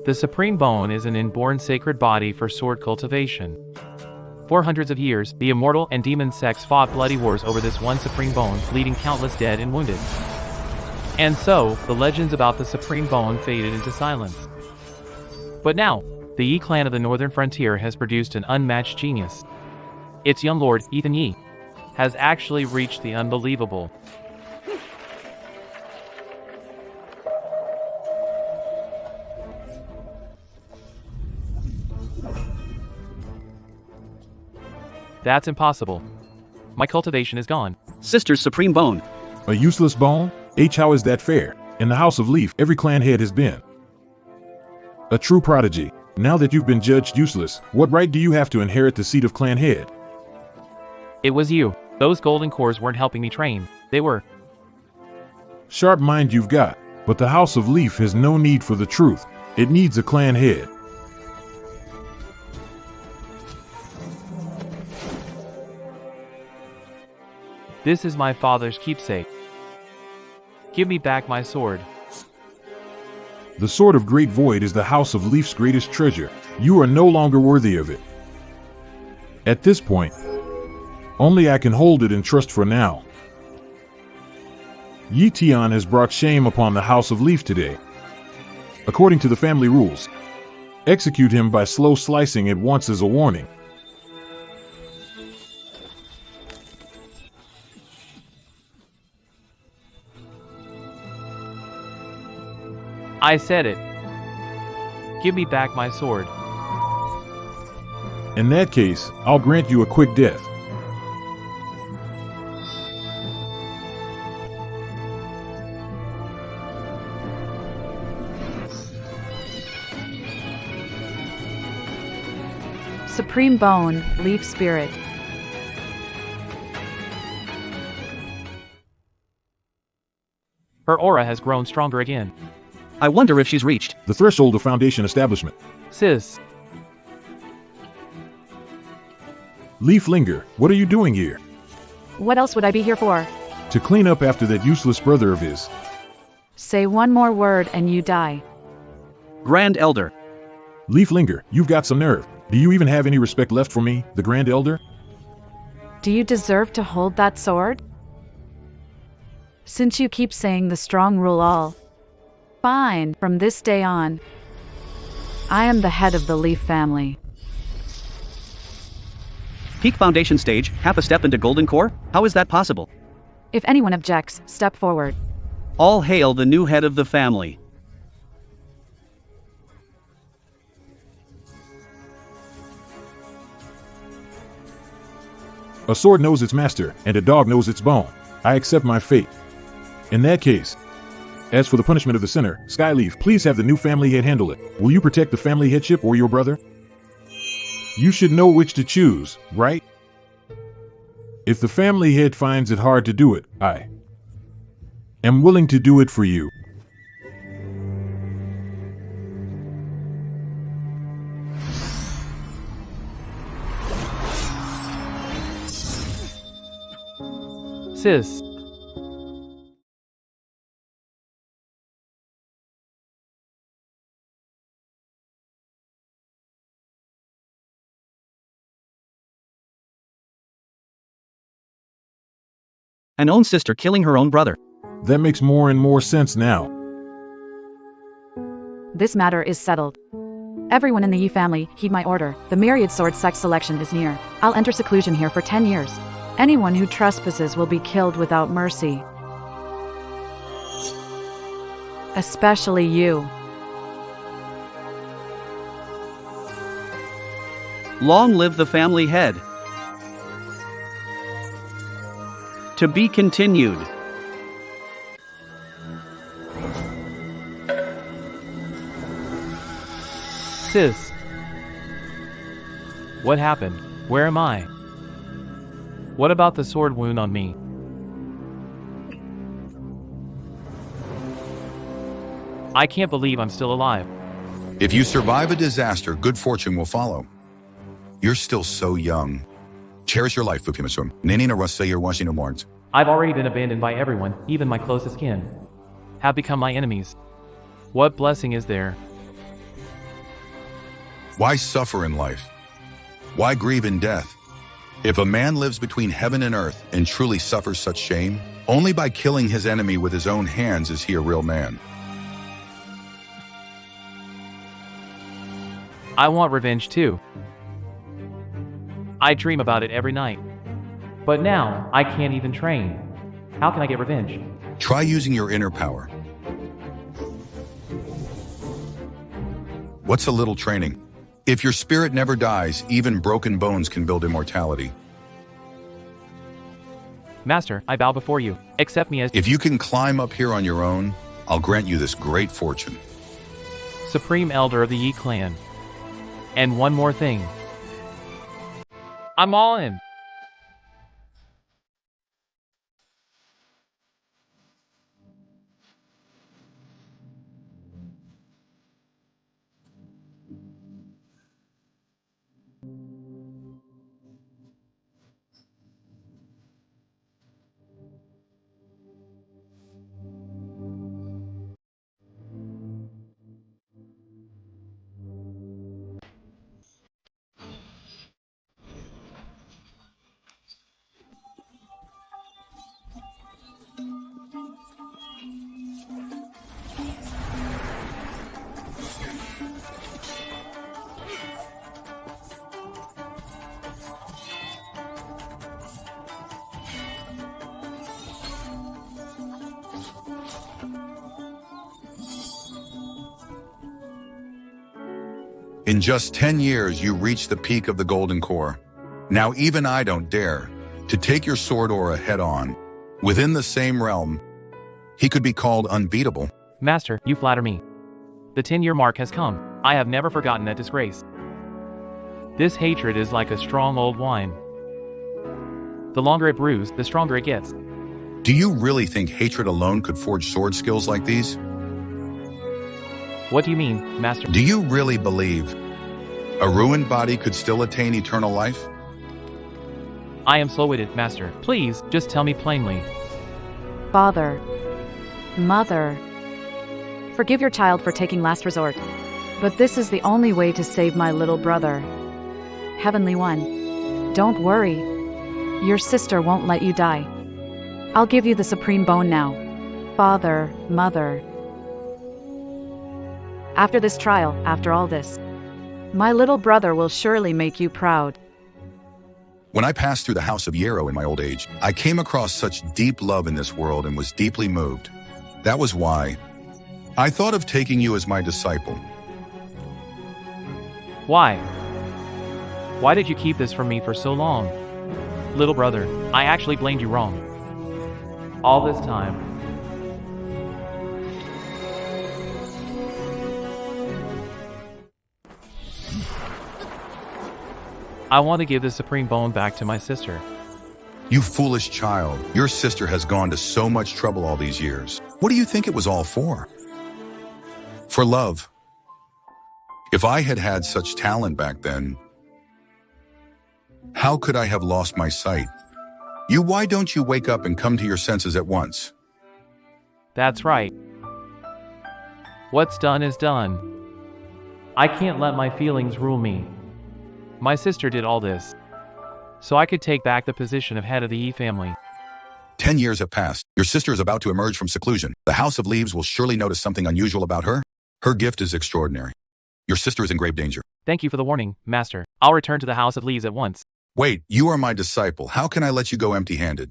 The supreme bone is an inborn sacred body for sword cultivation. For hundreds of years, the immortal and demon sects fought bloody wars over this one supreme bone, leaving countless dead and wounded. And so, the legends about the supreme bone faded into silence. But now, the Yi clan of the northern frontier has produced an unmatched genius. Its young lord, Ethan Yi, has actually reached the unbelievable. That's impossible. My cultivation is gone. Sister's supreme bone. A useless bone? How is that fair? In the House of Leaf, every clan head has been a true prodigy. Now that you've been judged useless, what right do you have to inherit the seat of clan head? It was you. Those golden cores weren't helping me train. They were. Sharp mind you've got, but the House of Leaf has no need for the truth. It needs a clan head. This is my father's keepsake. Give me back my sword. The Sword of Great Void is the House of Leaf's greatest treasure. You are no longer worthy of it. At this point, only I can hold it and trust for now. Yi Tian has brought shame upon the House of Leaf today. According to the family rules, execute him by slow slicing at once as a warning. I said it. Give me back my sword. In that case, I'll grant you a quick death. Supreme Bone, Leaf Spirit. Her aura has grown stronger again. I wonder if she's reached the threshold of Foundation establishment. Sis. Leaf Linger, what are you doing here? What else would I be here for? To clean up after that useless brother of his. Say one more word and you die. Grand Elder. Leaf Linger, you've got some nerve. Do you even have any respect left for me, the Grand Elder? Do you deserve to hold that sword? Since you keep saying the strong rule all. Fine, from this day on, I am the head of the Leaf family. Peak Foundation stage, half a step into Golden Core? How is that possible? If anyone objects, step forward. All hail the new head of the family. A sword knows its master, and a dog knows its bone. I accept my fate. In that case, as for the punishment of the sinner, Skyleaf, please have the new family head handle it. Will you protect the family headship or your brother? You should know which to choose, right? If the family head finds it hard to do it, I am willing to do it for you. Sis. An own sister killing her own brother. That makes more and more sense now. This matter is settled. Everyone in the Yi family, heed my order. The myriad sword sect selection is near. I'll enter seclusion here for 10 years. Anyone who trespasses will be killed without mercy. Especially you. Long live the family head. To be continued. Sis. What happened? Where am I? What about the sword wound on me? I can't believe I'm still alive. If you survive a disaster, good fortune will follow. You're still so young. Cherish your life, Fupimasum. Nini na Rusaya Washino Morns. I've already been abandoned by everyone, even my closest kin. Have become my enemies. What blessing is there? Why suffer in life? Why grieve in death? If a man lives between heaven and earth and truly suffers such shame, only by killing his enemy with his own hands is he a real man. I want revenge too. I dream about it every night. But now, I can't even train. How can I get revenge? Try using your inner power. What's a little training? If your spirit never dies, even broken bones can build immortality. Master, I bow before you. Accept me as If you can climb up here on your own, I'll grant you this great fortune. Supreme Elder of the Yi clan. And one more thing. I'm all in. In just 10 years, you reached the peak of the Golden Core. Now even I don't dare to take your sword aura head on. Within the same realm, he could be called unbeatable. Master, you flatter me. The 10-year mark has come. I have never forgotten that disgrace. This hatred is like a strong old wine. The longer it brews, the stronger it gets. Do you really think hatred alone could forge sword skills like these? What do you mean, Master? Do you really believe a ruined body could still attain eternal life? I am slow-witted, Master. Please, just tell me plainly. Father. Mother. Forgive your child for taking last resort. But this is the only way to save my little brother. Heavenly One. Don't worry. Your sister won't let you die. I'll give you the supreme bone now. Father, Mother. After this trial, after all this, my little brother will surely make you proud. When I passed through the house of Yarrow in my old age, I came across such deep love in this world and was deeply moved. That was why I thought of taking you as my disciple. Why? Why did you keep this from me for so long? Little brother, I actually blamed you wrong. All this time. I want to give the supreme bone back to my sister. You foolish child, your sister has gone to so much trouble all these years. What do you think it was all for? For love. If I had had such talent back then, how could I have lost my sight? Why don't you wake up and come to your senses at once? That's right. What's done is done. I can't let my feelings rule me. My sister did all this, so I could take back the position of head of the Yi family. 10 years have passed. Your sister is about to emerge from seclusion. The House of Leaves will surely notice something unusual about her. Her gift is extraordinary. Your sister is in grave danger. Thank you for the warning, Master. I'll return to the House of Leaves at once. Wait, you are my disciple. How can I let you go empty-handed?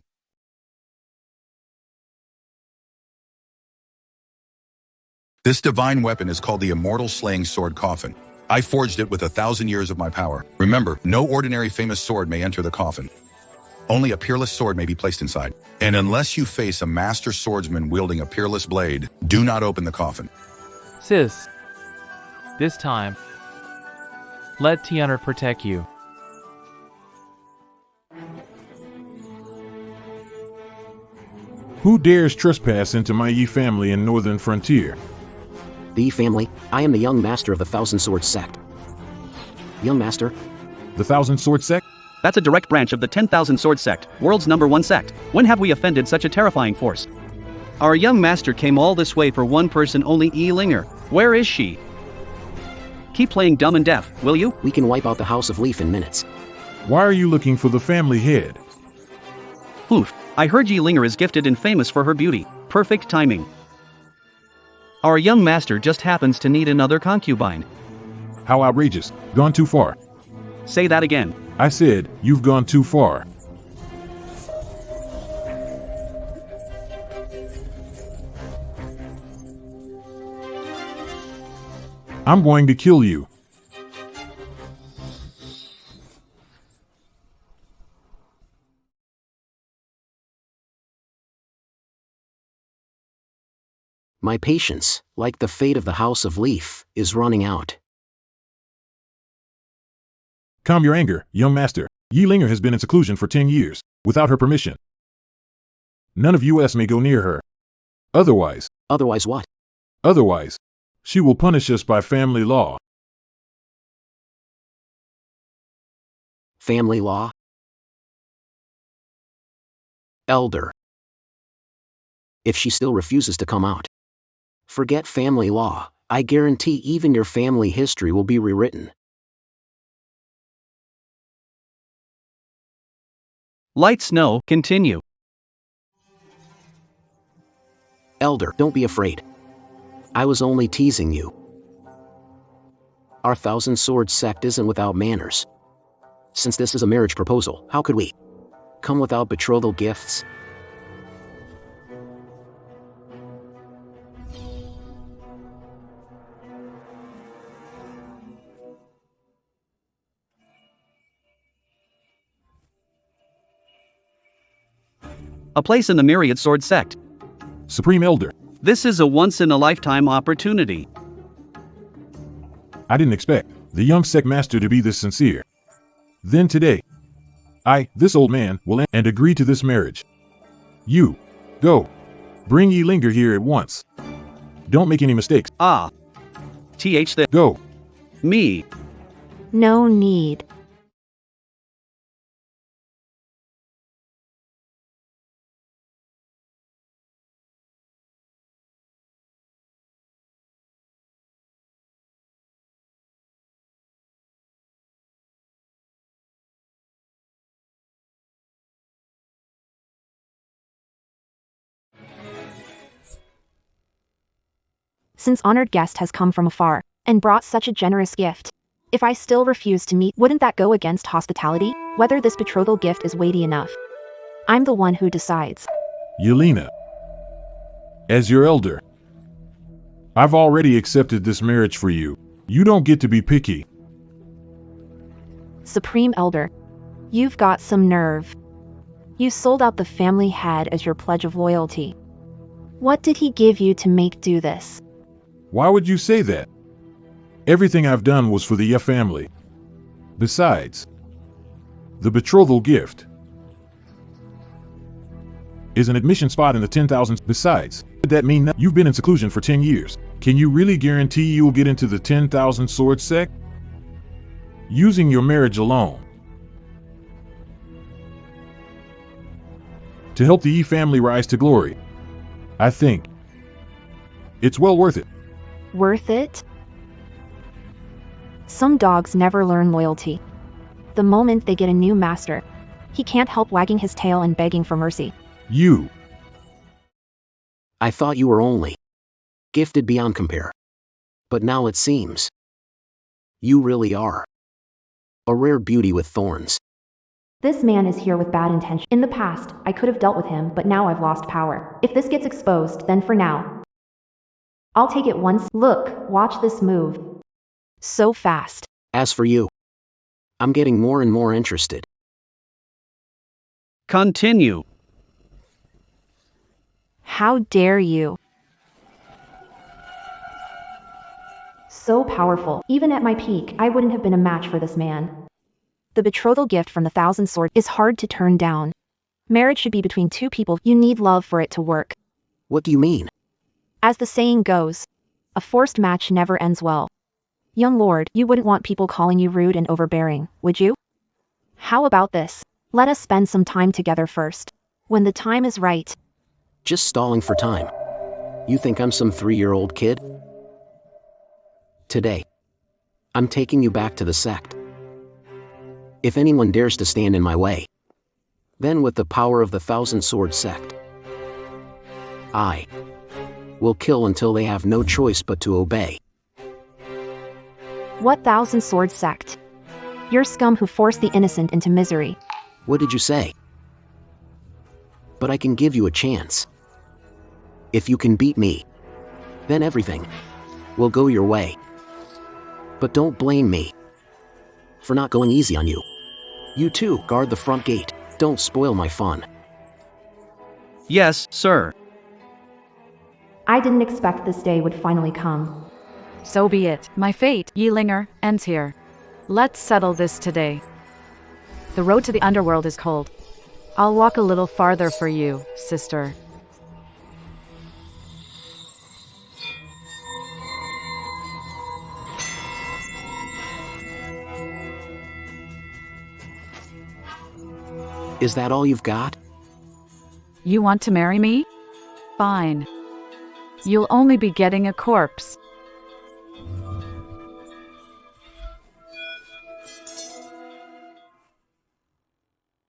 This divine weapon is called the Immortal Slaying Sword Coffin. I forged it with 1,000 years of my power. Remember, no ordinary famous sword may enter the coffin. Only a peerless sword may be placed inside. And unless you face a master swordsman wielding a peerless blade, do not open the coffin. Sis, this time, let Tiana protect you. Who dares trespass into my Yi family in Northern Frontier? The Yi family, I am the young master of the Thousand Sword sect. Young master? The Thousand Sword sect? That's a direct branch of the 10,000 Sword sect, world's #1 sect. When have we offended such a terrifying force? Our young master came all this way for one person only, Yi Linger. Where is she? Keep playing dumb and deaf, will you? We can wipe out the House of Leaf in minutes. Why are you looking for the family head? Oof, I heard Yi Linger is gifted and famous for her beauty. Perfect timing. Our young master just happens to need another concubine. How outrageous. Gone too far. Say that again. I said, you've gone too far. I'm going to kill you. My patience, like the fate of the House of Leaf, is running out. Calm your anger, young master. Yi Linger has been in seclusion for 10 years, without her permission. None of us may go near her. Otherwise, Otherwise what? otherwise, she will punish us by family law. Family law? Elder. If she still refuses to come out, forget family law. I guarantee even your family history will be rewritten. Light snow, continue. Elder, don't be afraid. I was only teasing you. Our Thousand Sword sect isn't without manners. Since this is a marriage proposal, how could we come without betrothal gifts? A place in the Myriad Sword sect. Supreme Elder, This is a once-in-a-lifetime opportunity. I didn't expect the young sect master to be this sincere. Then today, this old man, will and agree to this marriage. You, go. Bring Yi Linger here at once. Don't make any mistakes. Go. Me. No need. Since honored guest has come from afar, and brought such a generous gift. If I still refuse to meet, wouldn't that go against hospitality, whether this betrothal gift is weighty enough? I'm the one who decides. Yelena, as your elder, I've already accepted this marriage for you. You don't get to be picky. Supreme Elder, you've got some nerve. You sold out the family head as your pledge of loyalty. What did he give you to make do this? Why would you say that? Everything I've done was for the family. Besides, the betrothal gift is an admission spot in the 10,000. Besides, that mean that you've been in seclusion for 10 years. Can you really guarantee you'll get into the 10,000 sword sect? Using your marriage alone to help the Yi family rise to glory, I think it's well worth it. Worth it? Some dogs never learn loyalty. The moment they get a new master, he can't help wagging his tail and begging for mercy. You. I thought you were only gifted beyond compare. But now it seems you really are a rare beauty with thorns. This man is here with bad intention. In the past, I could have dealt with him, but now I've lost power. If this gets exposed, then for now, I'll take it once. Look, watch this move. So fast. As for you, I'm getting more and more interested. Continue. How dare you? So powerful. Even at my peak, I wouldn't have been a match for this man. The betrothal gift from the Thousand Sword is hard to turn down. Marriage should be between two people. You need love for it to work. What do you mean? As the saying goes, a forced match never ends well. Young lord, you wouldn't want people calling you rude and overbearing, would you? How about this? Let us spend some time together first. When the time is right. Just stalling for time. You think I'm some 3-year-old kid? Today, I'm taking you back to the sect. If anyone dares to stand in my way, then with the power of the thousand-sword sect, I will kill until they have no choice but to obey. What thousand-sword sect? You're scum who forced the innocent into misery. What did you say? But I can give you a chance. If you can beat me, then everything will go your way. But don't blame me for not going easy on you. You too, guard the front gate. Don't spoil my fun. Yes, sir. I didn't expect this day would finally come. So be it. My fate, Yeelinger, ends here. Let's settle this today. The road to the underworld is cold. I'll walk a little farther for you, sister. Is that all you've got? You want to marry me? Fine. You'll only be getting a corpse.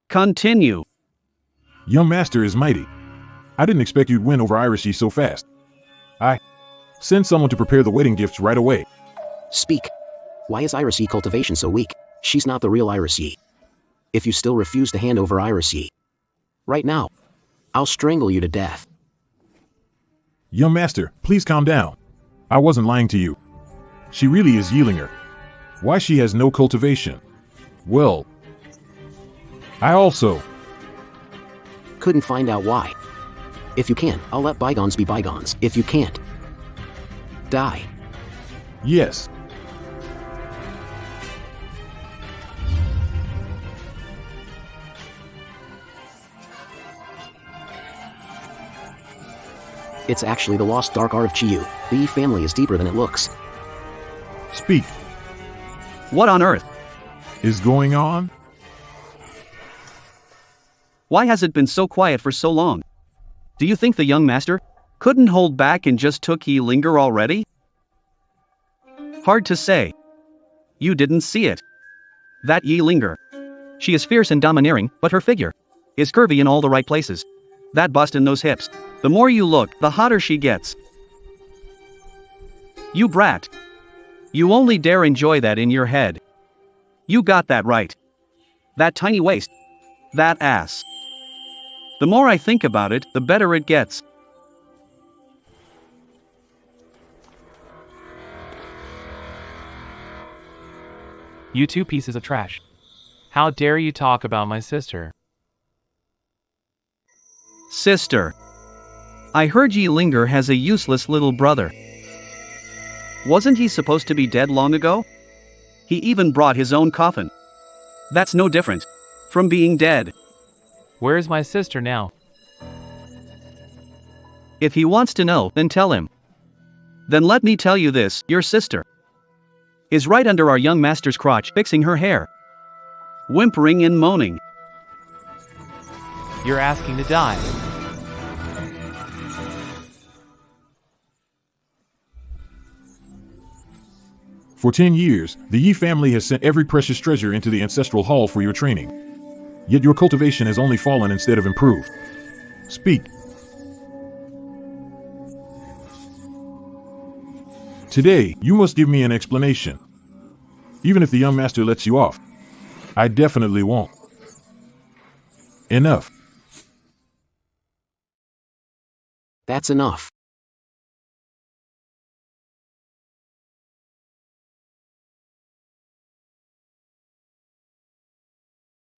Continue. Young master is mighty. I didn't expect you'd win over Irisy so fast. Send someone to prepare the wedding gifts right away. Speak. Why is Irisy cultivation so weak? She's not the real Irisy. If you still refuse to hand over Irisy right now, I'll strangle you to death. Young master, please calm down. I wasn't lying to you. She really is Yeelinger. Why she has no cultivation? Well, I also couldn't find out why. If you can, I'll let bygones be bygones. If you can't, die. Yes. It's actually the lost dark art of Chiyu. The Yi family is deeper than it looks. Speak. What on earth Is going on? Why has it been so quiet for so long? Do you think the young master couldn't hold back and just took Yeelinger already? Hard to say. You didn't see it. That Yeelinger. She is fierce and domineering, but her figure is curvy in all the right places. That bust and those hips. The more you look, the hotter she gets. You brat. You only dare enjoy that in your head. You got that right. That tiny waist. That ass. The more I think about it, the better it gets. You two pieces of trash. How dare you talk about my sister? Sister. I heard Yeelinger has a useless little brother. Wasn't he supposed to be dead long ago? He even brought his own coffin. That's no different from being dead. Where's my sister now? If he wants to know, then tell him. Then let me tell you this, your sister is right under our young master's crotch fixing her hair, whimpering and moaning. You're asking to die. For 10 years, the Yi family has sent every precious treasure into the ancestral hall for your training. Yet your cultivation has only fallen instead of improved. Speak. Today, you must give me an explanation. Even if the young master lets you off, I definitely won't. Enough. That's enough.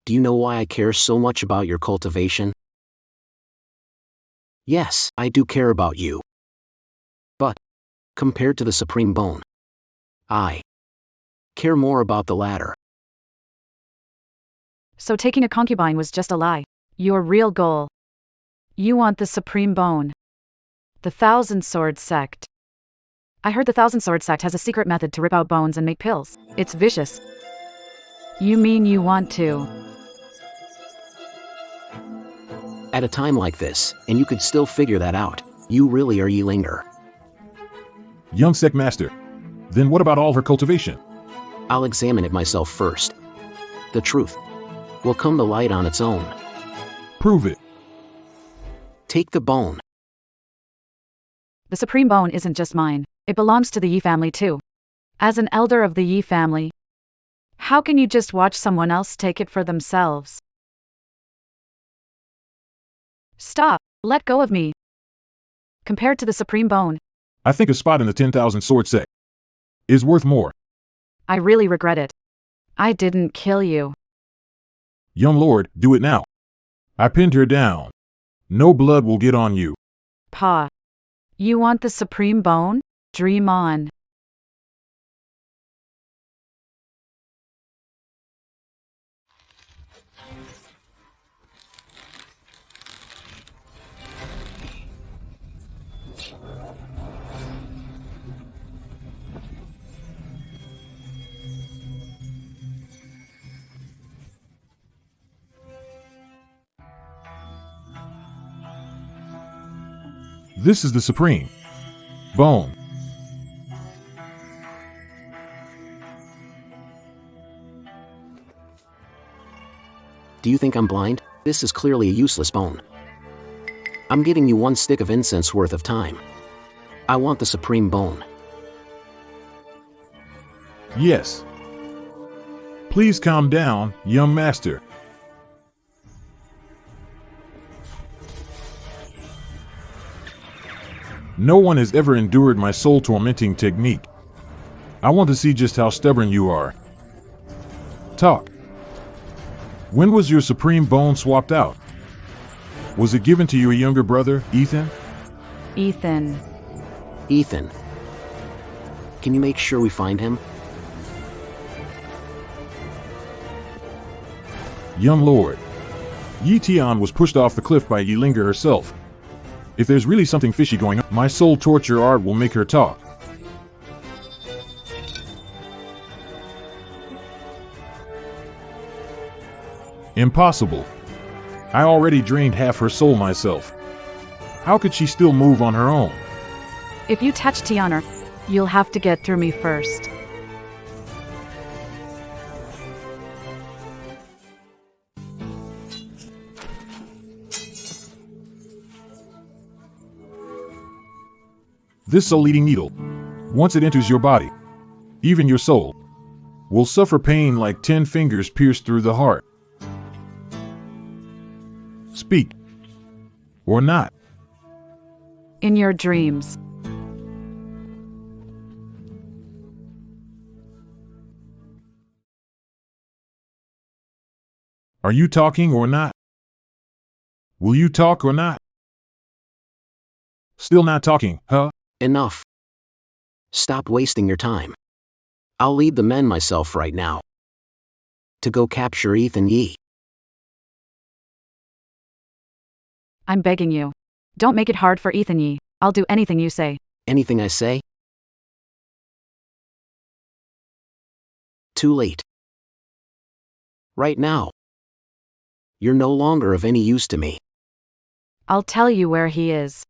Do you know why I care so much about your cultivation? Yes, I do care about you. But, compared to the Supreme Bone, I care more about the latter. So taking a concubine was just a lie. Your real goal. You want the Supreme Bone. The Thousand Sword Sect. I heard the Thousand Sword Sect has a secret method to rip out bones and make pills. It's vicious. You mean you want to? At a time like this, and you could still figure that out, you really are Yeelinger. Young sect master. Then what about all her cultivation? I'll examine it myself first. The truth will come to light on its own. Prove it. Take the bone. The supreme bone isn't just mine, it belongs to the Yi family too. As an elder of the Yi family, how can you just watch someone else take it for themselves? Stop, let go of me. Compared to the supreme bone, I think a spot in the 10,000 sword sect is worth more. I really regret it. I didn't kill you. Young lord, do it now. I pinned her down. No blood will get on you. Pa. You want the supreme bone? Dream on. This is the supreme bone. Do you think I'm blind? This is clearly a useless bone. I'm giving you 1 stick of incense worth of time. I want the supreme bone. Yes. Please calm down, young master. No one has ever endured my soul-tormenting technique. I want to see just how stubborn you are. Talk. When was your supreme bone swapped out? Was it given to your younger brother, Ethan? Ethan. Ethan. Can you make sure we find him? Young lord. Yi Tian was pushed off the cliff by Yilinga herself. If there's really something fishy going on, my soul torture art will make her talk. Impossible. I already drained half her soul myself. How could she still move on her own? If you touch Tiana, you'll have to get through me first. This soul-eating needle, once it enters your body, even your soul, will suffer pain like 10 fingers pierced through the heart. Speak. Or not. In your dreams. Are you talking or not? Will you talk or not? Still not talking, huh? Enough. Stop wasting your time. I'll lead the men myself right now. To go capture Ethan Yi. I'm begging you. Don't make it hard for Ethan Yi. I'll do anything you say. Anything I say? Too late. Right now. You're no longer of any use to me. I'll tell you where he is.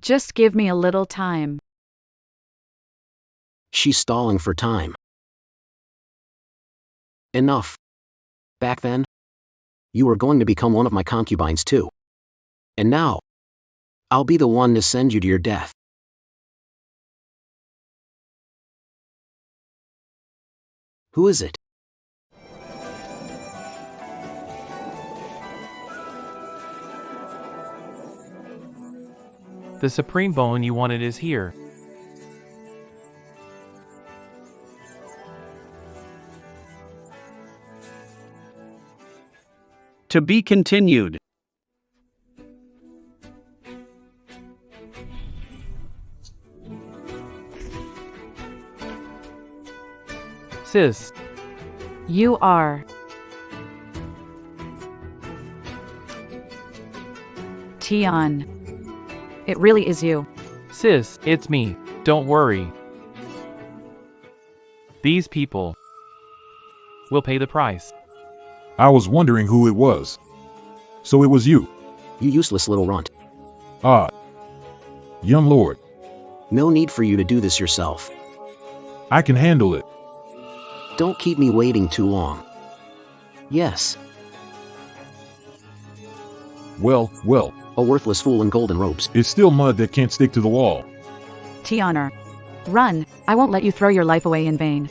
Just give me a little time. She's stalling for time. Enough. Back then, you were going to become one of my concubines too. And now, I'll be the one to send you to your death. Who is it? The supreme bone you wanted is here. To be continued. Sis. You are. Tian. It really is you. Sis, it's me. Don't worry. These people will pay the price. I was wondering who it was. So it was you. You useless little runt. Ah. Young lord. No need for you to do this yourself. I can handle it. Don't keep me waiting too long. Yes, Well, a worthless fool in golden robes. it's still mud that can't stick to the wall. Tiana. Run, I won't let you throw your life away in vain.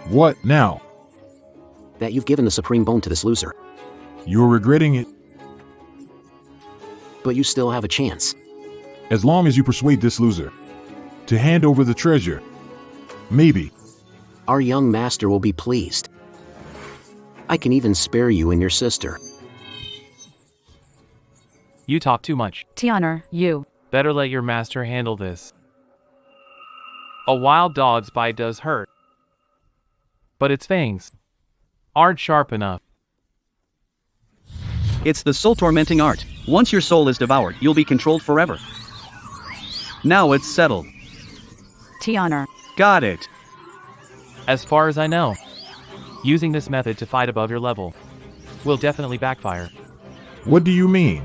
What now? That you've given the supreme bone to this loser. You're regretting it? But you still have a chance. As long as you persuade this loser to hand over the treasure. Maybe. Our young master will be pleased. I can even spare you and your sister. You talk too much. Tiana, you. Better let your master handle this. A wild dog's bite does hurt, but its fangs aren't sharp enough. It's the soul-tormenting art. Once your soul is devoured, you'll be controlled forever. Now it's settled. Tiana. Got it. As far as I know, using this method to fight above your level will definitely backfire. What do you mean?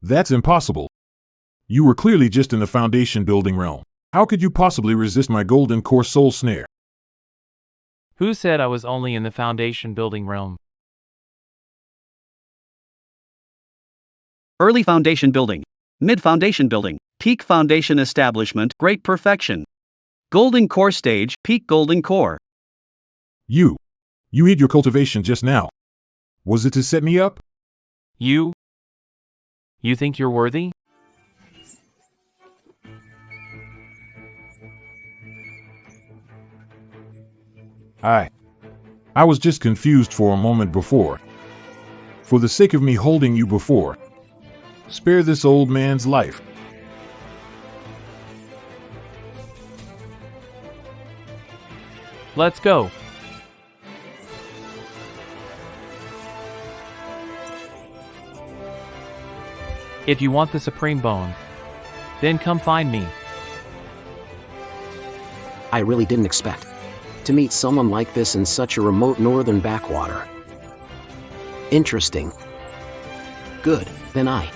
That's impossible. You were clearly just in the foundation building realm. How could you possibly resist my golden core soul snare? Who said I was only in the foundation building realm? Early foundation building. Mid foundation building. Peak foundation establishment. Great perfection. Golden core stage. Peak golden core. You hid your cultivation just now. Was it to set me up? You think you're worthy? I was just confused for a moment before. For the sake of me holding you before, spare this old man's life. Let's go. If you want the supreme bone, then come find me. I really didn't expect to meet someone like this in such a remote northern backwater. Interesting. Good, then I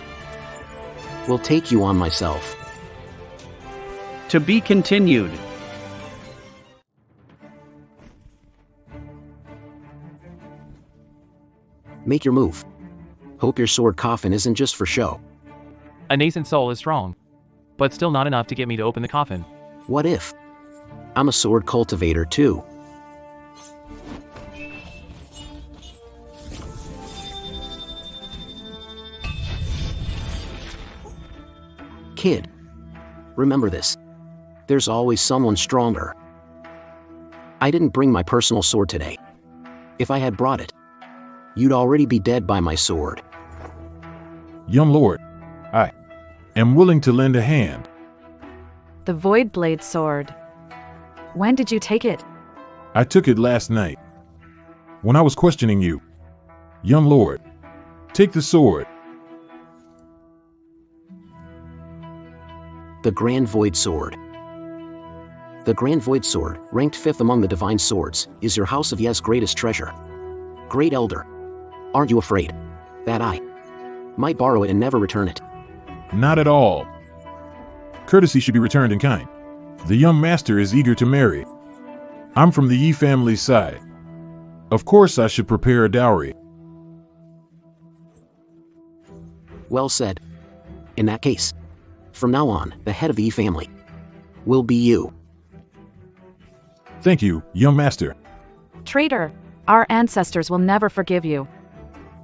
will take you on myself. To be continued. Make your move. Hope your sword coffin isn't just for show. A nascent soul is strong, but still not enough to get me to open the coffin. What if I'm a sword cultivator too? Kid, remember this. There's always someone stronger. I didn't bring my personal sword today. If I had brought it, you'd already be dead by my sword. Young lord, I am willing to lend a hand. The Void Blade sword. When did you take it? I took it last night. When I was questioning you. Young lord, take the sword. The Grand Void Sword. The Grand Void Sword, ranked 5th among the divine swords, is your House of Yes' greatest treasure. Great Elder, aren't you afraid that I might borrow it and never return it? Not at all. Courtesy should be returned in kind. The young master is eager to marry. I'm from the Yi family's side. Of course I should prepare a dowry. Well said. In that case, from now on, the head of the Yi family will be you. Thank you, young master. Traitor, our ancestors will never forgive you.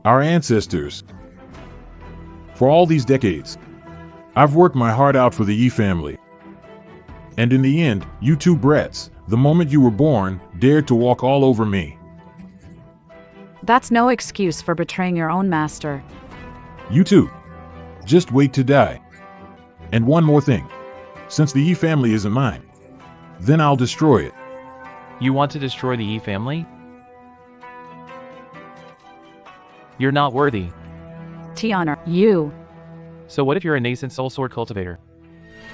Our ancestors. For all these decades, I've worked my heart out for the Yi family. And in the end, you two brats, the moment you were born, dared to walk all over me. That's no excuse for betraying your own master. You too. Just wait to die. And one more thing. Since the Yi family isn't mine, then I'll destroy it. You want to destroy the Yi family? You're not worthy. Tiana, you. So what if you're a nascent soul sword cultivator?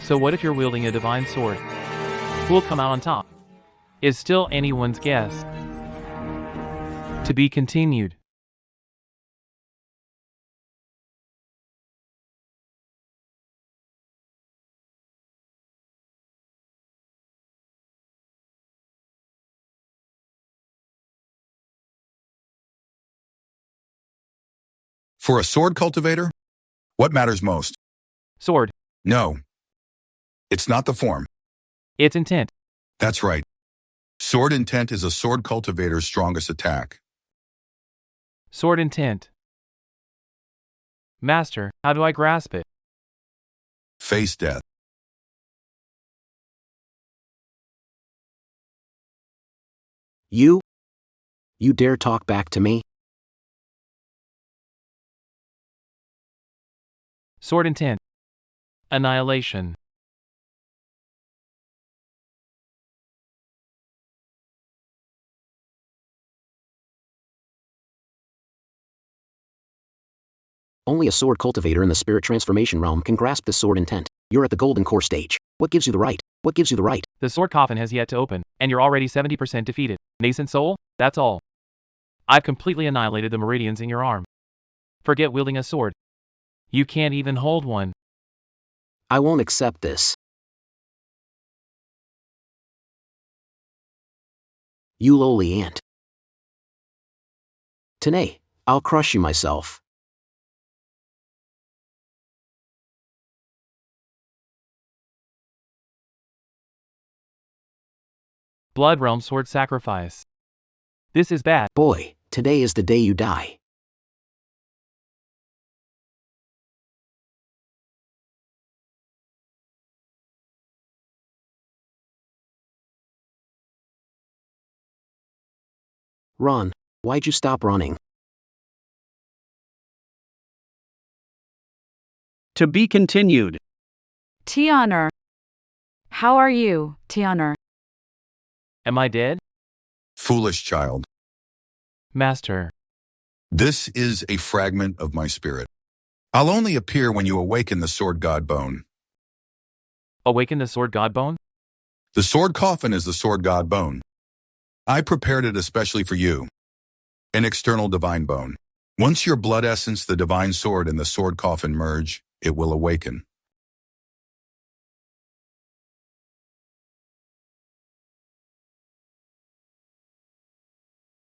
So what if you're wielding a divine sword? Who'll come out on top? Is still anyone's guess. To be continued. For a sword cultivator, what matters most? Sword. No. It's not the form. Its intent. That's right. Sword intent is a sword cultivator's strongest attack. Sword intent. Master, how do I grasp it? Face death. You dare talk back to me? Sword intent. Annihilation. Only a sword cultivator in the spirit transformation realm can grasp this sword intent. You're at the golden core stage. What gives you the right? What gives you the right? The sword coffin has yet to open, and you're already 70% defeated. Nascent soul, that's all. I've completely annihilated the meridians in your arm. Forget wielding a sword. You can't even hold one. I won't accept this. You lowly ant. Today, I'll crush you myself. Blood realm sword sacrifice. This is bad. Boy, today is the day you die. Run. Why'd you stop running? To be continued. Tianer. How are you, Tianer? Am I dead? Foolish child. Master. This is a fragment of my spirit. I'll only appear when you awaken the sword god bone. Awaken the sword god bone? The sword coffin is the sword god bone. I prepared it especially for you. An external divine bone. Once your blood essence, the divine sword, and the sword coffin merge, it will awaken.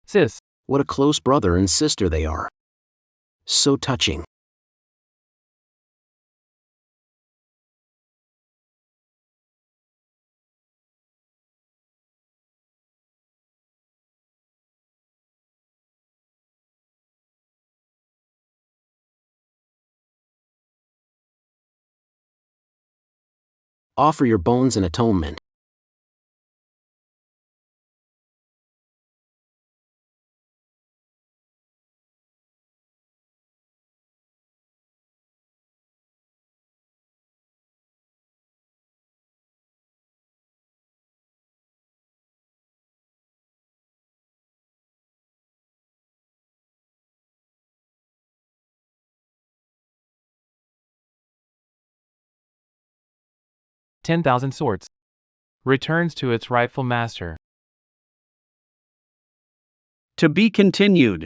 Sis. What a close brother and sister they are. So touching. Offer your bones in atonement. $10,000 swords. Returns to its rightful master. To be continued.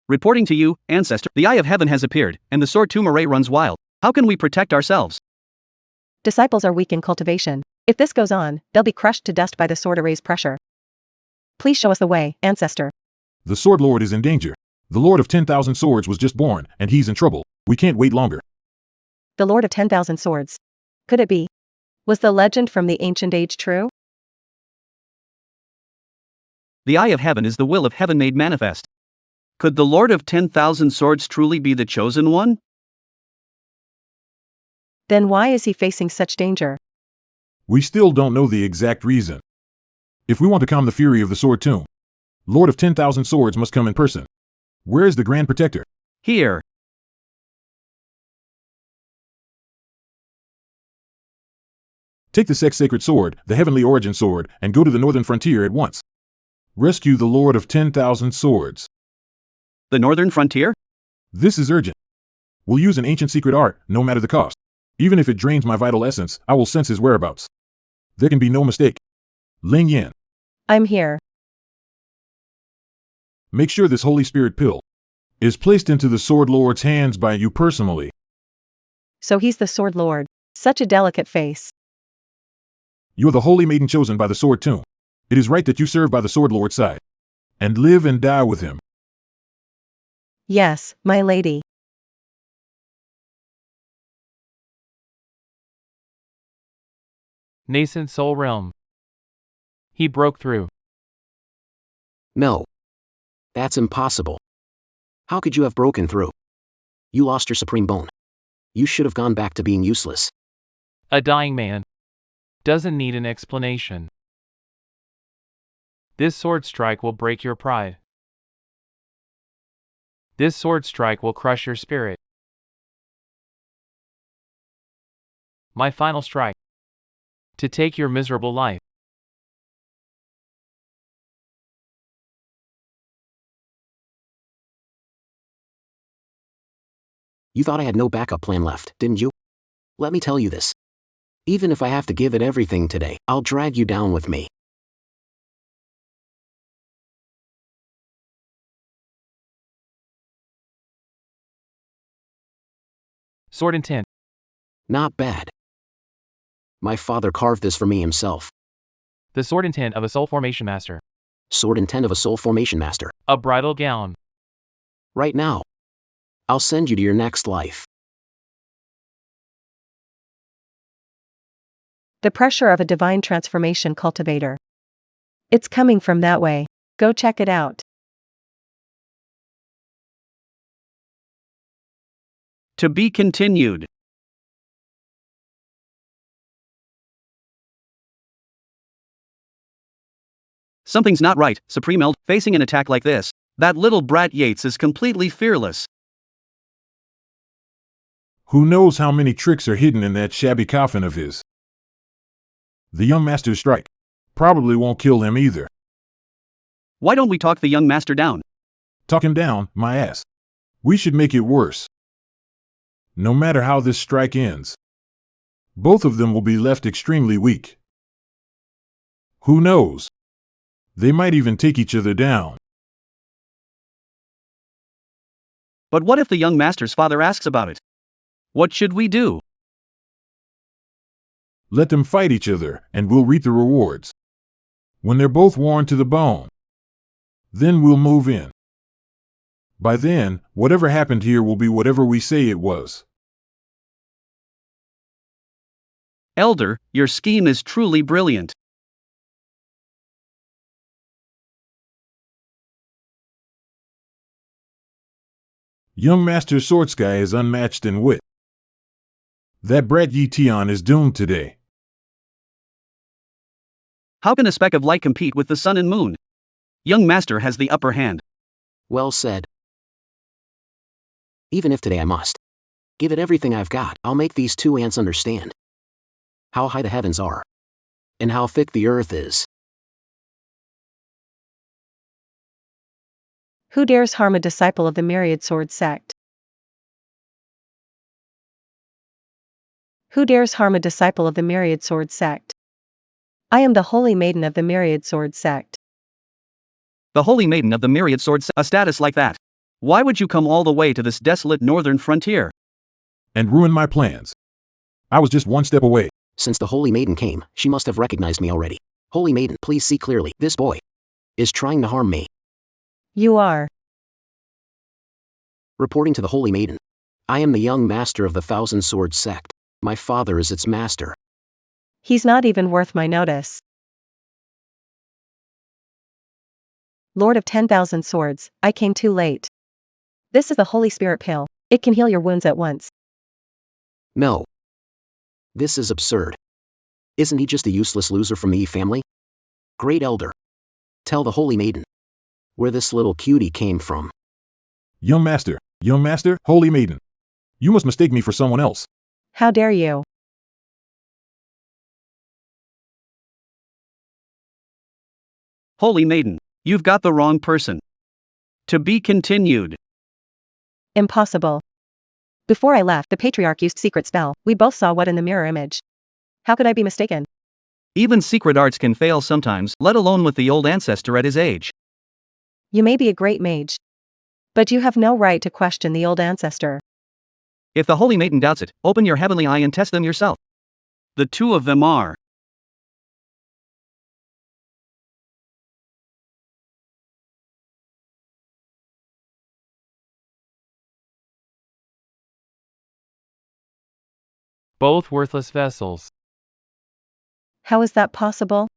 Reporting to you, ancestor, the Eye of Heaven has appeared, and the sword tomb array runs wild. How can we protect ourselves? Disciples are weak in cultivation. If this goes on, they'll be crushed to dust by the sword array's pressure. Please show us the way, ancestor. The Sword Lord is in danger. The Lord of 10,000 Swords was just born, and he's in trouble. We can't wait longer. The Lord of 10,000 Swords. Could it be? Was the legend from the ancient age true? The Eye of Heaven is the will of heaven made manifest. Could the Lord of 10,000 Swords truly be the chosen one? Then why is he facing such danger? We still don't know the exact reason. If we want to calm the fury of the Sword Tomb, Lord of 10,000 Swords must come in person. Where is the Grand Protector? Here. Take the Sect Sacred Sword, the Heavenly Origin Sword, and go to the northern frontier at once. Rescue the Lord of 10,000 Swords. The northern frontier? This is urgent. We'll use an ancient secret art, no matter the cost. Even if it drains my vital essence, I will sense his whereabouts. There can be no mistake. Ling Yan, I'm here. make sure this Holy Spirit pill is placed into the Sword Lord's hands by you personally. So he's the Sword Lord. Such a delicate face. You are the Holy Maiden chosen by the Sword Tomb. It is right that you serve by the Sword Lord's side and live and die with him. Yes, my lady. Nascent soul realm. He broke through. No. That's impossible. How could you have broken through? You lost your supreme bone. You should have gone back to being useless. A dying man doesn't need an explanation. This sword strike will break your pride. This sword strike will crush your spirit. My final strike. To take your miserable life. You thought I had no backup plan left, didn't you? Let me tell you this. Even if I have to give it everything today, I'll drag you down with me. Sword intent. Not bad. My father carved this for me himself. The sword intent of a soul formation master. Sword intent of a soul formation master. A bridal gown. Right now. I'll send you to your next life. The pressure of a divine transformation cultivator. It's coming from that way. Go check it out. To be continued. Something's not right, Supreme Eld, facing an attack like this. That little brat Yates is completely fearless. Who knows how many tricks are hidden in that shabby coffin of his? The young master's strike probably won't kill him either. Why don't we talk the young master down? Talk him down, my ass. We should make it worse. No matter how this strike ends, both of them will be left extremely weak. Who knows? They might even take each other down. But what if the young master's father asks about it? What should we do? Let them fight each other, and we'll reap the rewards. When they're both worn to the bone, then we'll move in. By then, whatever happened here will be whatever we say it was. Elder, your scheme is truly brilliant. Young Master Swordsky is unmatched in wit. That brat Yi Tian is doomed today. How can a speck of light compete with the sun and moon? Young master has the upper hand. Well said. Even if today I must give it everything I've got, I'll make these two ants understand how high the heavens are and how thick the earth is. Who dares harm a disciple of the myriad sword sect? Who dares harm a disciple of the myriad sword sect? I am the holy maiden of the myriad sword sect. The holy maiden of the myriad swords, a status like that. Why would you come all the way to this desolate northern frontier? And ruin my plans. I was just one step away. Since the Holy Maiden came, she must have recognized me already. Holy Maiden, please see clearly. This boy is trying to harm me. You are. Reporting to the Holy Maiden. I am the young master of the Thousand Swords sect. My father is its master. He's not even worth my notice. Lord of 10,000 swords, I came too late. This is the Holy Spirit pill. It can heal your wounds at once. No. This is absurd. Isn't he just a useless loser from the Yi family? Great Elder. Tell the Holy Maiden where this little cutie came from. Young Master, Holy Maiden. You must mistake me for someone else. How dare you? Holy maiden, you've got the wrong person. To be continued. Impossible. Before I left, the patriarch used secret spell. We both saw what in the mirror image. How could I be mistaken? Even secret arts can fail sometimes, let alone with the old ancestor at his age. You may be a great mage, but you have no right to question the old ancestor. If the holy maiden doubts it, open your heavenly eye and test them yourself. The two of them are Both worthless vessels. How is that possible?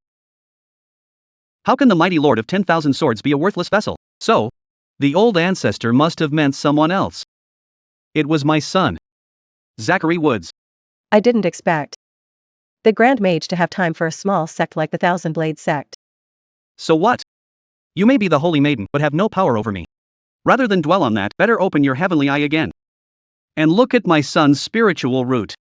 How can the mighty lord of 10,000 swords be a worthless vessel? So, the old ancestor must have meant someone else. It was my son, Zachary Woods. I didn't expect the Grand Mage to have time for a small sect like the Thousand Blade sect. So what? You may be the holy maiden, but have no power over me. Rather than dwell on that, better open your heavenly eye again. And look at my son's spiritual root.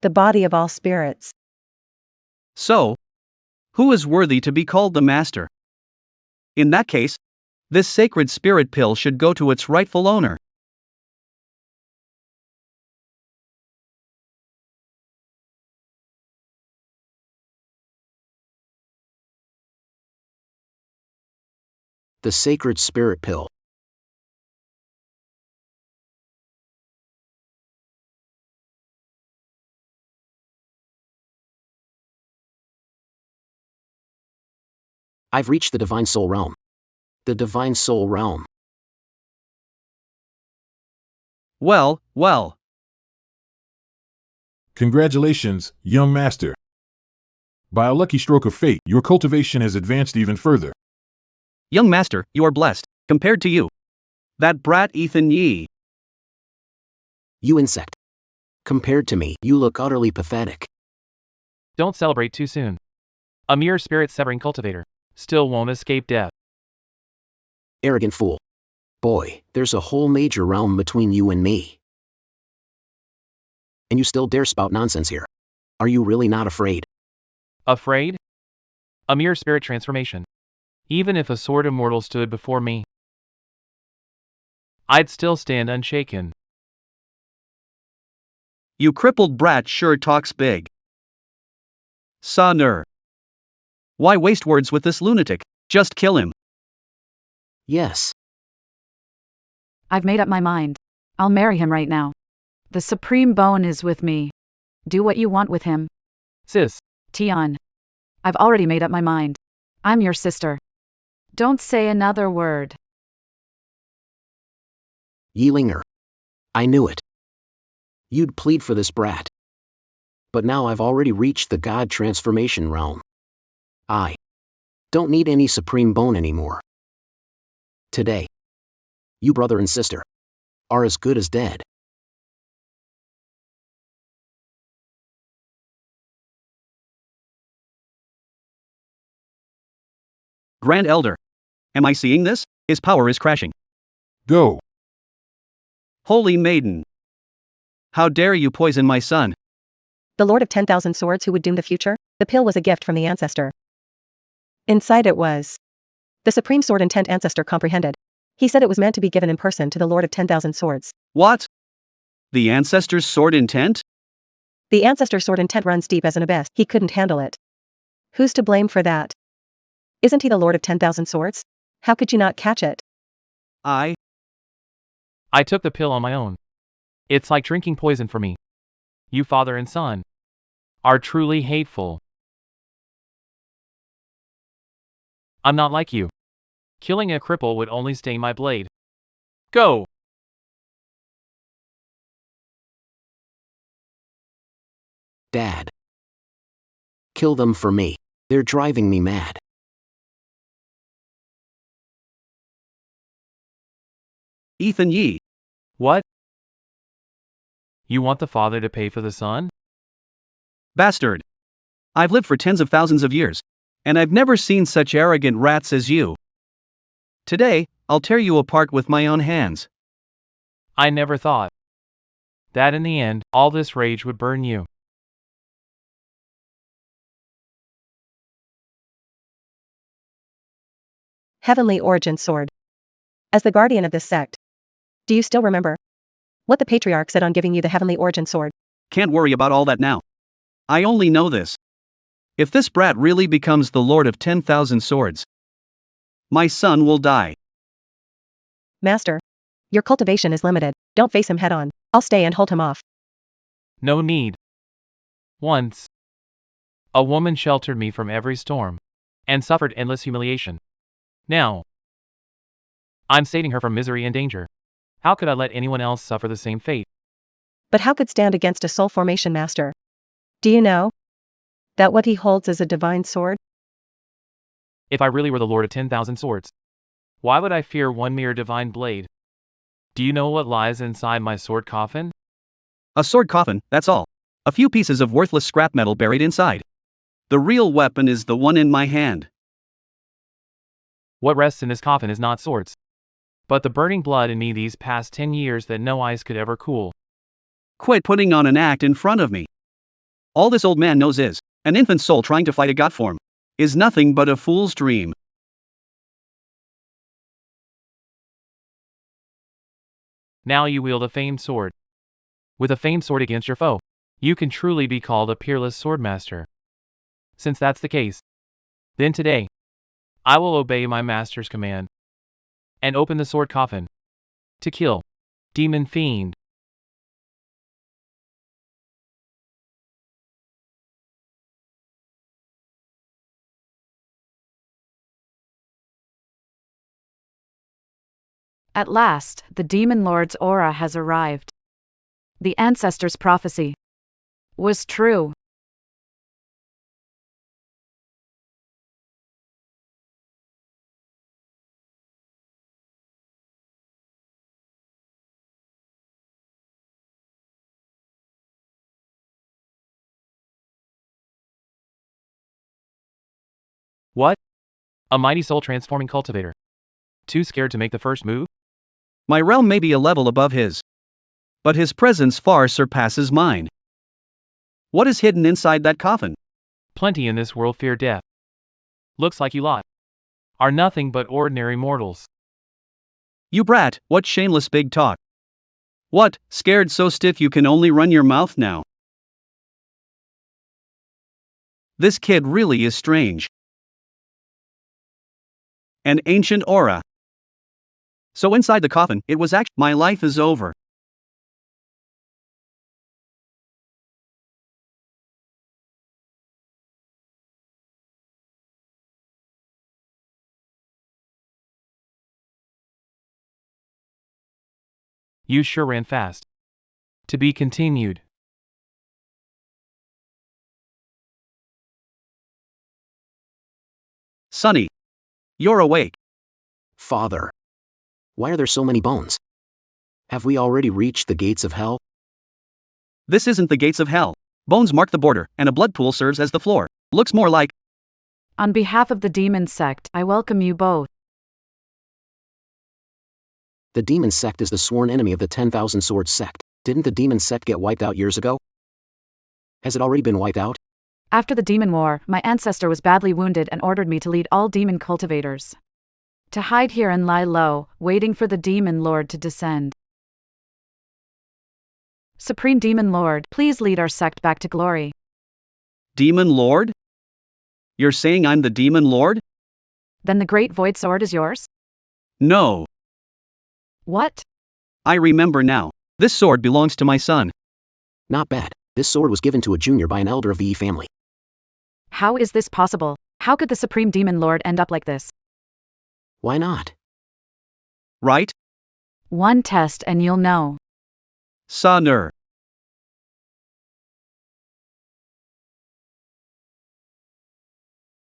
The body of all spirits. So, who is worthy to be called the master? In that case, this sacred spirit pill should go to its rightful owner. The sacred spirit pill. I've reached the divine soul realm. The divine soul realm. Well, well. Congratulations, young master. By a lucky stroke of fate, your cultivation has advanced even further. Young master, you are blessed, compared to you. That brat Ethan Yee. You insect. Compared to me, you look utterly pathetic. Don't celebrate too soon. A mere spirit-severing cultivator still won't escape death. Arrogant fool. Boy, there's a whole major realm between you and me. And you still dare spout nonsense here. Are you really not afraid? Afraid? A mere spirit transformation. Even if a sword immortal stood before me, I'd still stand unshaken. You crippled brat sure talks big. Sonner. Why waste words with this lunatic? Just kill him. Yes. I've made up my mind. I'll marry him right now. The supreme bone is with me. Do what you want with him. Sis, Tion. I've already made up my mind. I'm your sister. Don't say another word. Yeelinger. I knew it. You'd plead for this brat. But now I've already reached the god transformation realm. I don't need any supreme bone anymore. Today, you brother and sister are as good as dead. Grand Elder. Am I seeing this? His power is crashing. Go. Holy Maiden. How dare you poison my son? The Lord of 10,000 swords who would doom the future? The pill was a gift from the ancestor. Inside it was the supreme sword intent ancestor comprehended. He said it was meant to be given in person to the Lord of 10,000 swords. What? The ancestor's sword intent? The ancestor's sword intent runs deep as an abyss. He couldn't handle it. Who's to blame for that? Isn't he the Lord of 10,000 swords? How could you not catch it? I took the pill on my own. It's like drinking poison for me. You father and son are truly hateful. I'm not like you. Killing a cripple would only stain my blade. Go! Dad. Kill them for me. They're driving me mad. Ethan Yee. What? You want the father to pay for the son? Bastard. I've lived for tens of thousands of years, and I've never seen such arrogant rats as you. Today, I'll tear you apart with my own hands. I never thought that in the end, all this rage would burn you. Heavenly origin sword. As the guardian of this sect, do you still remember what the patriarch said on giving you the heavenly origin sword? Can't worry about all that now. I only know this. If this brat really becomes the Lord of 10,000 swords, my son will die. Master, your cultivation is limited. Don't face him head on. I'll stay and hold him off. No need. Once, a woman sheltered me from every storm and suffered endless humiliation. Now, I'm saving her from misery and danger. How could I let anyone else suffer the same fate? But how could stand against a soul formation master? Do you know that what he holds is a divine sword? If I really were the Lord of 10,000 swords, why would I fear one mere divine blade? Do you know what lies inside my sword coffin? A sword coffin, that's all. A few pieces of worthless scrap metal buried inside. The real weapon is the one in my hand. What rests in this coffin is not swords, but the burning blood in me these past 10 years that no ice could ever cool. Quit putting on an act in front of me. All this old man knows is, an infant soul trying to fight a god form, is nothing but a fool's dream. Now you wield a famed sword. With a famed sword against your foe, you can truly be called a peerless swordmaster. Since that's the case, then today, I will obey my master's command and open the sword coffin to kill demon fiend. At last, the demon lord's aura has arrived. The ancestor's prophecy was true. What? A mighty soul transforming cultivator. Too scared to make the first move? My realm may be a level above his, but his presence far surpasses mine. What is hidden inside that coffin? Plenty in this world fear death. Looks like you lot are nothing but ordinary mortals. You brat, what shameless big talk. What, scared so stiff you can only run your mouth now? This kid really is strange. An ancient aura. So inside the coffin, it was my life is over. You sure ran fast. To be continued. Sonny. You're awake. Father. Why are there so many bones? Have we already reached the gates of hell? This isn't the gates of hell. Bones mark the border, and a blood pool serves as the floor. Looks more like. On behalf of the demon sect, I welcome you both. The demon sect is the sworn enemy of the 10,000 sword sect. Didn't the demon sect get wiped out years ago? Has it already been wiped out? After the demon war, my ancestor was badly wounded and ordered me to lead all demon cultivators to hide here and lie low, waiting for the demon lord to descend. Supreme Demon Lord, please lead our sect back to glory. Demon Lord? You're saying I'm the Demon Lord? Then the great void sword is yours? No. What? I remember now. This sword belongs to my son. Not bad. This sword was given to a junior by an elder of the E family. How is this possible? How could the Supreme Demon Lord end up like this? Why not? Right? One test and you'll know. Sonner.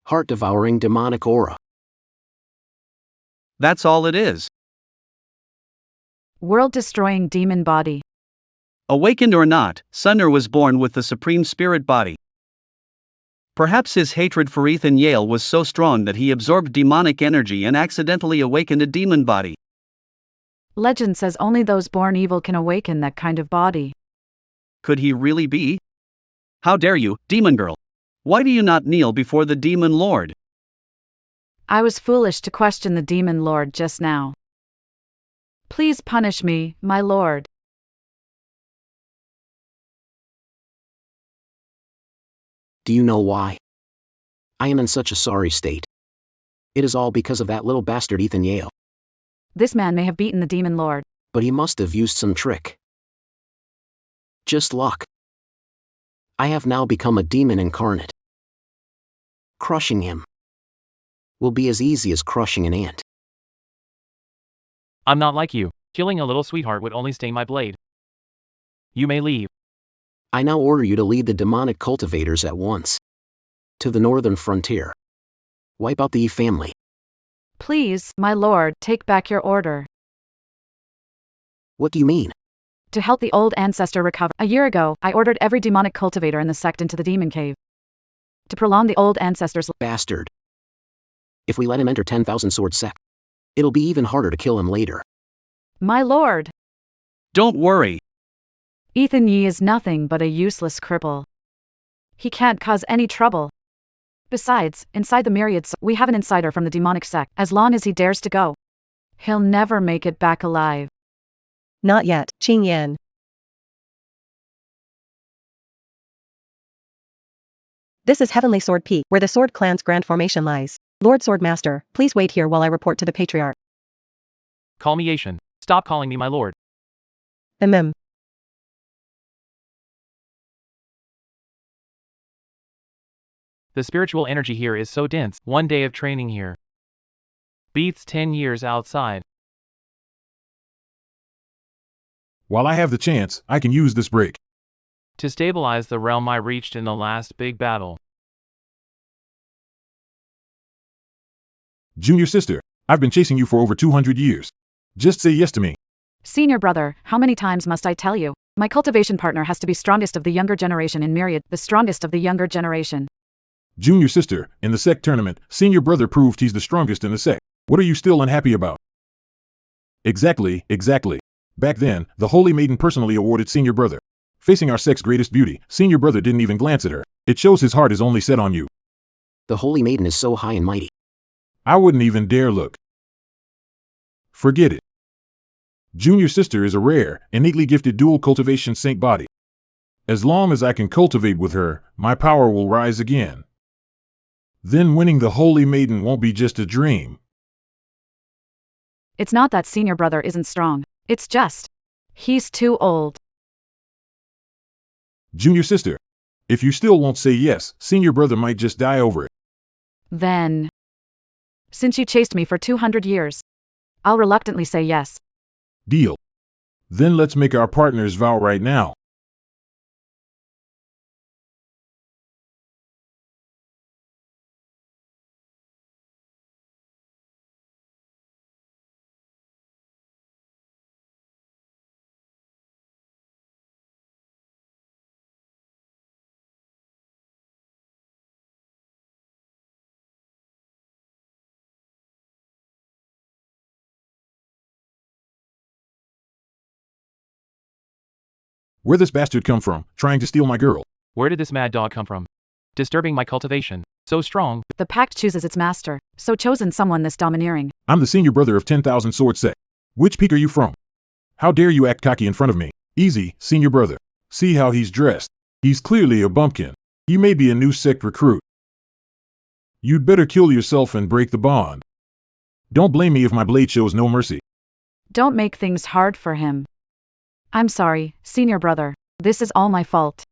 Heart-devouring demonic aura. That's all it is. World-destroying demon body. Awakened or not, Sonner was born with the Supreme Spirit body. Perhaps his hatred for Ethan Yale was so strong that he absorbed demonic energy and accidentally awakened a demon body. Legend says only those born evil can awaken that kind of body. Could he really be? How dare you, demon girl? Why do you not kneel before the demon lord? I was foolish to question the demon lord just now. Please punish me, my lord. Do you know why? I am in such a sorry state. It is all because of that little bastard Ethan Yale. This man may have beaten the demon lord. But he must have used some trick. Just luck. I have now become a demon incarnate. Crushing him will be as easy as crushing an ant. I'm not like you. Killing a little sweetheart would only stain my blade. You may leave. I now order you to lead the demonic cultivators at once to the northern frontier. Wipe out the E family. Please, my lord, take back your order. What do you mean? To help the old ancestor recover. A year ago, I ordered every demonic cultivator in the sect into the demon cave. To prolong the old ancestor's Bastard. If we let him enter 10,000 sword sect, it'll be even harder to kill him later. My lord. Don't worry. Ethan Yee is nothing but a useless cripple. He can't cause any trouble. Besides, inside the myriads, we have an insider from the demonic sect. As long as he dares to go, he'll never make it back alive. Not yet, Qing Yan. This is Heavenly Sword Peak, where the Sword Clan's grand formation lies. Lord Swordmaster, please wait here while I report to the Patriarch. Call me Asian. Stop calling me my lord. Mm. The spiritual energy here is so dense. One day of training here beats 10 years outside. While I have the chance, I can use this break To stabilize the realm I reached in the last big battle. Junior sister, I've been chasing you for over 200 years. Just say yes to me. Senior brother, how many times must I tell you? My cultivation partner has to be strongest of the younger generation in Myriad, the strongest of the younger generation. Junior sister, in the sect tournament, senior brother proved he's the strongest in the sect. What are you still unhappy about? Exactly. Back then, the Holy Maiden personally awarded senior brother. Facing our sect's greatest beauty, senior brother didn't even glance at her. It shows his heart is only set on you. The Holy Maiden is so high and mighty. I wouldn't even dare look. Forget it. Junior sister is a rare, innately gifted dual cultivation saint body. As long as I can cultivate with her, my power will rise again. Then winning the Holy Maiden won't be just a dream. It's not that senior brother isn't strong. It's just, he's too old. Junior sister, if you still won't say yes, senior brother might just die over it. Then, since you chased me for 200 years, I'll reluctantly say yes. Deal. Then let's make our partners vow right now. Where this bastard come from, trying to steal my girl? Where did this mad dog come from? Disturbing my cultivation. So strong. The pact chooses its master, so chosen someone this domineering. I'm the senior brother of 10,000 sword sect. Which peak are you from? How dare you act cocky in front of me? Easy, senior brother. See how he's dressed. He's clearly a bumpkin. He may be a new sect recruit. You'd better kill yourself and break the bond. Don't blame me if my blade shows no mercy. Don't make things hard for him. I'm sorry, senior brother. This is all my fault.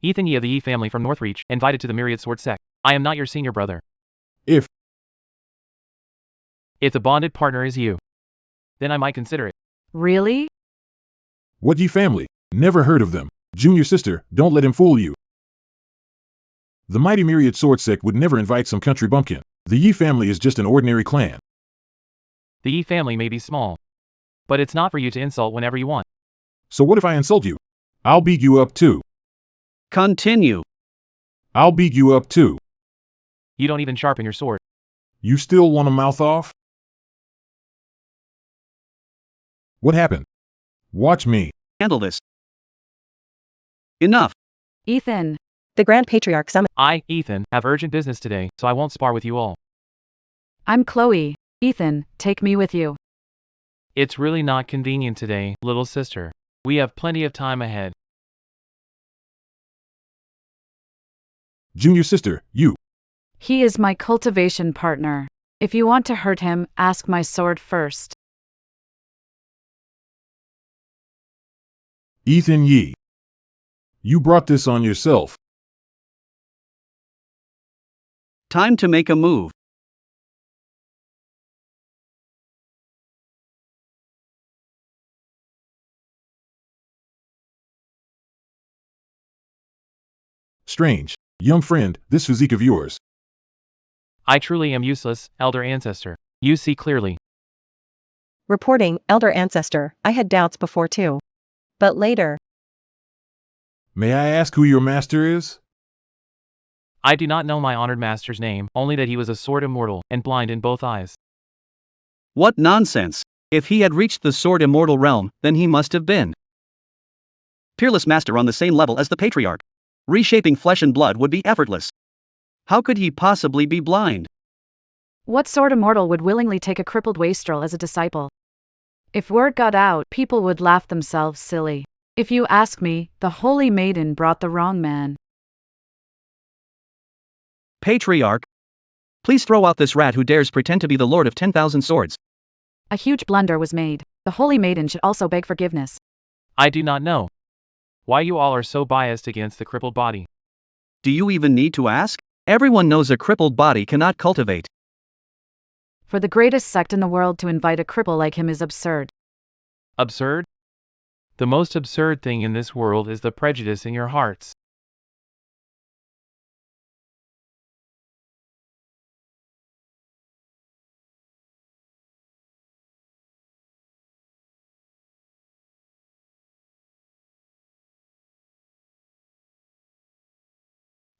Ethan Yee of the Yee family from Northreach, invited to the Myriad Sword sect. I am not your senior brother. If the bonded partner is you, then I might consider it. Really? What Yee family? Never heard of them. Junior sister, don't let him fool you. The mighty Myriad Sword sect would never invite some country bumpkin. The Yee family is just an ordinary clan. The Yee family may be small, but it's not for you to insult whenever you want. So what if I insult you? I'll beat you up too. Continue. I'll beat you up too. You don't even sharpen your sword. You still want to mouth off? What happened? Watch me. Handle this. Enough. Ethan. The Grand Patriarch summoned. I, Ethan, have urgent business today, so I won't spar with you all. I'm Chloe. Ethan, take me with you. It's really not convenient today, little sister. We have plenty of time ahead. Junior sister, you. He is my cultivation partner. If you want to hurt him, ask my sword first. Ethan Yee. You brought this on yourself. Time to make a move. Strange. Young friend, this physique of yours. I truly am useless, elder ancestor. You see clearly. Reporting, elder ancestor, I had doubts before too. But later. May I ask who your master is? I do not know my honored master's name, only that he was a sword immortal, and blind in both eyes. What nonsense! If he had reached the sword immortal realm, then he must have been peerless master on the same level as the patriarch. Reshaping flesh and blood would be effortless. How could he possibly be blind? What sword immortal would willingly take a crippled wastrel as a disciple? If word got out, people would laugh themselves silly. If you ask me, the holy maiden brought the wrong man. Patriarch, please throw out this rat who dares pretend to be the lord of 10,000 swords. A huge blunder was made. The holy maiden should also beg forgiveness. I do not know why you all are so biased against the crippled body. Do you even need to ask? Everyone knows a crippled body cannot cultivate. For the greatest sect in the world to invite a cripple like him is absurd. Absurd? The most absurd thing in this world is the prejudice in your hearts.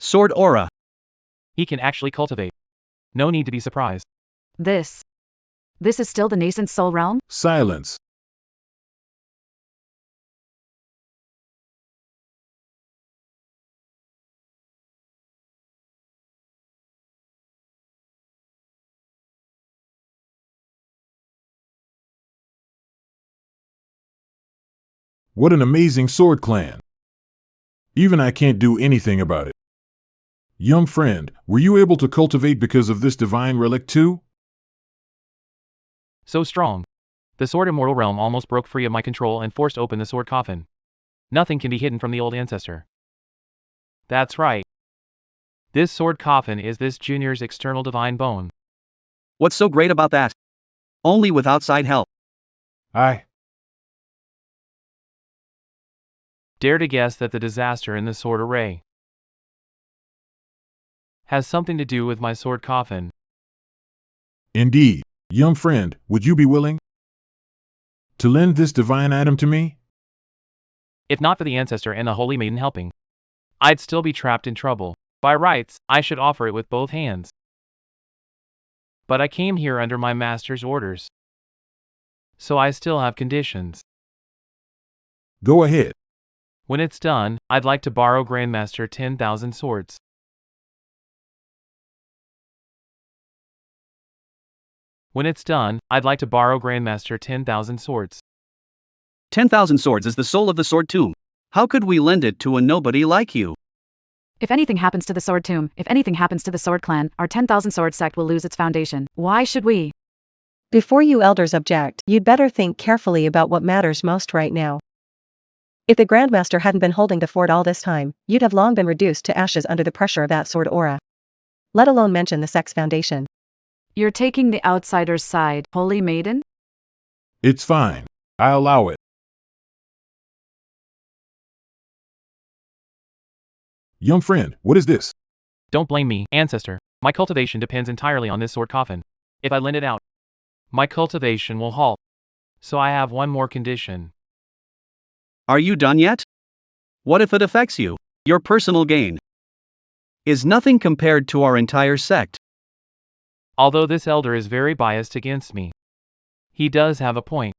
Sword aura. He can actually cultivate. No need to be surprised. This is still the nascent soul realm? Silence. What an amazing sword clan. Even I can't do anything about it. Young friend, were you able to cultivate because of this divine relic too? So strong. The sword immortal realm almost broke free of my control and forced open the sword coffin. Nothing can be hidden from the old ancestor. That's right. This sword coffin is this junior's external divine bone. What's so great about that? Only with outside help. I. Dare to guess that the disaster in the sword array has something to do with my sword coffin. Indeed. Young friend, would you be willing to lend this divine item to me? If not for the ancestor and the holy maiden helping, I'd still be trapped in trouble. By rights, I should offer it with both hands. But I came here under my master's orders. So I still have conditions. Go ahead. When it's done, I'd like to borrow Grandmaster 10,000 swords. When it's done, I'd like to borrow Grandmaster 10,000 swords. 10,000 swords is the soul of the sword tomb. How could we lend it to a nobody like you? If anything happens to the sword tomb, if anything happens to the sword clan, our 10,000 sword sect will lose its foundation. Why should we? Before you elders object, you'd better think carefully about what matters most right now. If the Grandmaster hadn't been holding the fort all this time, you'd have long been reduced to ashes under the pressure of that sword aura. Let alone mention the sect's foundation. You're taking the outsider's side, holy maiden? It's fine. I allow it. Young friend, what is this? Don't blame me, ancestor. My cultivation depends entirely on this sword coffin. If I lend it out, my cultivation will halt. So I have one more condition. Are you done yet? What if it affects you? Your personal gain is nothing compared to our entire sect. Although this elder is very biased against me, he does have a point.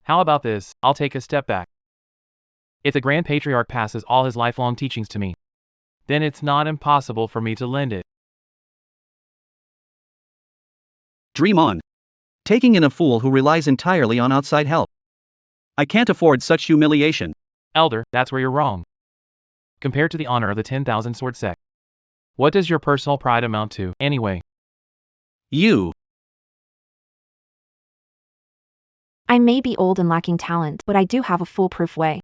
How about this? I'll take a step back. If the Grand Patriarch passes all his lifelong teachings to me, then it's not impossible for me to lend it. Dream on. Taking in a fool who relies entirely on outside help. I can't afford such humiliation. Elder, that's where you're wrong. Compared to the honor of the 10,000 sword sect, what does your personal pride amount to, anyway? You. I may be old and lacking talent, but I do have a foolproof way.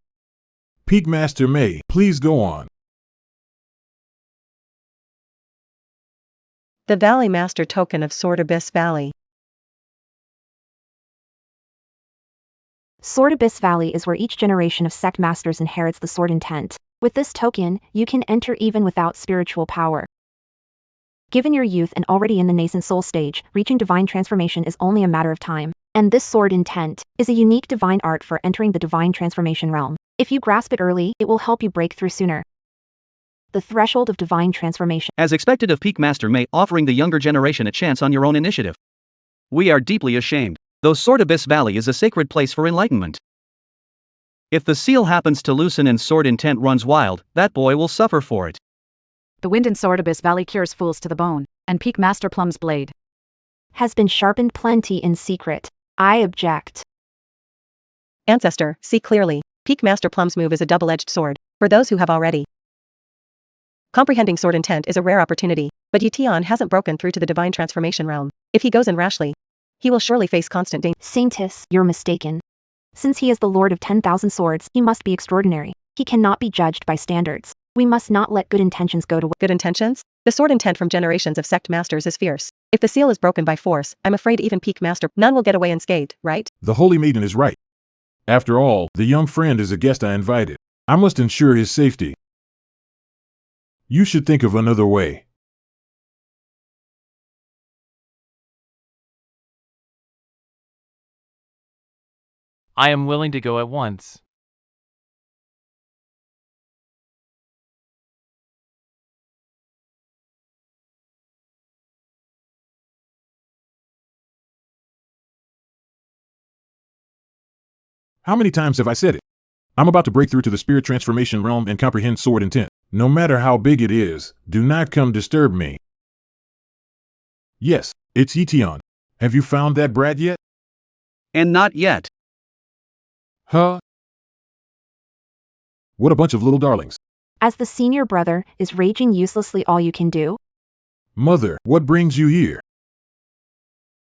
Peak Master May, please go on. The Valley Master token of Sword Abyss Valley. Sword Abyss Valley is where each generation of sect masters inherits the sword intent. With this token, you can enter even without spiritual power. Given your youth and already in the nascent soul stage, reaching divine transformation is only a matter of time. And this sword intent is a unique divine art for entering the divine transformation realm. If you grasp it early, it will help you break through sooner. The threshold of divine transformation. As expected of Peak Master May, offering the younger generation a chance on your own initiative. We are deeply ashamed, though Sword Abyss Valley is a sacred place for enlightenment. If the seal happens to loosen and sword intent runs wild, that boy will suffer for it. The wind in Sword Abyss Valley cures fools to the bone, and Peak Master Plum's blade has been sharpened plenty in secret. I object. Ancestor, see clearly. Peak Master Plum's move is a double-edged sword, for those who have already. Comprehending sword intent is a rare opportunity, but Yetion hasn't broken through to the divine transformation realm. If he goes in rashly, he will surely face constant danger. Saintess, you're mistaken. Since he is the Lord of 10,000 swords, he must be extraordinary. He cannot be judged by standards. We must not let good intentions go to waste. Good intentions? The sword intent from generations of sect masters is fierce. If the seal is broken by force, I'm afraid even Peak Master, none will get away unscathed, right? The Holy Maiden is right. After all, the young friend is a guest I invited. I must ensure his safety. You should think of another way. I am willing to go at once. How many times have I said it? I'm about to break through to the spirit transformation realm and comprehend sword intent. No matter how big it is, do not come disturb me. Yes, it's Yetion. Have you found that brat yet? And not yet. Huh? What a bunch of little darlings. As the senior brother, is raging uselessly all you can do? Mother, what brings you here?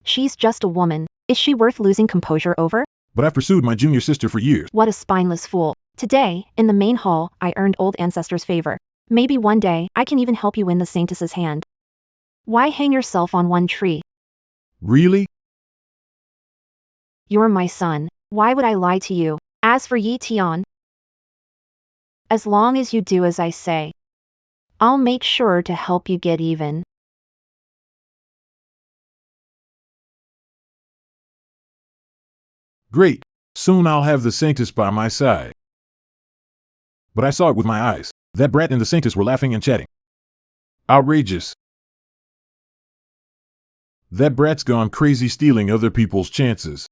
She's just a woman. Is she worth losing composure over? But I've pursued my junior sister for years. What a spineless fool. Today, in the main hall, I earned old ancestor's favor. Maybe one day, I can even help you win the Saintess's hand. Why hang yourself on one tree? Really? You're my son. Why would I lie to you? As for Yetion, as long as you do as I say, I'll make sure to help you get even. Great. Soon I'll have the Saintess by my side. But I saw it with my eyes. That brat and the Saintess were laughing and chatting. Outrageous. That brat's gone crazy stealing other people's chances.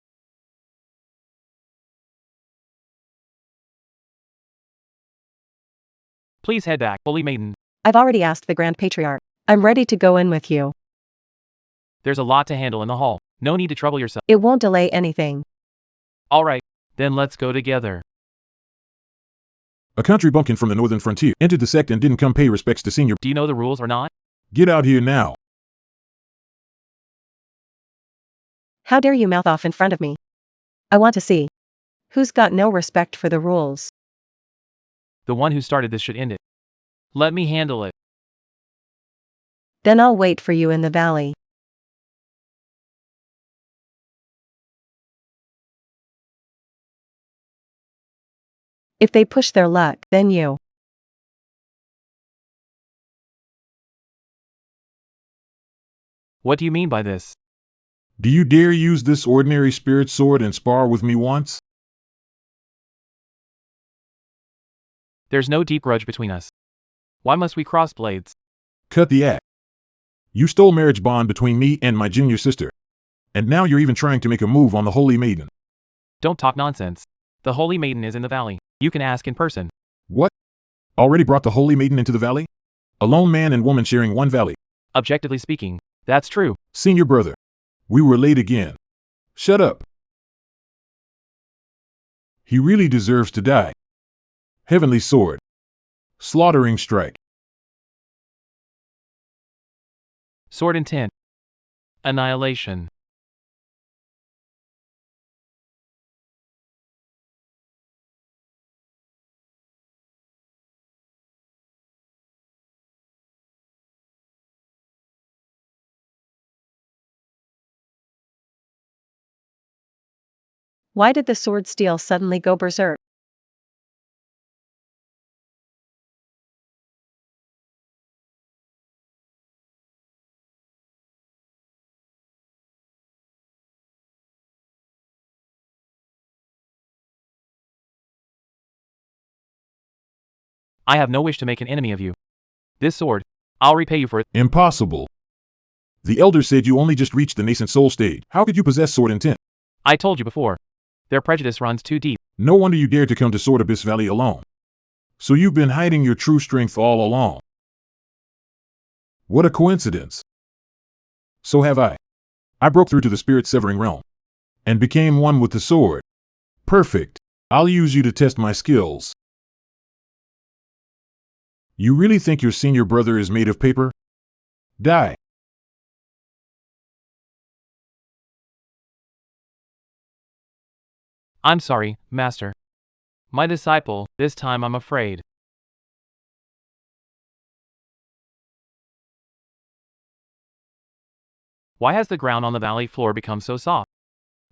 Please head back, Holy Maiden. I've already asked the Grand Patriarch. I'm ready to go in with you. There's a lot to handle in the hall. No need to trouble yourself. It won't delay anything. Alright, then let's go together. A country bumpkin from the northern frontier entered the sect and didn't come pay respects to senior. Do you know the rules or not? Get out here now. How dare you mouth off in front of me? I want to see. Who's got no respect for the rules? The one who started this should end it. Let me handle it. Then I'll wait for you in the valley. If they push their luck, then you. What do you mean by this? Do you dare use this ordinary spirit sword and spar with me once? There's no deep grudge between us. Why must we cross blades? Cut the act. You stole marriage bond between me and my junior sister. And now you're even trying to make a move on the Holy Maiden. Don't talk nonsense. The Holy Maiden is in the valley. You can ask in person. What? Already brought the Holy Maiden into the valley? A lone man and woman sharing one valley. Objectively speaking, that's true. Senior brother. We were late again. Shut up. He really deserves to die. Heavenly sword. Slaughtering strike. Sword intent. Annihilation. Why did the sword steel suddenly go berserk? I have no wish to make an enemy of you. This sword, I'll repay you for it. Impossible. The elder said you only just reached the nascent soul stage. How could you possess sword intent? I told you before. Their prejudice runs too deep. No wonder you dared to come to Sword Abyss Valley alone. So you've been hiding your true strength all along. What a coincidence. So have I. I broke through to the spirit-severing realm and became one with the sword. Perfect. I'll use you to test my skills. You really think your senior brother is made of paper? Die. I'm sorry, Master. My disciple, this time I'm afraid. Why has the ground on the valley floor become so soft?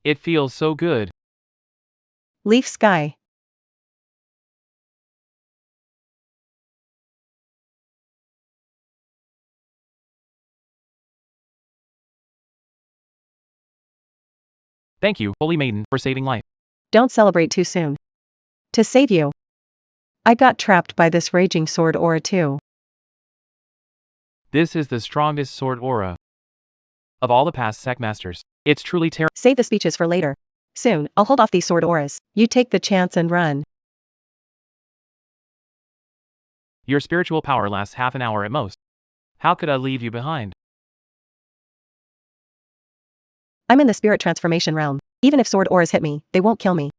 It feels so good. Leaf sky. Thank you, Holy Maiden, for saving life. Don't celebrate too soon. To save you. I got trapped by this raging sword aura too. This is the strongest sword aura of all the past sect masters. It's truly terrible. Save the speeches for later. Soon, I'll hold off these sword auras. You take the chance and run. Your spiritual power lasts half an hour at most. How could I leave you behind? I'm in the spirit transformation realm. Even if sword auras hit me, they won't kill me.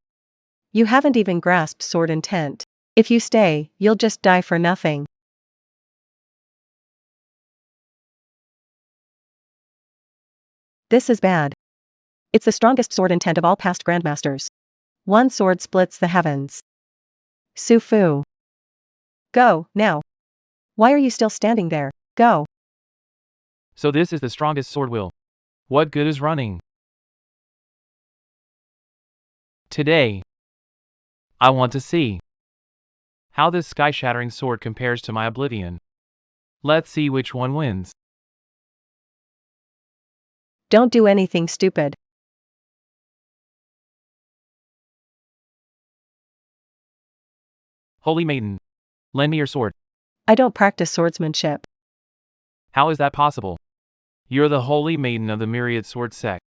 You haven't even grasped sword intent. If you stay, you'll just die for nothing. This is bad. It's the strongest sword intent of all past grandmasters. One sword splits the heavens. Sufu. Go, now. Why are you still standing there? Go. So this is the strongest sword will. What good is running? Today, I want to see how this sky-shattering sword compares to my oblivion. Let's see which one wins. Don't do anything stupid. Holy Maiden, lend me your sword. I don't practice swordsmanship. How is that possible? You're the Holy Maiden of the Myriad Sword Sect.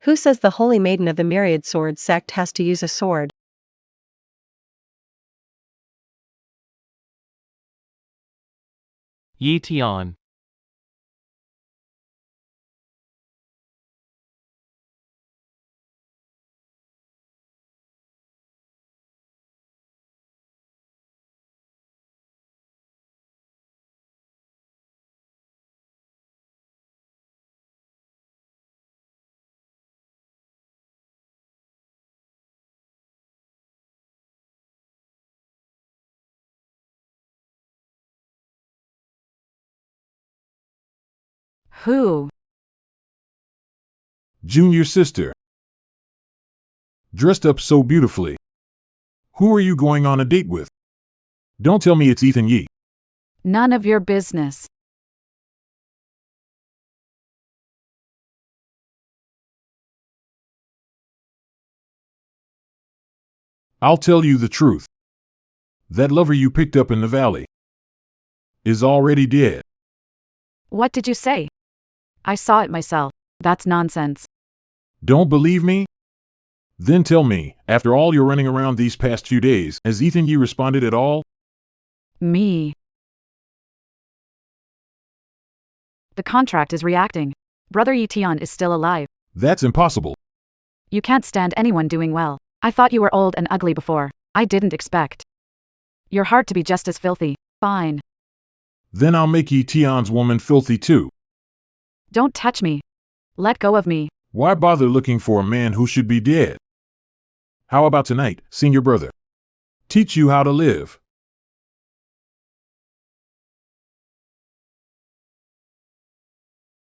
Who says the Holy Maiden of the Myriad Sword Sect has to use a sword? Yi Tian. Who? Junior sister. Dressed up so beautifully. Who are you going on a date with? Don't tell me it's Ethan Yee. None of your business. I'll tell you the truth. That lover you picked up in the valley is already dead. What did you say? I saw it myself. That's nonsense. Don't believe me? Then tell me, after all your running around these past few days, has Ethan Yee responded at all? Me. The contract is reacting. Brother Yi is still alive. That's impossible. You can't stand anyone doing well. I thought you were old and ugly before. I didn't expect your heart to be just as filthy. Fine. Then I'll make Yi Tian's woman filthy too. Don't touch me. Let go of me. Why bother looking for a man who should be dead? How about tonight, senior brother? Teach you how to live.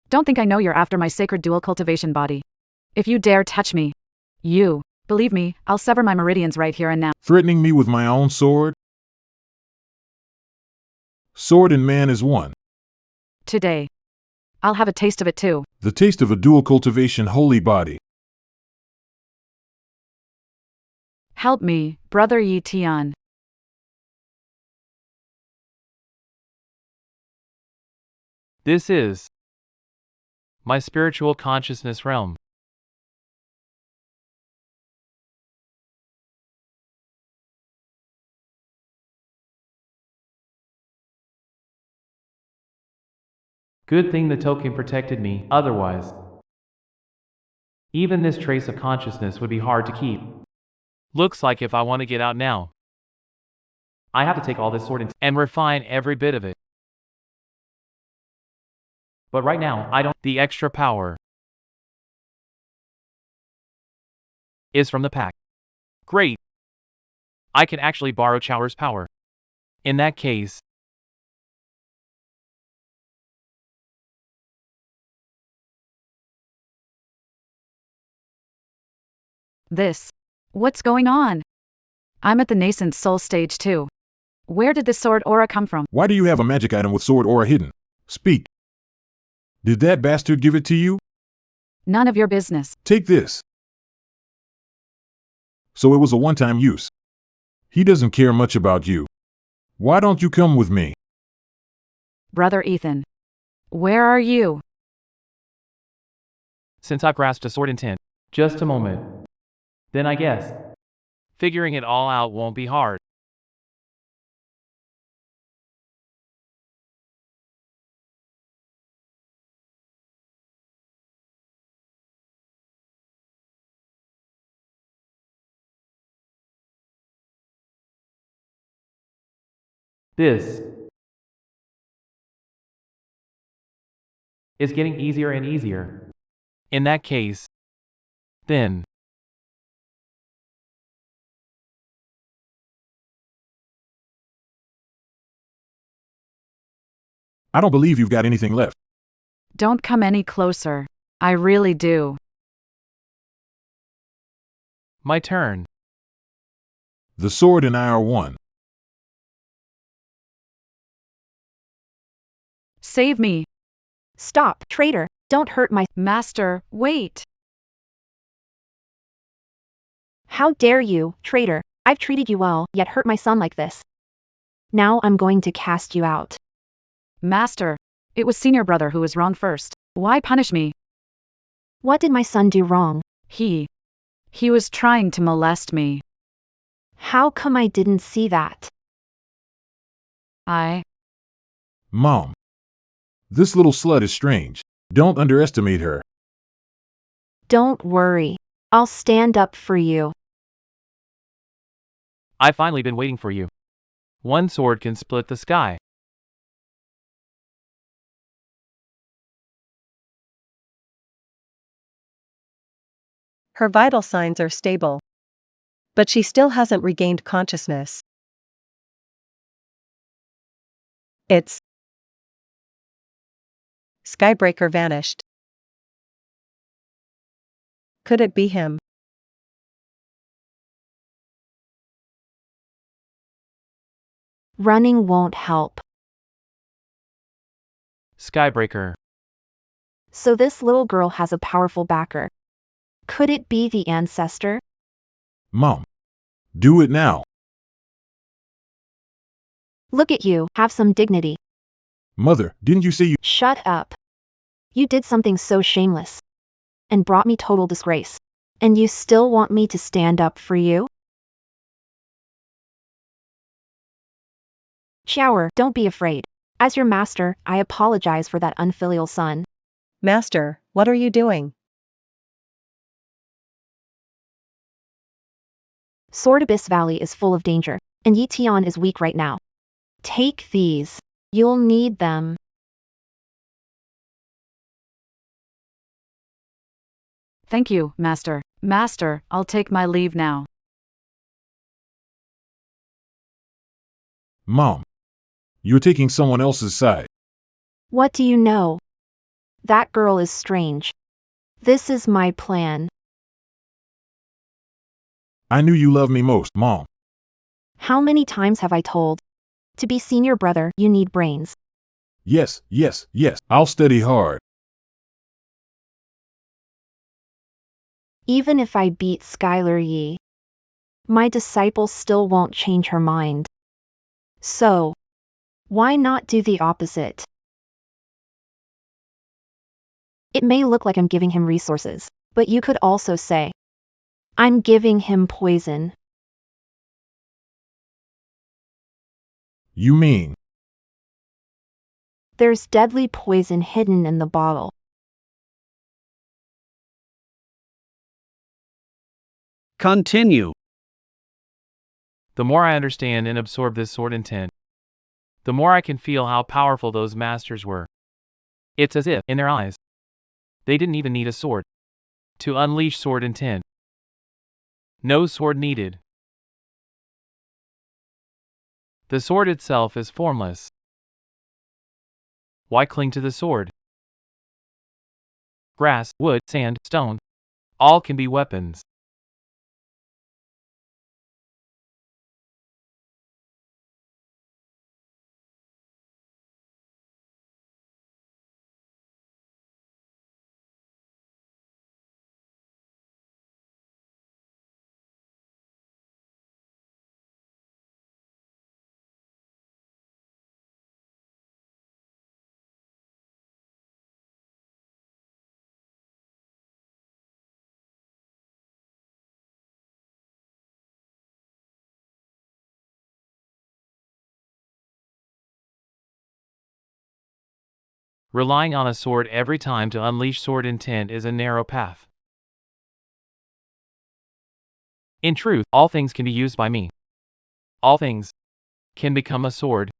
Don't think I know you're after my sacred dual cultivation body. If you dare touch me, believe me, I'll sever my meridians right here and now. Threatening me with my own sword? Sword and man is one. Today, I'll have a taste of it too. The taste of a dual cultivation holy body. Help me, Brother Yi Tian. This is my spiritual consciousness realm. Good thing the token protected me, otherwise even this trace of consciousness would be hard to keep. Looks like if I want to get out now, I have to take all this sword and refine every bit of it. But right now, I don't. The extra power is from the pack. Great. I can actually borrow Chower's power. In that case, What's going on? I'm at the nascent soul stage too. Where did this sword aura come from? Why do you have a magic item with sword aura hidden? Speak. Did that bastard give it to you? None of your business. Take this. So it was a one-time use. He doesn't care much about you. Why don't you come with me? Brother Ethan. Where are you? since I've grasped a sword intent, just a moment. Then I guess figuring it all out won't be hard. This is getting easier and easier. In that case, then I don't believe you've got anything left. Don't come any closer. I really do. my turn. The sword and I are one. Save me. Stop, traitor. Don't hurt my... Master, wait. How dare you, traitor. I've treated you well, yet hurt my son like this. Now I'm going to cast you out. Master, it was senior brother who was wrong first. Why punish me? What did my son do wrong? He was trying to molest me. How come I didn't see that? Mom. This little slut is strange. Don't underestimate her. Don't worry. I'll stand up for you. I've finally been waiting for you. One sword can split the sky. Her vital signs are stable. But she still hasn't regained consciousness. It's Skybreaker vanished. Could it be him? Running won't help. Skybreaker. So this little girl has a powerful backer. Could it be the ancestor? Mom. Do it now. Look at you, have some dignity. Mother, didn't you say you... Shut up. You did something so shameless. And brought me total disgrace. And you still want me to stand up for you? Shower, don't be afraid. As your master, I apologize for that unfilial son. Master, What are you doing? Sword Abyss Valley is full of danger, and Yi Tian is weak right now. Take these. You'll need them. Thank you, Master. Master, I'll take my leave now. Mom, you're taking someone else's side. What do you know? That girl is strange. This is my plan. I knew you loved me most, Mom. How many times have I told? To be senior brother, you need brains. Yes, yes, yes. I'll study hard. Even if I beat Skylar Yi, my disciple still won't change her mind. So, why not do the opposite? It may look like I'm giving him resources, but you could also say, I'm giving him poison. You mean? There's deadly poison hidden in the bottle. Continue. The more I understand and absorb this sword intent, the more I can feel how powerful those masters were. It's as if, in their eyes, they didn't even need a sword to unleash sword intent. No sword needed. The sword itself is formless. Why cling to the sword? Grass, wood, sand, stone, all can be weapons. Relying on a sword every time to unleash sword intent is a narrow path. In truth, all things can be used by me. All things can become a sword.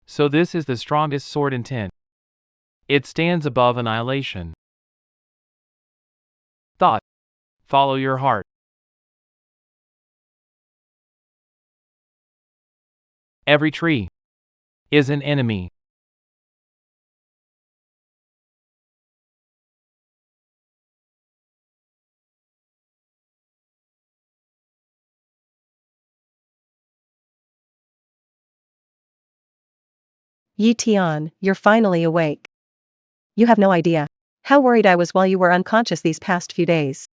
So this is the strongest sword intent. It stands above annihilation. Thought. Follow your heart. Every tree is an enemy. Yi Tian, you're finally awake. You have no idea how worried I was while you were unconscious these past few days.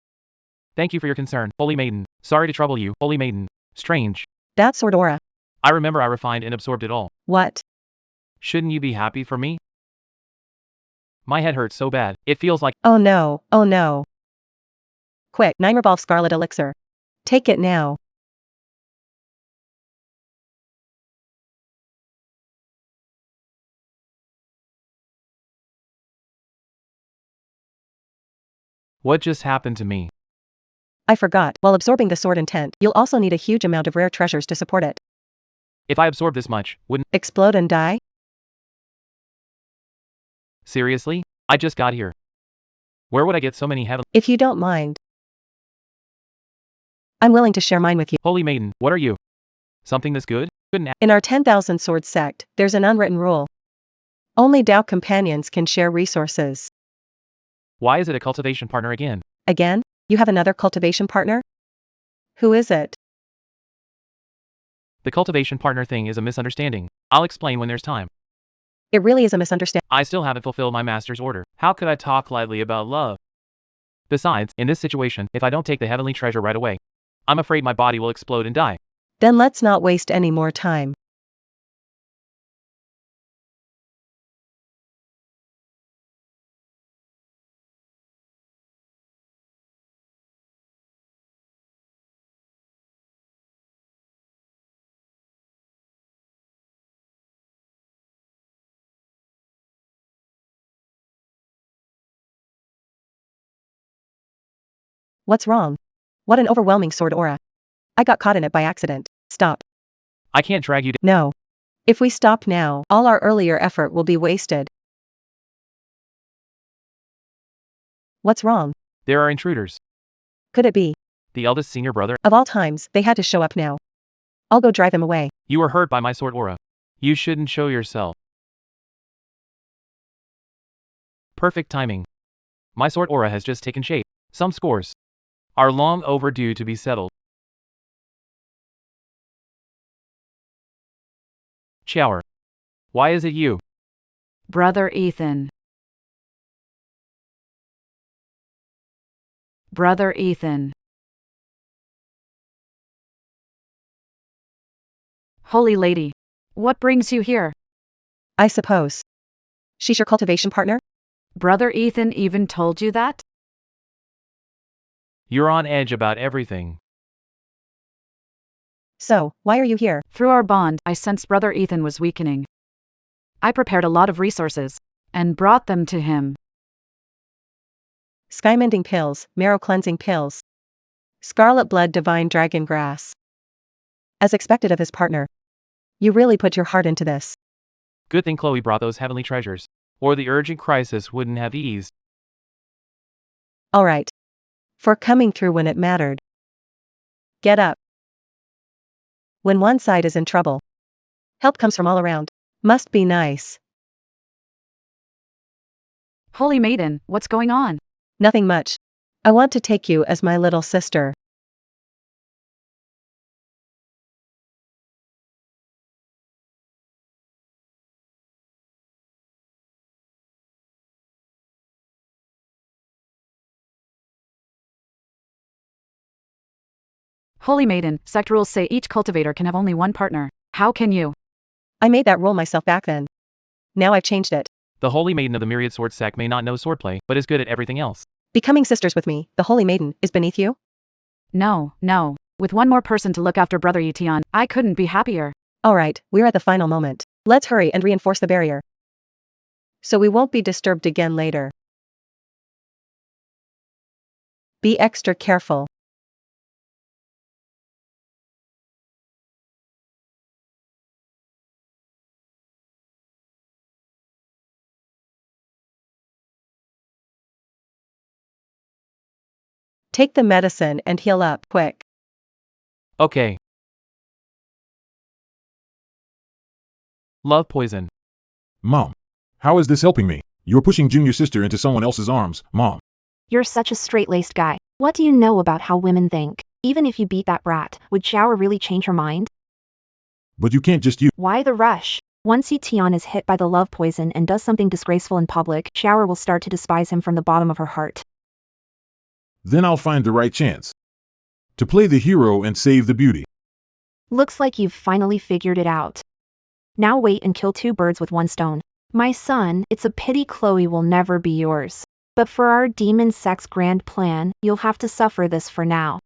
Thank you for your concern, Holy Maiden. Sorry to trouble you, Holy Maiden. Strange. That sword aura. I remember I refined and absorbed it all. What? Shouldn't you be happy for me? My head hurts so bad, it feels like— Oh no, oh no. Quick, 9 Revolve Scarlet Elixir. Take it now. what just happened to me? I forgot, while absorbing the sword intent, you'll also need a huge amount of rare treasures to support it. If I absorb this much, wouldn't— Explode and die? seriously? I just got here. Where would I get so many heaven— If you don't mind, I'm willing to share mine with you. Holy Maiden, what are you? Something this good? Couldn't— In our 10,000 sword sect, there's an unwritten rule. Only Dao companions can share resources. why is it a cultivation partner again? Again, you have another cultivation partner? Who is it? The cultivation partner thing is a misunderstanding. I'll explain when there's time. It really is a misunderstanding. I still haven't fulfilled my master's order. How could I talk lightly about love? Besides, in this situation, if I don't take the heavenly treasure right away, I'm afraid my body will explode and die. Then let's not waste any more time. What's wrong? What an overwhelming sword aura. I got caught in it by accident. Stop. I can't drag you. No. If we stop now, all our earlier effort will be wasted. What's wrong? There are intruders. Could it be? The eldest senior brother. Of all times, they had to show up now. I'll go drive him away. You were hurt by my sword aura. You shouldn't show yourself. Perfect timing. My sword aura has just taken shape. Some scores are long overdue to be settled. Shower. Why is it you? Brother Ethan. Brother Ethan. Holy Lady. What brings you here? I suppose. She's your cultivation partner? Brother Ethan even told you that? You're on edge about everything. So, why are you here? Through our bond, I sensed Brother Ethan was weakening. I prepared a lot of resources and brought them to him. Sky-mending pills, marrow-cleansing pills. Scarlet blood divine dragon grass. As expected of his partner. You really put your heart into this. Good thing Chloe brought those heavenly treasures, or the urgent crisis wouldn't have eased. Alright. For coming through when it mattered. Get up. When one side is in trouble, help comes from all around. Must be nice. Holy Maiden, what's going on? Nothing much. I want to take you as my little sister. Holy Maiden, sect rules say each cultivator can have only one partner. How can you? I made that rule myself back then. Now I've changed it. The Holy Maiden of the Myriad Sword sect may not know swordplay, but is good at everything else. Becoming sisters with me, the Holy Maiden, is beneath you? No, no. With one more person to look after Brother Etion, I couldn't be happier. Alright, we're at the final moment. Let's hurry and reinforce the barrier. So we won't be disturbed again later. Be extra careful. Take the medicine and heal up, quick. Okay. Love poison. Mom. How is this helping me? You're pushing junior sister into someone else's arms, Mom. You're such a straight-laced guy. What do you know about how women think? Even if you beat that brat, would Shower really change her mind? But you can't just use. Why the rush? Once Tion is hit by the love poison and does something disgraceful in public, Shower will start to despise him from the bottom of her heart. Then I'll find the right chance to play the hero and save the beauty. Looks like you've finally figured it out. Now wait and kill two birds with one stone. My son, it's a pity Chloe will never be yours. But for our demon sect's grand plan, you'll have to suffer this for now.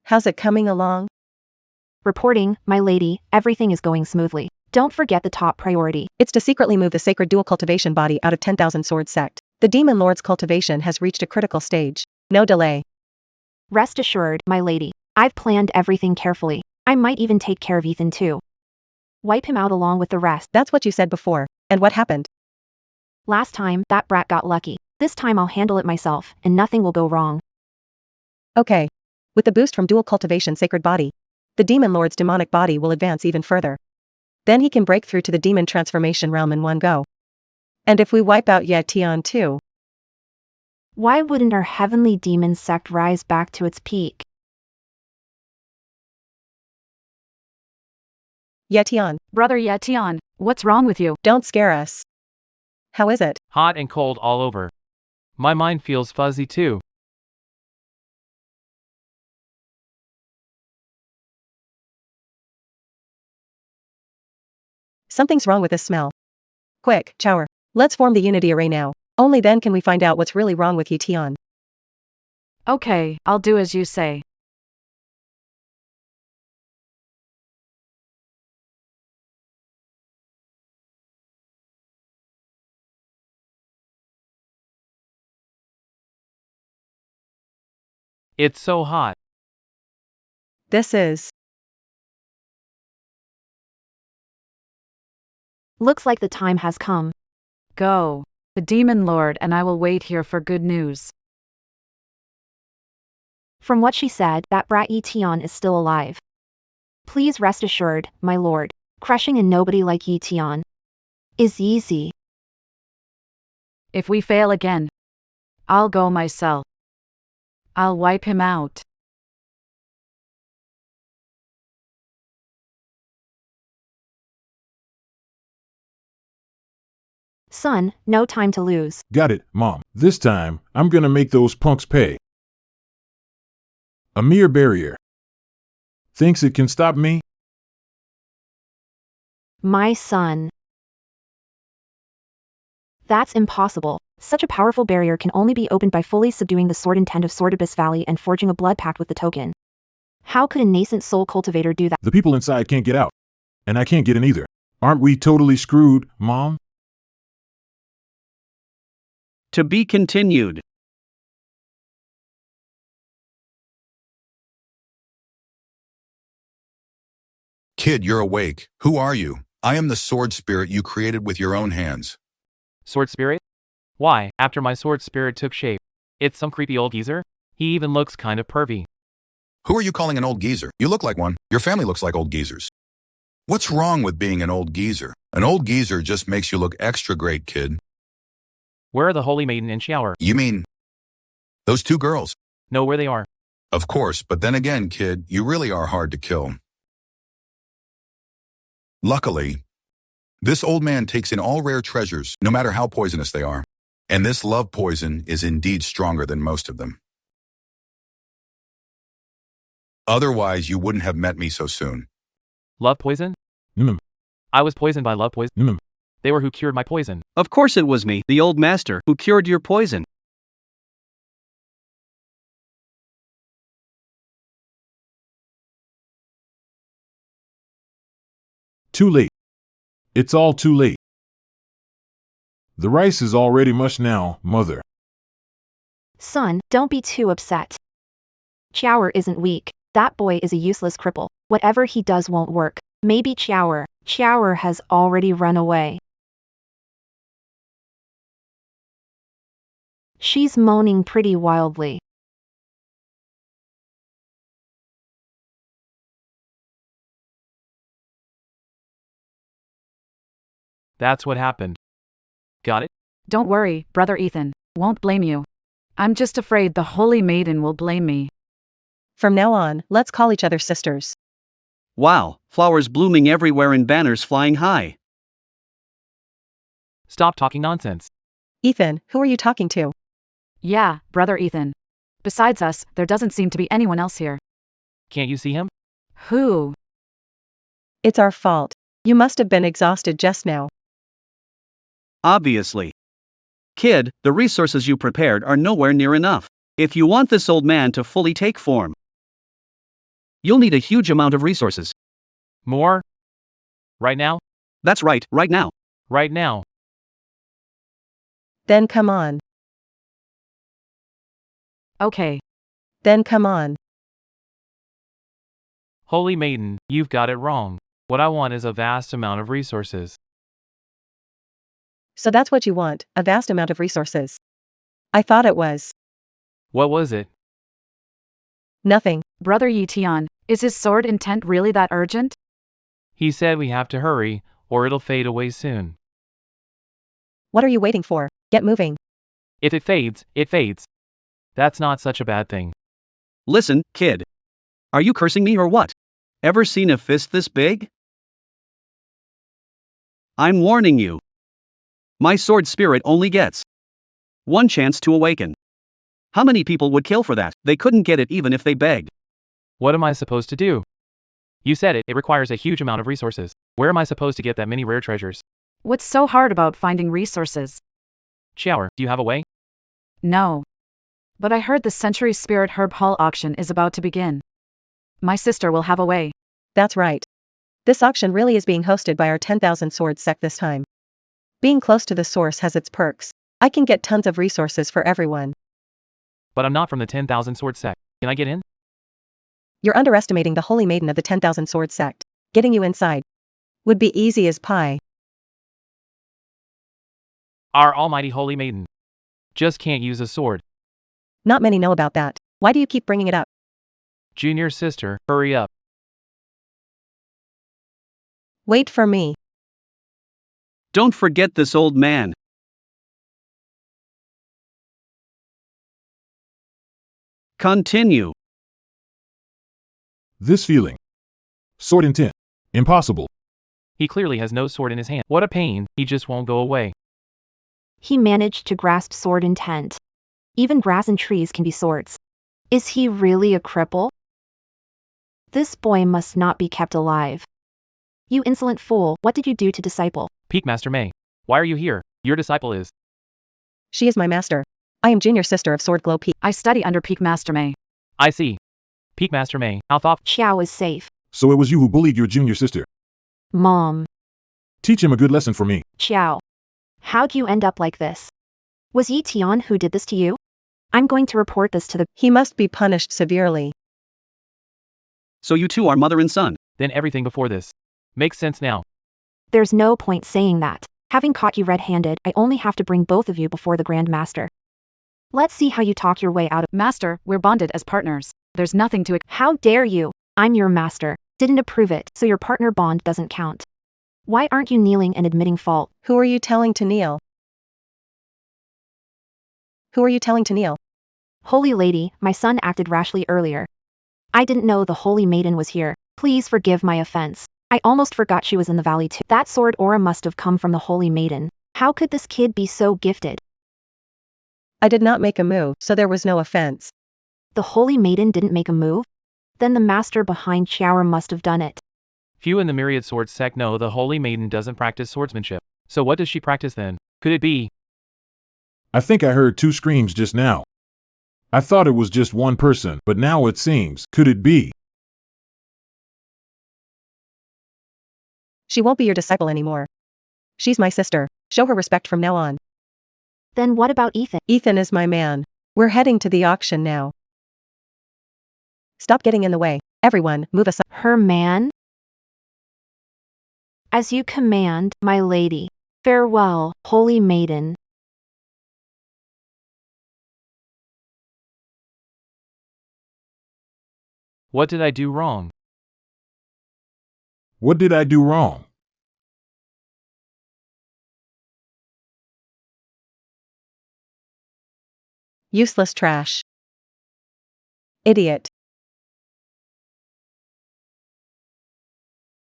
How's it coming along? Reporting, my lady, everything is going smoothly. Don't forget the top priority. It's to secretly move the sacred dual cultivation body out of 10,000 Sword sect. The Demon Lord's cultivation has reached a critical stage. No delay. Rest assured, my lady. I've planned everything carefully. I might even take care of Ethan too. Wipe him out along with the rest. That's what you said before. And what happened? Last time, that brat got lucky. This time I'll handle it myself, and nothing will go wrong. Okay. With the boost from dual cultivation sacred body, the Demon Lord's demonic body will advance even further. Then he can break through to the demon transformation realm in one go. And if we wipe out Tion too. Why wouldn't our heavenly demon sect rise back to its peak? Tion, Brother Etion, what's wrong with you? don't scare us. How is it? Hot and cold all over. My mind feels fuzzy too. Something's wrong with this smell. Quick, Chower. Let's form the unity array now. Only then can we find out what's really wrong with Tion. Okay, I'll do as you say. It's so hot. This is. Looks like the time has come. Go. The demon lord and I will wait here for good news. From what she said, that brat Etion is still alive. Please rest assured, my lord, crushing a nobody like Etion is easy. If we fail again, I'll go myself. I'll wipe him out. Son, no time to lose. Got it, Mom. This time, I'm gonna make those punks pay. A mere barrier. Thinks it can stop me? My son. That's impossible. Such a powerful barrier can only be opened by fully subduing the sword intent of Sword Abyss Valley and forging a blood pact with the token. How could a nascent soul cultivator do that? The people inside can't get out. And I can't get in either. Aren't we totally screwed, Mom? To be continued. Kid, you're awake. Who are you? I am the sword spirit you created with your own hands. Sword spirit? Why, after my sword spirit took shape? It's some creepy old geezer? He even looks kind of pervy. Who are you calling an old geezer? You look like one. Your family looks like old geezers. What's wrong with being an old geezer? An old geezer just makes you look extra great, kid. Where are the holy maiden and shower? You mean those two girls? Know where they are. Of course, but then again, kid, you really are hard to kill. Luckily, this old man takes in all rare treasures, no matter how poisonous they are. And this love poison is indeed stronger than most of them. Otherwise, you wouldn't have met me so soon. Love poison? I was poisoned by love poison. They were who cured my poison. Of course it was me, the old master, who cured your poison. Too late. It's all too late. The rice is already mushed now, Mother. Son, don't be too upset. Chower isn't weak. That boy is a useless cripple. Whatever he does won't work. Maybe Chower has already run away. She's moaning pretty wildly. That's what happened. Got it? Don't worry, Brother Ethan. Won't blame you. I'm just afraid the holy maiden will blame me. From now on, let's call each other sisters. Wow, flowers blooming everywhere and banners flying high. Stop talking nonsense. Ethan, who are you talking to? Yeah, Brother Ethan. Besides us, there doesn't seem to be anyone else here. Can't you see him? Who? It's our fault. You must have been exhausted just now. Obviously. Kid, the resources you prepared are nowhere near enough. If you want this old man to fully take form, you'll need a huge amount of resources. More? Right now? That's right, right now. Right now. Then come on. Okay. Then come on. Holy maiden, you've got it wrong. What I want is a vast amount of resources. So that's what you want, a vast amount of resources. I thought it was. What was it? Nothing. Brother Etion, is his sword intent really that urgent? He said we have to hurry, or it'll fade away soon. What are you waiting for? Get moving. If it fades, it fades. That's not such a bad thing. Listen, kid. Are you cursing me or what? Ever seen a fist this big? I'm warning you. My sword spirit only gets one chance to awaken. How many people would kill for that? They couldn't get it even if they begged. What am I supposed to do? You said it requires a huge amount of resources. Where am I supposed to get that many rare treasures? What's so hard about finding resources? Shower, do you have a way? No. But I heard the Century Spirit Herb Hall auction is about to begin. My sister will have a way. That's right. This auction really is being hosted by our 10,000 Sword sect this time. Being close to the source has its perks. I can get tons of resources for everyone. But I'm not from the 10,000 sword sect. Can I get in? You're underestimating the holy maiden of the 10,000 sword sect. Getting you inside would be easy as pie. Our almighty holy maiden. Just can't use a sword. Not many know about that. Why do you keep bringing it up? Junior sister, hurry up. Wait for me. Don't forget this old man. Continue. This feeling. Sword intent. Impossible. He clearly has no sword in his hand. What a pain, he just won't go away. He managed to grasp sword intent. Even grass and trees can be swords. Is he really a cripple? This boy must not be kept alive. You insolent fool, what did you do to disciple? Peakmaster May. Why are you here? Your disciple is. She is my master. I am junior sister of Sword Glow Peak. I study under Peakmaster May. I see. Peakmaster May, how thoughtful. Xiao is safe. So it was you who bullied your junior sister. Mom. Teach him a good lesson for me. Xiao. How'd you end up like this? Was Yi Tian who did this to you? I'm going to report this to the... He must be punished severely. So you two are mother and son. Then everything before this. Makes sense now. There's no point saying that. Having caught you red-handed, I only have to bring both of you before the Grand Master. Let's see how you talk your way out of... Master, we're bonded as partners. There's nothing to... How dare you? I'm your master. Didn't approve it, so your partner bond doesn't count. Why aren't you kneeling and admitting fault? Who are you telling to kneel? Who are you telling to kneel? Holy lady, my son acted rashly earlier. I didn't know the holy maiden was here. Please forgive my offense. I almost forgot she was in the valley too. That sword aura must have come from the holy maiden. How could this kid be so gifted? I did not make a move, so there was no offense. The holy maiden didn't make a move? Then the master behind Shower must have done it. Few in the myriad sword sect know the holy maiden doesn't practice swordsmanship. So what does she practice then? Could it be? I think I heard 2 screams just now. I thought it was just one person, but now it seems, could it be? She won't be your disciple anymore. She's my sister. Show her respect from now on. Then what about Ethan? Ethan is my man. We're heading to the auction now. Stop getting in the way. Everyone, move aside. Her man? As you command, my lady. Farewell, holy maiden. What did I do wrong? What did I do wrong? Useless trash. Idiot.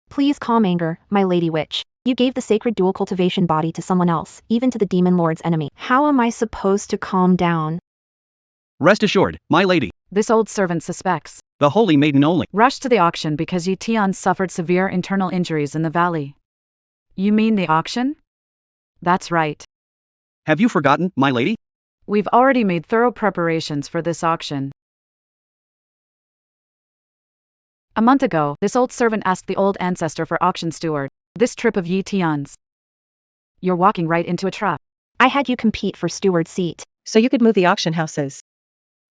Please calm anger, my lady witch. You gave the sacred dual cultivation body to someone else, even to the demon lord's enemy. How am I supposed to calm down? Rest assured, my lady. This old servant suspects. The holy maiden only. Rushed to the auction because Yi Tian suffered severe internal injuries in the valley. You mean the auction? That's right. Have you forgotten, my lady? We've already made thorough preparations for this auction. A month ago, this old servant asked the old ancestor for auction steward. This trip of Yi Tian's. You're walking right into a trap. I had you compete for steward seat. So you could move the auction houses.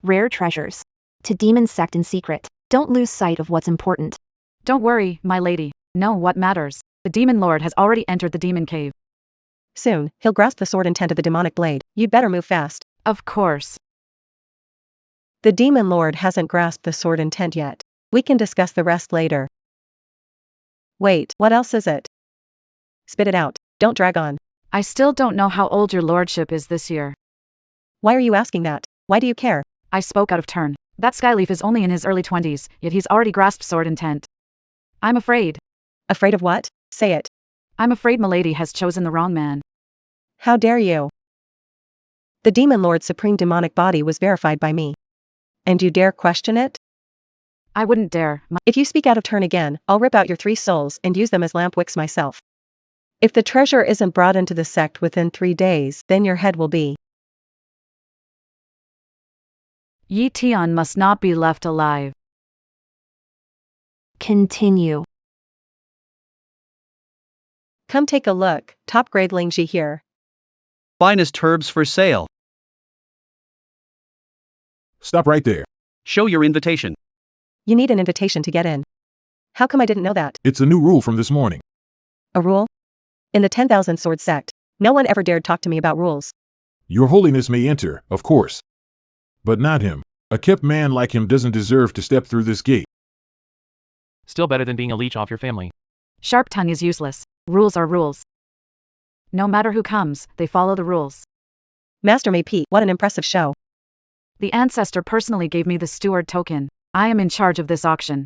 Rare treasures. To demon sect in secret. Don't lose sight of what's important. Don't worry, my lady. Know what matters. The demon lord has already entered the demon cave. Soon, he'll grasp the sword intent of the demonic blade. You'd better move fast. Of course. The demon lord hasn't grasped the sword intent yet. We can discuss the rest later. Wait, what else is it? Spit it out. Don't drag on. I still don't know how old your lordship is this year. Why are you asking that? Why do you care? I spoke out of turn. That Skyleaf is only in his early 20s, yet he's already grasped sword intent. I'm afraid. Afraid of what? Say it. I'm afraid Milady has chosen the wrong man. How dare you? The demon lord's supreme demonic body was verified by me. And you dare question it? I wouldn't dare. If you speak out of turn again, I'll rip out your 3 souls and use them as lamp wicks myself. If the treasure isn't brought into the sect within 3 days, then your head will be. Yi Tian must not be left alive. Continue. Come take a look, top grade Lingji here. Finest herbs for sale. Stop right there. Show your invitation. You need an invitation to get in. How come I didn't know that? It's a new rule from this morning. A rule? In the 10,000 sword sect, no one ever dared talk to me about rules. Your holiness may enter, of course. But not him. A kept man like him doesn't deserve to step through this gate. Still better than being a leech off your family. Sharp tongue is useless. Rules are rules. No matter who comes, they follow the rules. Master May P, what an impressive show. The ancestor personally gave me the steward token. I am in charge of this auction.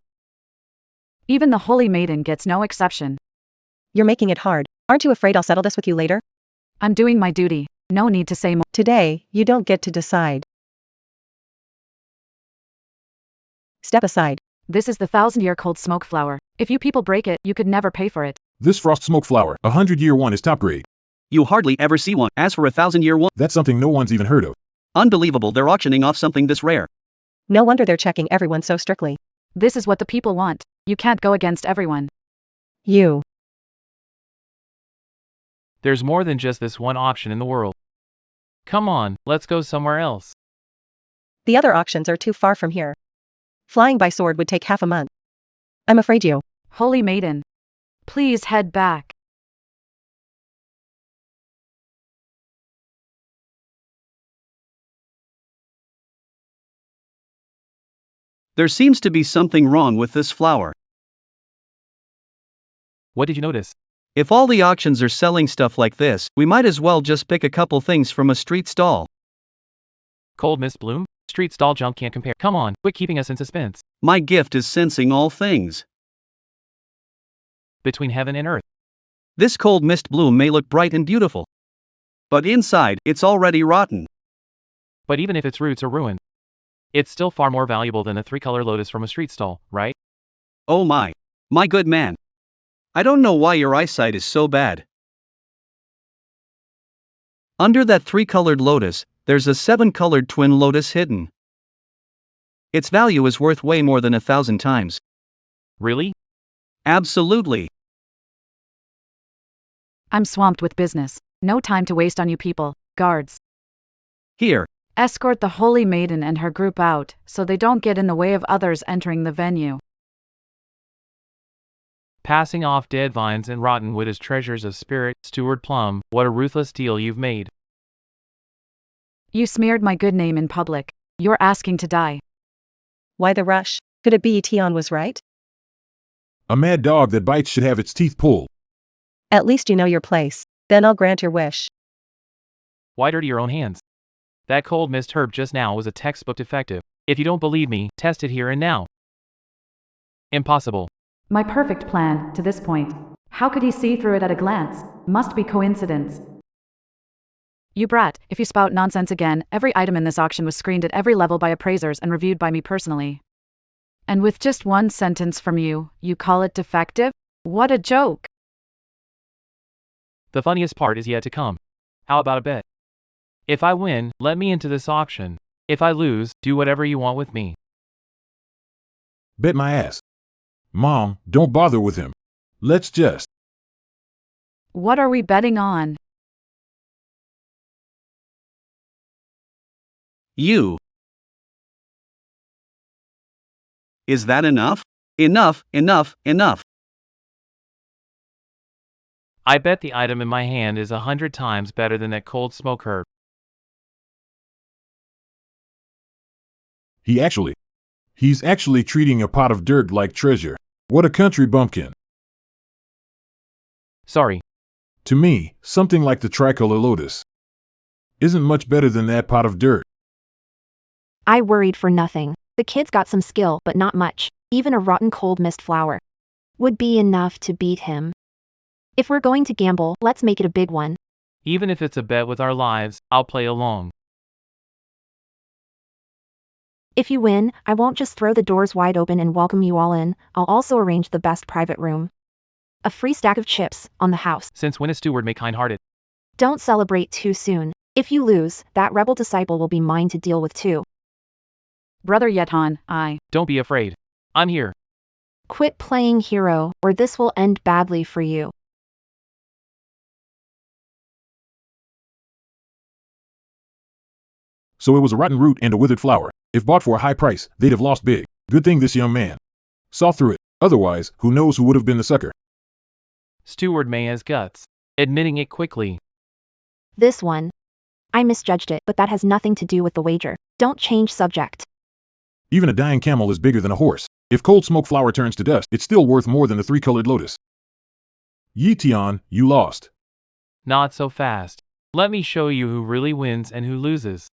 Even the holy maiden gets no exception. You're making it hard. Aren't you afraid I'll settle this with you later? I'm doing my duty. No need to say more. Today, you don't get to decide. Step aside. This is the 1,000-year-old smoke flower. If you people break it, you could never pay for it. This frost smoke flower, 100-year one is top grade. You hardly ever see one. As for 1,000-year one, That's something no one's even heard of. unbelievable they're auctioning off something this rare. No wonder they're checking everyone so strictly. This is what the people want. You can't go against everyone. You. There's more than just this one option in the world. Come on, let's go somewhere else. The other auctions are too far from here. Flying by sword would take half a month. I'm afraid you. Holy maiden. Please head back. There seems to be something wrong with this flower. What did you notice? If all the auctions are selling stuff like this, we might as well just pick a couple things from a street stall. Cold mist bloom? Street stall junk can't compare. Come on, quit keeping us in suspense. My gift is sensing all things. Between heaven and earth. This cold mist bloom may look bright and beautiful. But inside, it's already rotten. But even if its roots are ruined, it's still far more valuable than a 3-color lotus from a street stall, right? Oh my. My good man. I don't know why your eyesight is so bad. Under that 3-colored lotus, there's a 7-colored twin lotus hidden. Its value is worth way more than 1,000 times. Really? Absolutely. I'm swamped with business. No time to waste on you people. Guards. Here. Escort the holy maiden and her group out, so they don't get in the way of others entering the venue. Passing off dead vines and rotten wood as treasures of spirit, steward plum, what a ruthless deal you've made. You smeared my good name in public. You're asking to die. Why the rush? Could it be Tion was right? A mad dog that bites should have its teeth pulled. At least you know your place. Then I'll grant your wish. Why dirty your own hands? That cold mist herb just now was a textbook defective. If you don't believe me, test it here and now. Impossible. My perfect plan, to this point. How could he see through it at a glance? Must be coincidence. You brat, if you spout nonsense again, every item in this auction was screened at every level by appraisers and reviewed by me personally. And with just one sentence from you, you call it defective? What a joke! The funniest part is yet to come. How about a bet? If I win, let me into this auction. If I lose, do whatever you want with me. Bet my ass. Mom, don't bother with him. Let's just. What are we betting on? You. Is that enough? Enough, enough, enough. I bet the item in my hand is 100 times better than that cold smoke herb. He's actually treating a pot of dirt like treasure. What a country bumpkin. Sorry. To me, something like the tricolor lotus isn't much better than that pot of dirt. I worried for nothing. The kid's got some skill, but not much. Even a rotten cold mist flower would be enough to beat him. If we're going to gamble, let's make it a big one. Even if it's a bet with our lives, I'll play along. If you win, I won't just throw the doors wide open and welcome you all in, I'll also arrange the best private room. A free stack of chips on the house. Since when is steward make kind-hearted? Don't celebrate too soon. If you lose, that rebel disciple will be mine to deal with too. Brother Yetan, Don't be afraid. I'm here. Quit playing hero, or this will end badly for you. So it was a rotten root and a withered flower. If bought for a high price, they'd have lost big. Good thing this young man saw through it. Otherwise, who knows who would have been the sucker. Steward May has guts, admitting it quickly. This one. I misjudged it, but that has nothing to do with the wager. Don't change subject. Even a dying camel is bigger than a horse. If cold smoke flour turns to dust, it's still worth more than the three-colored lotus. Yi Tian, you lost. Not so fast. Let me show you who really wins and who loses.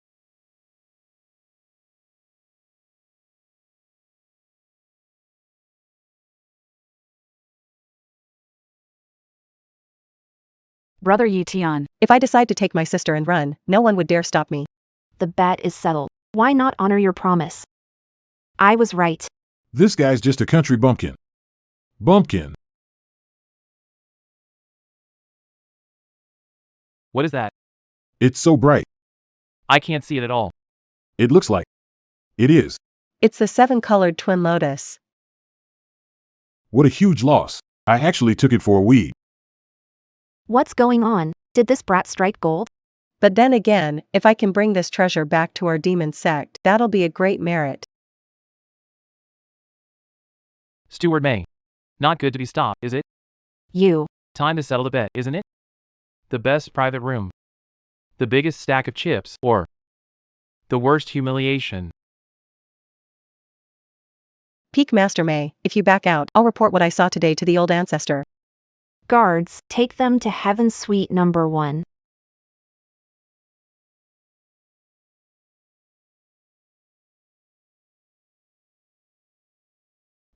Brother Yi Tian. If I decide to take my sister and run, no one would dare stop me. The bet is settled. Why not honor your promise? I was right. This guy's just a country bumpkin. Bumpkin. What is that? It's so bright. I can't see it at all. It looks like. It is. It's the 7-colored twin lotus. What a huge loss. I actually took it for a weed. What's going on? Did this brat strike gold? But then again, if I can bring this treasure back to our demon sect, that'll be a great merit. Steward May. Not good to be stopped, is it? You. Time to settle the bet, isn't it? The best private room. The biggest stack of chips, or the worst humiliation. Peak Master May, if you back out, I'll report what I saw today to the old ancestor. Guards, take them to Heaven Suite number 1.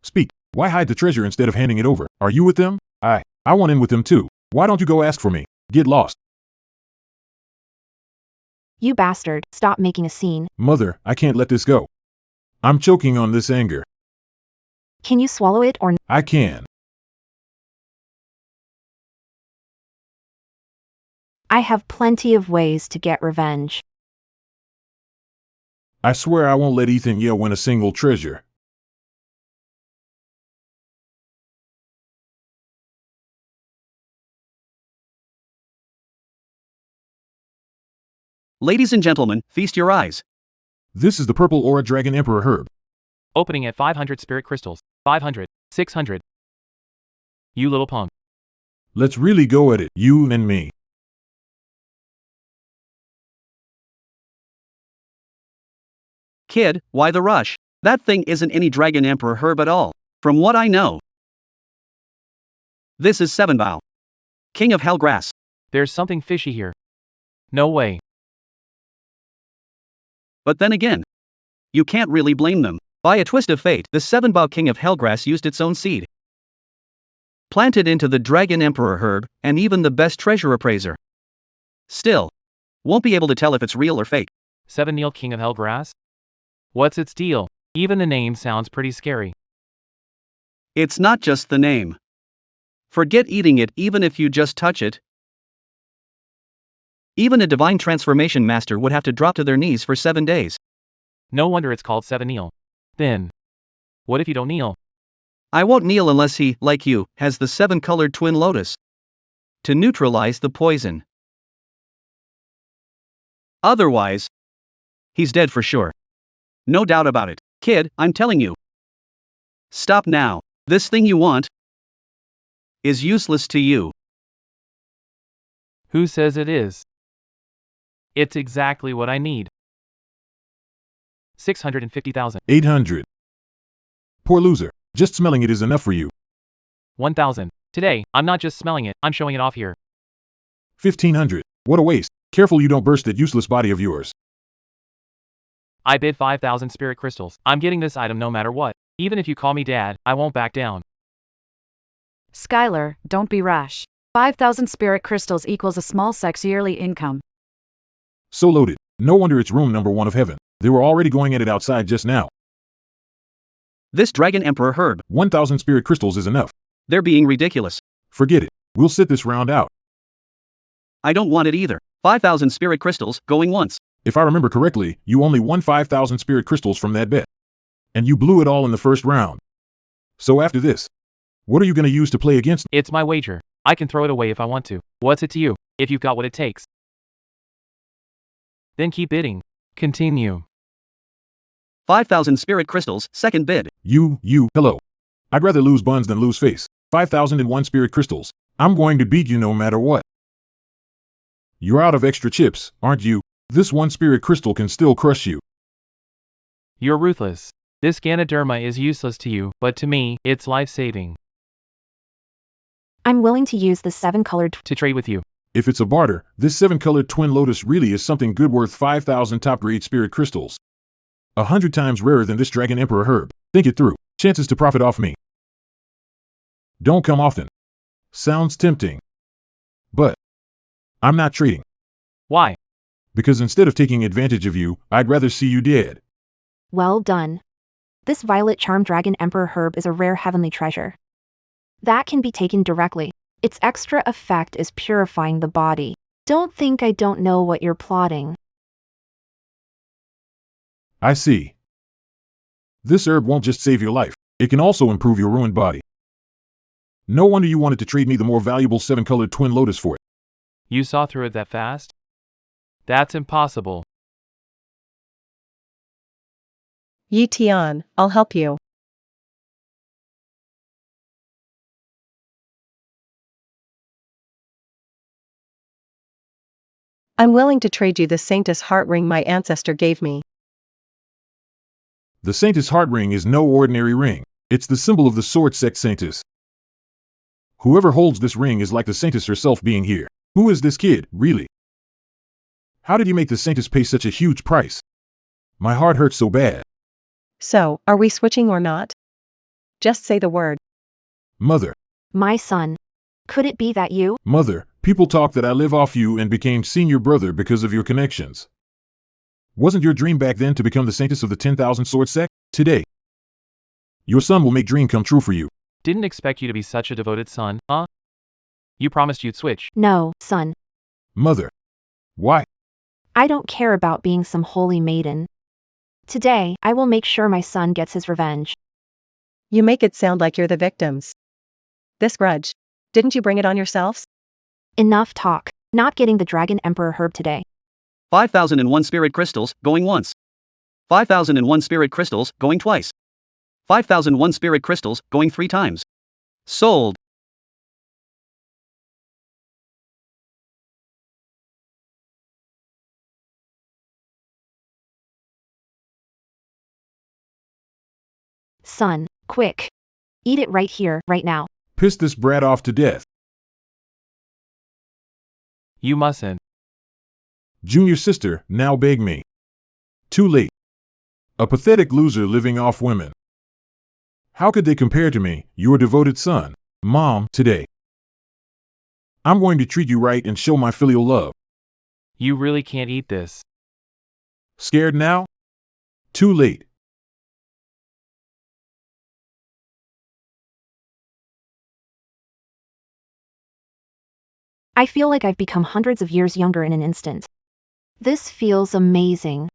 Speak. Why hide the treasure instead of handing it over? Are you with them? I want in with them too. Why don't you go ask for me? Get lost. You bastard, stop making a scene. Mother, I can't let this go. I'm choking on this anger. Can you swallow it or I can. I have plenty of ways to get revenge. I swear I won't let Ethan Yale win a single treasure. Ladies and gentlemen, feast your eyes. This is the purple aura dragon emperor herb. Opening at 500 spirit crystals. 500. 600. You little punk. Let's really go at it, you and me. Kid, why the rush? That thing isn't any dragon emperor herb at all, from what I know. This is Sevenbow, king of Hellgrass. There's something fishy here. No way. But then again, you can't really blame them. By a twist of fate, the Sevenbow king of Hellgrass used its own seed. Planted into the dragon emperor herb, and even the best treasure appraiser still won't be able to tell if it's real or fake. Seven Neil King of Hellgrass? What's its deal? Even the name sounds pretty scary. It's not just the name. Forget eating it even if you just touch it. Even a divine transformation master would have to drop to their knees for 7 days. No wonder it's called Seven Neil. Then, what if you don't kneel? I won't kneel unless he, like you, has the 7-colored twin lotus to neutralize the poison. Otherwise, he's dead for sure. No doubt about it. Kid, I'm telling you. Stop now. This thing you want is useless to you. Who says it is? It's exactly what I need. 650,000. 800. Poor loser. Just smelling it is enough for you. 1,000. Today, I'm not just smelling it, I'm showing it off here. 1,500. What a waste. Careful you don't burst that useless body of yours. I bid 5,000 spirit crystals. I'm getting this item no matter what. Even if you call me dad, I won't back down. Skylar, don't be rash. 5,000 spirit crystals equals a small sect's yearly income. So loaded. No wonder it's room number 1 of heaven. They were already going at it outside just now. This dragon emperor herb, 1,000 spirit crystals is enough. they're being ridiculous. Forget it. We'll sit this round out. I don't want it either. 5,000 spirit crystals, going once. If I remember correctly, you only won 5,000 spirit crystals from that bet. And you blew it all in the first round. So after this, what are you going to use to play against? It's my wager. I can throw it away if I want to. What's it to you, if you've got what it takes? Then keep bidding. Continue. 5,000 spirit crystals, second bid. Hello. I'd rather lose buns than lose face. 5,001 spirit crystals. I'm going to beat you no matter what. You're out of extra chips, aren't you? This one spirit crystal can still crush you. You're ruthless. This chinesedrama is useless to you, but to me, it's life-saving. I'm willing to use the 7-colored To trade with you. If it's a barter, this 7-colored twin lotus really is something good worth 5,000 top-grade spirit crystals. 100 times rarer than this dragon emperor herb. Think it through. Chances to profit off me. Don't come often. Sounds tempting. But I'm not trading. Why? Because instead of taking advantage of you, I'd rather see you dead. Well done. This violet charm dragon emperor herb is a rare heavenly treasure. That can be taken directly. Its extra effect is purifying the body. Don't think I don't know what you're plotting. I see. This herb won't just save your life. It can also improve your ruined body. No wonder you wanted to trade me the more valuable 7-colored twin lotus for it. You saw through it that fast? That's impossible. Yi Tian, I'll help you. I'm willing to trade you the Saintess heart ring my ancestor gave me. The Saintess heart ring is no ordinary ring. It's the symbol of the sword sect Saintess. Whoever holds this ring is like the Saintess herself being here. Who is this kid, really? How did you make the Saintess pay such a huge price? My heart hurts so bad. So, are we switching or not? Just say the word. Mother, My son. Could it be that you? Mother, people talk that I live off you and became senior brother because of your connections. Wasn't your dream back then to become the Saintess of the 10,000 sword sect? Today, your son will make dream come true for you. Didn't expect you to be such a devoted son, huh? You promised you'd switch. No, son. Mother, why? I don't care about being some holy maiden. Today, I will make sure my son gets his revenge. You make it sound like you're the victims. This grudge. Didn't you bring it on yourselves? Enough talk. Not getting the dragon emperor herb today. 5,001 spirit crystals, going once. 5,001 spirit crystals, going twice. 5,001 spirit crystals, going 3 times. Sold. Son, quick. Eat it right here, right now. Piss this brat off to death. You mustn't. Junior sister, now beg me. Too late. A pathetic loser living off women. How could they compare to me, your devoted son, Mom, today? I'm going to treat you right and show my filial love. You really can't eat this. Scared now? Too late. I feel like I've become hundreds of years younger in an instant. This feels amazing.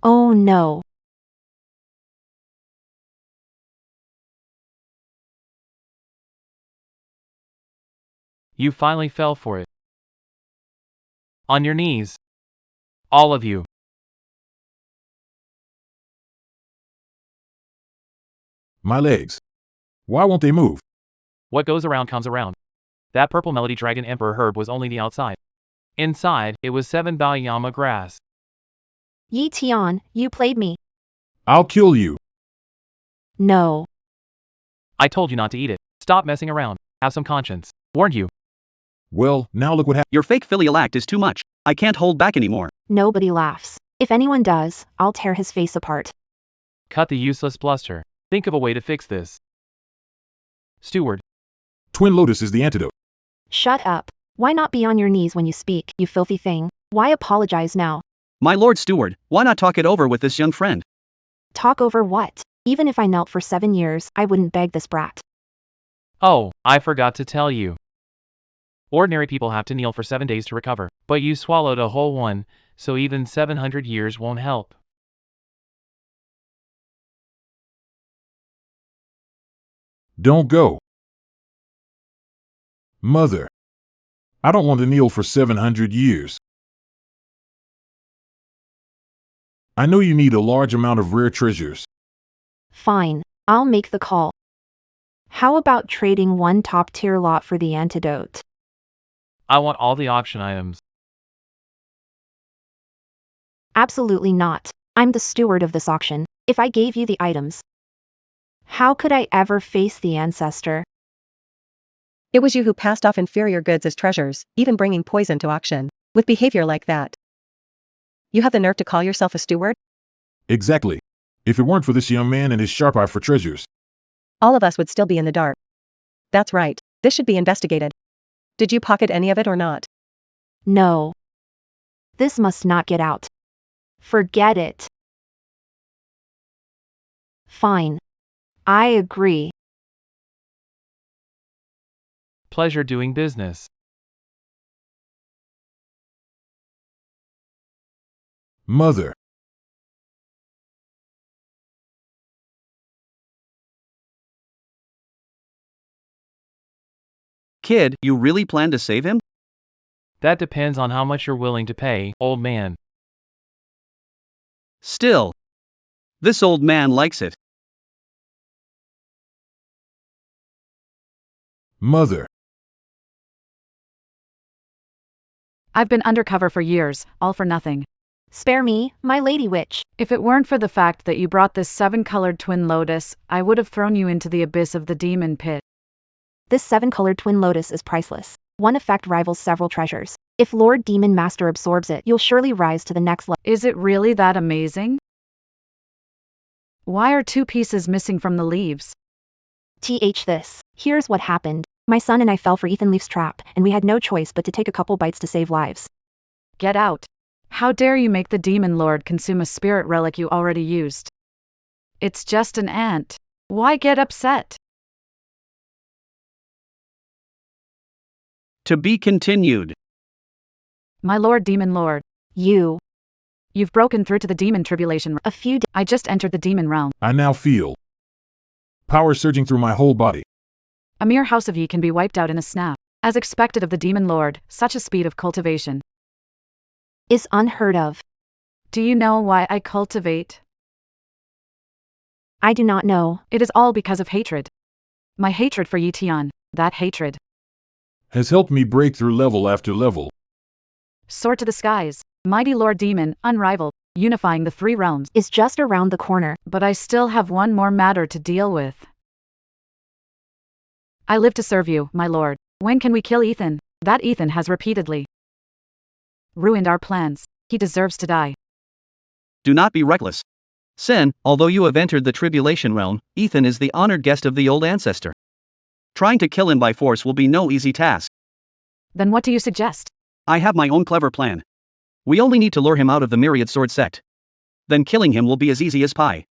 Oh no. You finally fell for it. On your knees. All of you. My legs. Why won't they move? What goes around comes around. That purple melody dragon emperor herb was only the outside. Inside, it was 7 Baiyama grass. Yi Tian, you played me. I'll kill you. No. I told you not to eat it. Stop messing around. Have some conscience. Warned you. Well, now look what happened. Your fake filial act is too much. I can't hold back anymore. Nobody laughs. If anyone does, I'll tear his face apart. Cut the useless bluster. Think of a way to fix this. Steward. Twin Lotus is the antidote. Shut up. Why not be on your knees when you speak, you filthy thing? Why apologize now? My lord steward, why not talk it over with this young friend? Talk over what? Even if I knelt for 7 years, I wouldn't beg this brat. Oh, I forgot to tell you. Ordinary people have to kneel for 7 days to recover, but you swallowed a whole one, so even 700 years won't help. Don't go. Mother. I don't want to kneel for 700 years. I know you need a large amount of rare treasures. Fine, I'll make the call. How about trading one top-tier lot for the antidote? I want all the auction items. Absolutely not. I'm the steward of this auction. If I gave you the items, how could I ever face the ancestor? It was you who passed off inferior goods as treasures, even bringing poison to auction. With behavior like that, you have the nerve to call yourself a steward? Exactly. If it weren't for this young man and his sharp eye for treasures, All of us would still be in the dark. That's right. This should be investigated. Did you pocket any of it or not? No. This must not get out. Forget it. Fine. I agree. Pleasure doing business. Mother. Kid, you really plan to save him? That depends on how much you're willing to pay, old man. Still. This old man likes it. Mother. I've been undercover for years, all for nothing. Spare me, my lady witch. If it weren't for the fact that you brought this 7-colored twin lotus, I would have thrown you into the abyss of the demon pit. This 7-colored twin lotus is priceless. One effect rivals several treasures. If Lord Demon Master absorbs it, you'll surely rise to the next level. Is it really that amazing? Why are 2 pieces missing from the leaves? This. Here's what happened. My son and I fell for Ethan Leaf's trap, and we had no choice but to take a couple bites to save lives. Get out. How dare you make the demon lord consume a spirit relic you already used? It's just an ant. Why get upset? To be continued. My lord demon lord, you've broken through to the demon tribulation. I just entered the demon realm. I now feel power surging through my whole body. A mere house of ye can be wiped out in a snap. As expected of the demon lord, such a speed of cultivation is unheard of. Do you know why I cultivate? I do not know. It is all because of hatred. My hatred for Tian, that hatred. Has helped me break through level after level. Soar to the skies, mighty lord demon, unrivaled, unifying the 3 realms. Is just around the corner. But I still have one more matter to deal with. I live to serve you, my lord. When can we kill Ethan? That Ethan has repeatedly ruined our plans. He deserves to die. Do not be reckless. Sin, although you have entered the tribulation realm, Ethan is the honored guest of the old ancestor. Trying to kill him by force will be no easy task. Then what do you suggest? I have my own clever plan. We only need to lure him out of the myriad sword sect. Then killing him will be as easy as pie.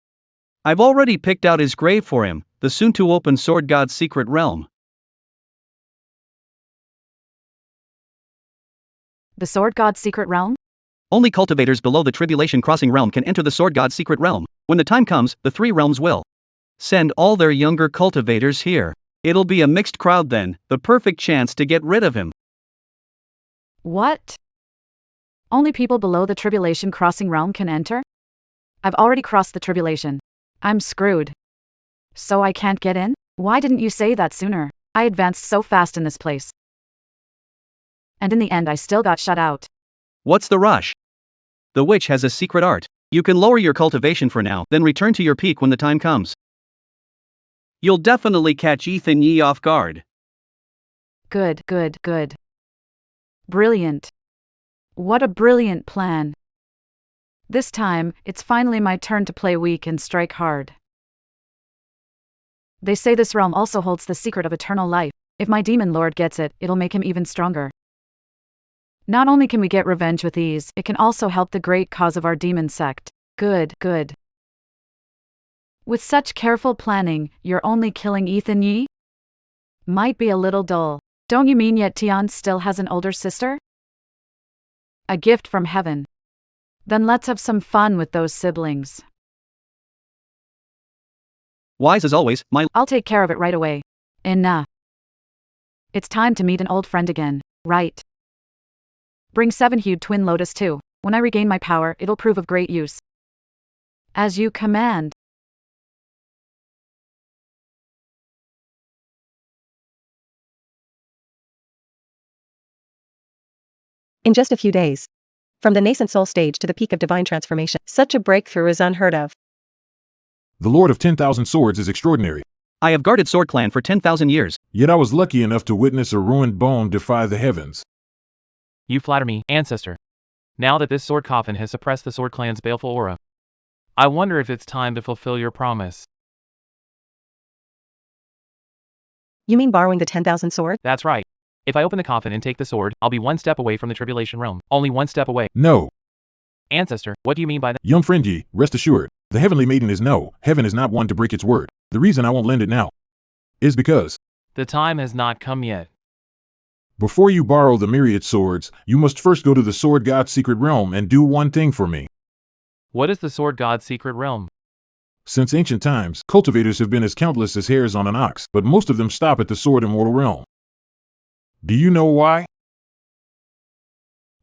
I've already picked out his grave for him, the soon-to-open sword god's secret realm. The sword god's secret realm? Only cultivators below the tribulation crossing realm can enter the sword god's secret realm. When the time comes, the 3 realms will send all their younger cultivators here. It'll be a mixed crowd then, the perfect chance to get rid of him. What? Only people below the tribulation crossing realm can enter? I've already crossed the tribulation. I'm screwed. So I can't get in? Why didn't you say that sooner? I advanced so fast in this place. And in the end I still got shut out. What's the rush? The witch has a secret art. You can lower your cultivation for now, then return to your peak when the time comes. You'll definitely catch Ethan Yee off guard. Good. Brilliant. What a brilliant plan. This time, it's finally my turn to play weak and strike hard. They say this realm also holds the secret of eternal life. If my demon lord gets it, it'll make him even stronger. Not only can we get revenge with ease, it can also help the great cause of our demon sect. Good. With such careful planning, you're only killing Ethan Yee? Might be a little dull. Don't you mean yet Tian still has an older sister? A gift from heaven. Then let's have some fun with those siblings. Wise as always, I'll take care of it right away. Enough. It's time to meet an old friend again, right? Bring 7-hued twin lotus too. When I regain my power, it'll prove of great use. As you command. In just a few days. From the nascent soul stage to the peak of divine transformation, such a breakthrough is unheard of. The Lord of 10,000 Swords is extraordinary. I have guarded Sword Clan for 10,000 years. Yet I was lucky enough to witness a ruined bone defy the heavens. You flatter me, ancestor. Now that this sword coffin has suppressed the Sword Clan's baleful aura, I wonder if it's time to fulfill your promise. You mean borrowing the 10,000 sword? That's right. If I open the coffin and take the sword, I'll be one step away from the tribulation realm. Only one step away. No. Ancestor, what do you mean by that? Young friend ye, rest assured, the heavenly maiden is no, heaven is not one to break its word. The reason I won't lend it now is because The time has not come yet. before you borrow the myriad swords, you must first go to the sword god's secret realm and do one thing for me. What is the sword god's secret realm? Since ancient times, cultivators have been as countless as hairs on an ox, but most of them stop at the sword immortal realm. Do you know why?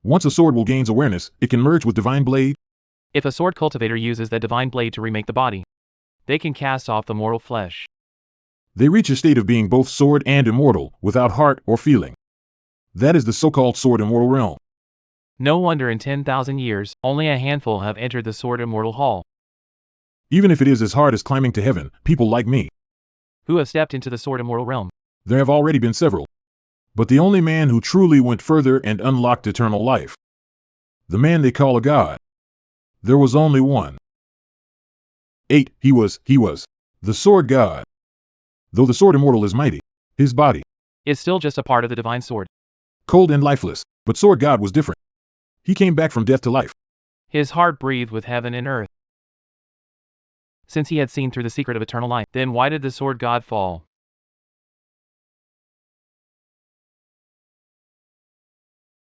Once a sword will gains awareness, it can merge with divine blade. If a sword cultivator uses the divine blade to remake the body, they can cast off the mortal flesh. They reach a state of being both sword and immortal, without heart or feeling. That is the so-called sword immortal realm. No wonder in 10,000 years, only a handful have entered the sword immortal hall. Even if it is as hard as climbing to heaven, people like me, Who have stepped into the sword immortal realm? there have already been several. But the only man who truly went further and unlocked eternal life, the man they call a god, there was only one. 8. He was the sword god. Though the sword immortal is mighty, his body, Is still just a part of the divine sword. cold and lifeless, but sword god was different. He came back from death to life. His heart breathed with heaven and earth. Since he had seen through the secret of eternal life, then why did the sword god fall?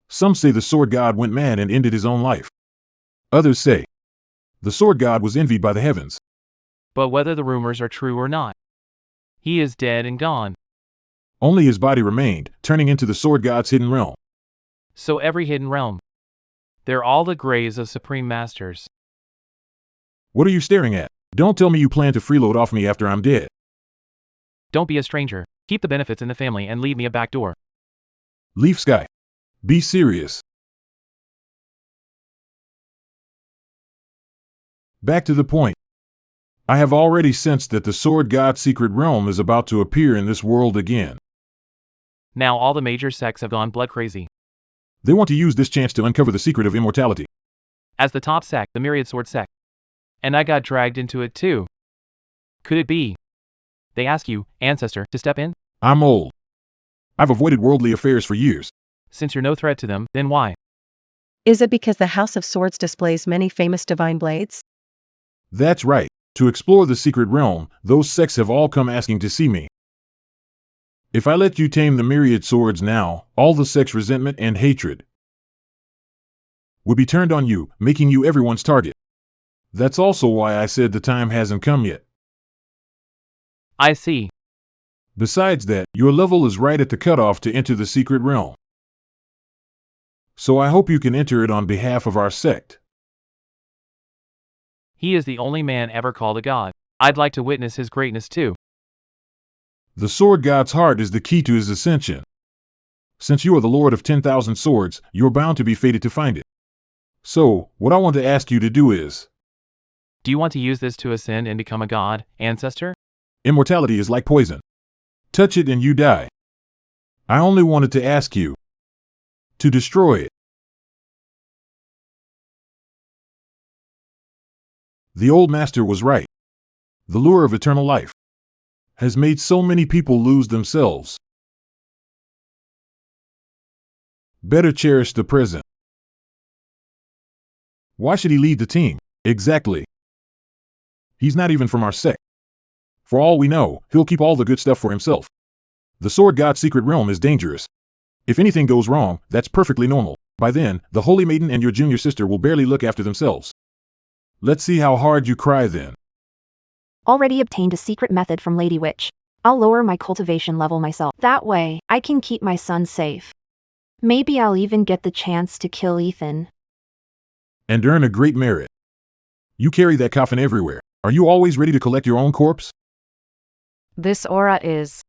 Some say the sword god went mad and ended his own life. Others say the sword god was envied by the heavens. But whether the rumors are true or not, he is dead and gone. Only his body remained, turning into the sword god's hidden realm. So every hidden realm, they're all the graves of supreme masters. What are you staring at? Don't tell me you plan to freeload off me after I'm dead. Don't be a stranger. Keep the benefits in the family and leave me a back door. Leaf Sky. Be serious. Back to the point. I have already sensed that the sword god's secret realm is about to appear in this world again. Now all the major sects have gone blood crazy. They want to use this chance to uncover the secret of immortality. As the top sect, the Myriad Sword sect. And I got dragged into it too. Could it be? They ask you, ancestor, to step in? I'm old. I've avoided worldly affairs for years. Since you're no threat to them, then why? Is it because the House of Swords displays many famous divine blades? That's right. To explore the secret realm, those sects have all come asking to see me. If I let you tame the myriad swords now, all the sects' resentment and hatred would be turned on you, making you everyone's target. That's also why I said the time hasn't come yet. I see. Besides that, your level is right at the cutoff to enter the secret realm. So I hope you can enter it on behalf of our sect. He is the only man ever called a god. I'd like to witness his greatness too. The sword god's heart is the key to his ascension. Since you are the Lord of 10,000 swords, you're bound to be fated to find it. So, what I want to ask you to do is, Do you want to use this to ascend and become a god, ancestor? immortality is like poison. Touch it and you die. I only wanted to ask you to destroy it. The old master was right. The lure of eternal life has made so many people lose themselves. Better cherish the present. Why should he lead the team? Exactly. He's not even from our sect. For all we know, he'll keep all the good stuff for himself. The sword god's secret realm is dangerous. If anything goes wrong, that's perfectly normal. By then, the holy maiden and your junior sister will barely look after themselves. Let's see how hard you cry then. Already obtained a secret method from Lady Witch. I'll lower my cultivation level myself. That way, I can keep my son safe. Maybe I'll even get the chance to kill Ethan. And earn a great merit. You carry that coffin everywhere. Are you always ready to collect your own corpse? This aura is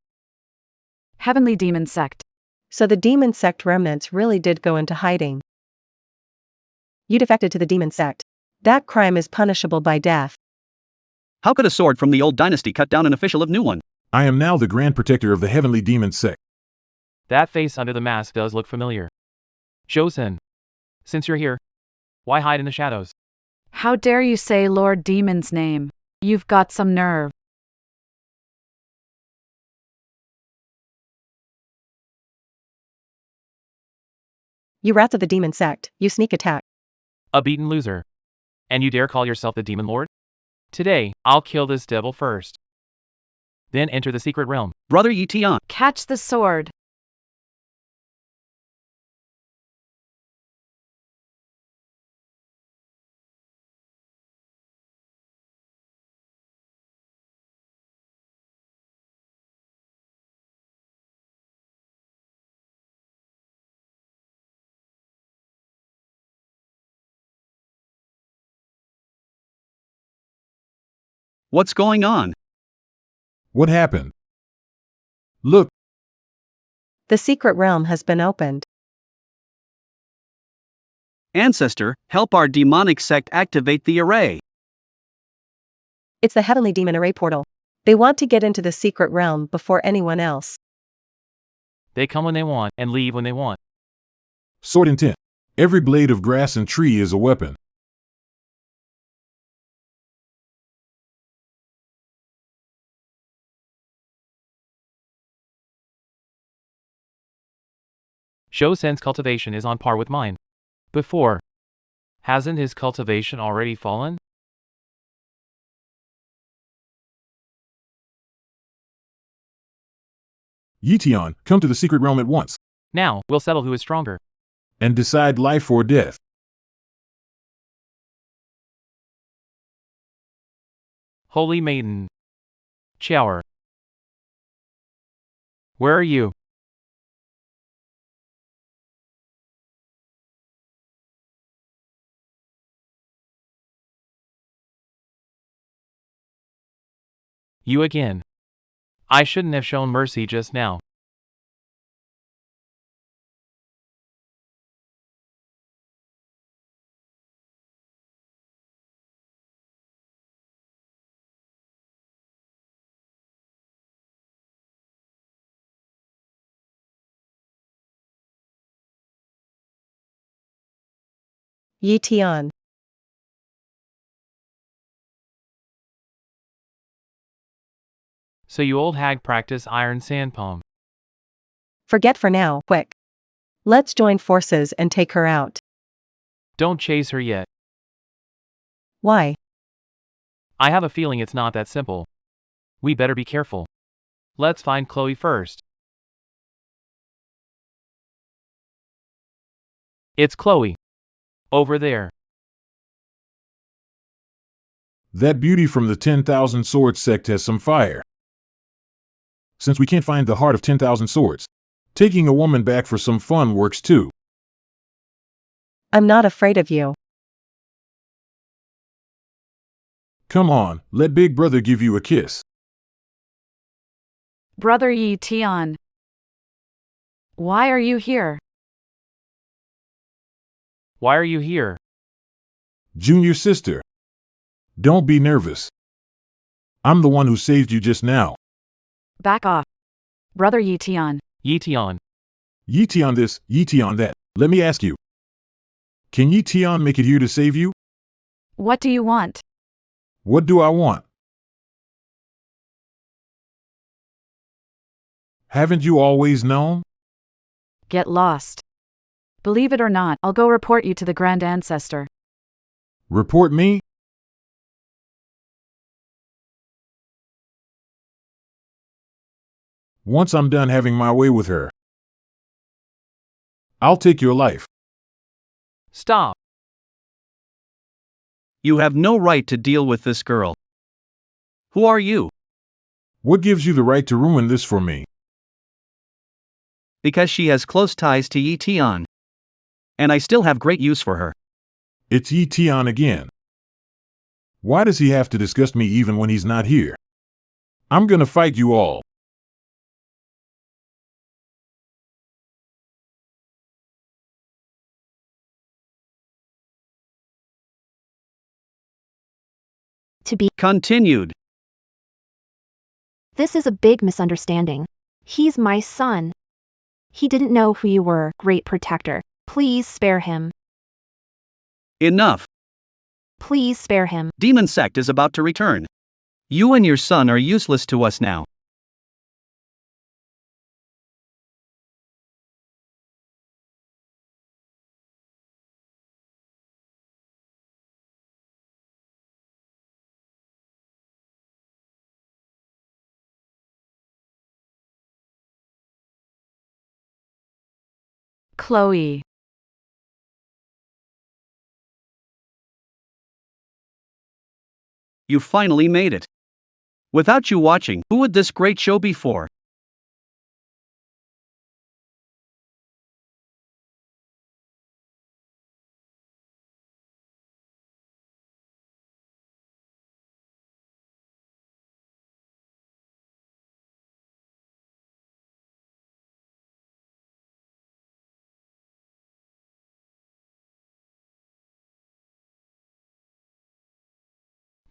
Heavenly Demon Sect. So the demon sect remnants really did go into hiding. You defected to the demon sect. That crime is punishable by death. How could a sword from the old dynasty cut down an official of new one? I am now the Grand Protector of the Heavenly Demon Sect. That face under the mask does look familiar. Josen, since you're here, why hide in the shadows? How dare you say Lord Demon's name? You've got some nerve. You rats of the demon sect, you sneak attack. A beaten loser. And you dare call yourself the Demon Lord? Today, I'll kill this devil first. Then enter the secret realm. Brother Yi Tian. Catch the sword. What's going on? What happened? Look, The secret realm has been opened. Ancestor, help our demonic sect activate the array. It's the Heavenly Demon Array portal. They want to get into the secret realm before anyone else. They come when they want and leave when they want. sword intent. Every blade of grass and tree is a weapon. Josen's cultivation is on par with mine. Before. Hasn't his cultivation already fallen? Yitian, come to the secret realm at once, Now, we'll settle who is stronger. and decide life or death. Holy Maiden. Chower. Where are you? You again. I shouldn't have shown mercy just now. Yi Tian. So you old hag practice iron sand palm. Forget for now, quick. Let's join forces and take her out. Don't chase her yet. Why? I have a feeling it's not that simple. We better be careful. Let's find Chloe first. It's Chloe. Over there. That beauty from the 10,000 Sword sect has some fire. Since we can't find the heart of 10,000 swords, taking a woman back for some fun works too. I'm not afraid of you. Come on, let Big Brother give you a kiss. Brother Yi Tian. Why are you here? Why are you here? Junior sister. Don't be nervous. I'm the one who saved you just now. Back off. Brother Yi Tian. Yitian. Yitian this, Yitian that. Let me ask you. Can Yitian make it here to save you? What do you want? What do I want? Haven't you always known? Get lost. Believe it or not, I'll go report you to the Grand Ancestor. Report me? Once I'm done having my way with her, I'll take your life. Stop. You have no right to deal with this girl. Who are you? What gives you the right to ruin this for me? Because she has close ties to Yi Tian. And I still have great use for her. It's Yitian again. Why does he have to disgust me even when he's not here? I'm gonna fight you all. To be. Continued. This is a big misunderstanding. He's my son. He didn't know who you were, great protector. Please spare him. Enough. Please spare him. Demon sect is about to return. You and your son are useless to us now. Chloe. You finally made it. Without you watching, who would this great show be for?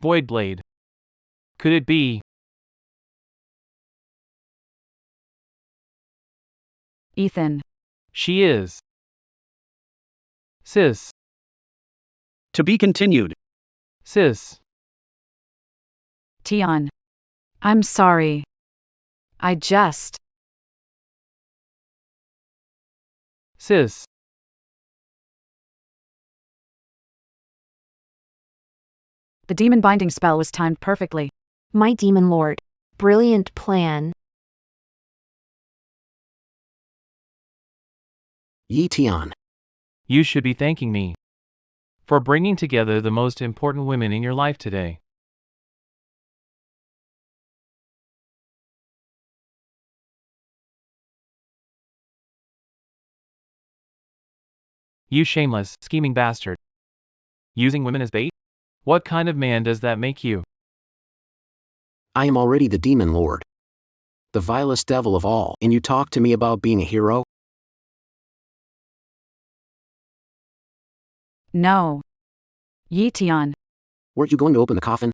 Void Blade. Could it be? Ethan. She is. Sis. To be continued. Sis. Tion. I'm sorry. I just. Sis. The demon binding spell was timed perfectly. My demon lord. Brilliant plan. Yetion. You should be thanking me for bringing together the most important women in your life today. You shameless, scheming bastard. Using women as bait? What kind of man does that make you? I am already the demon lord. The vilest devil of all, and you talk to me about being a hero? No. Tion. Weren't you going to open the coffin?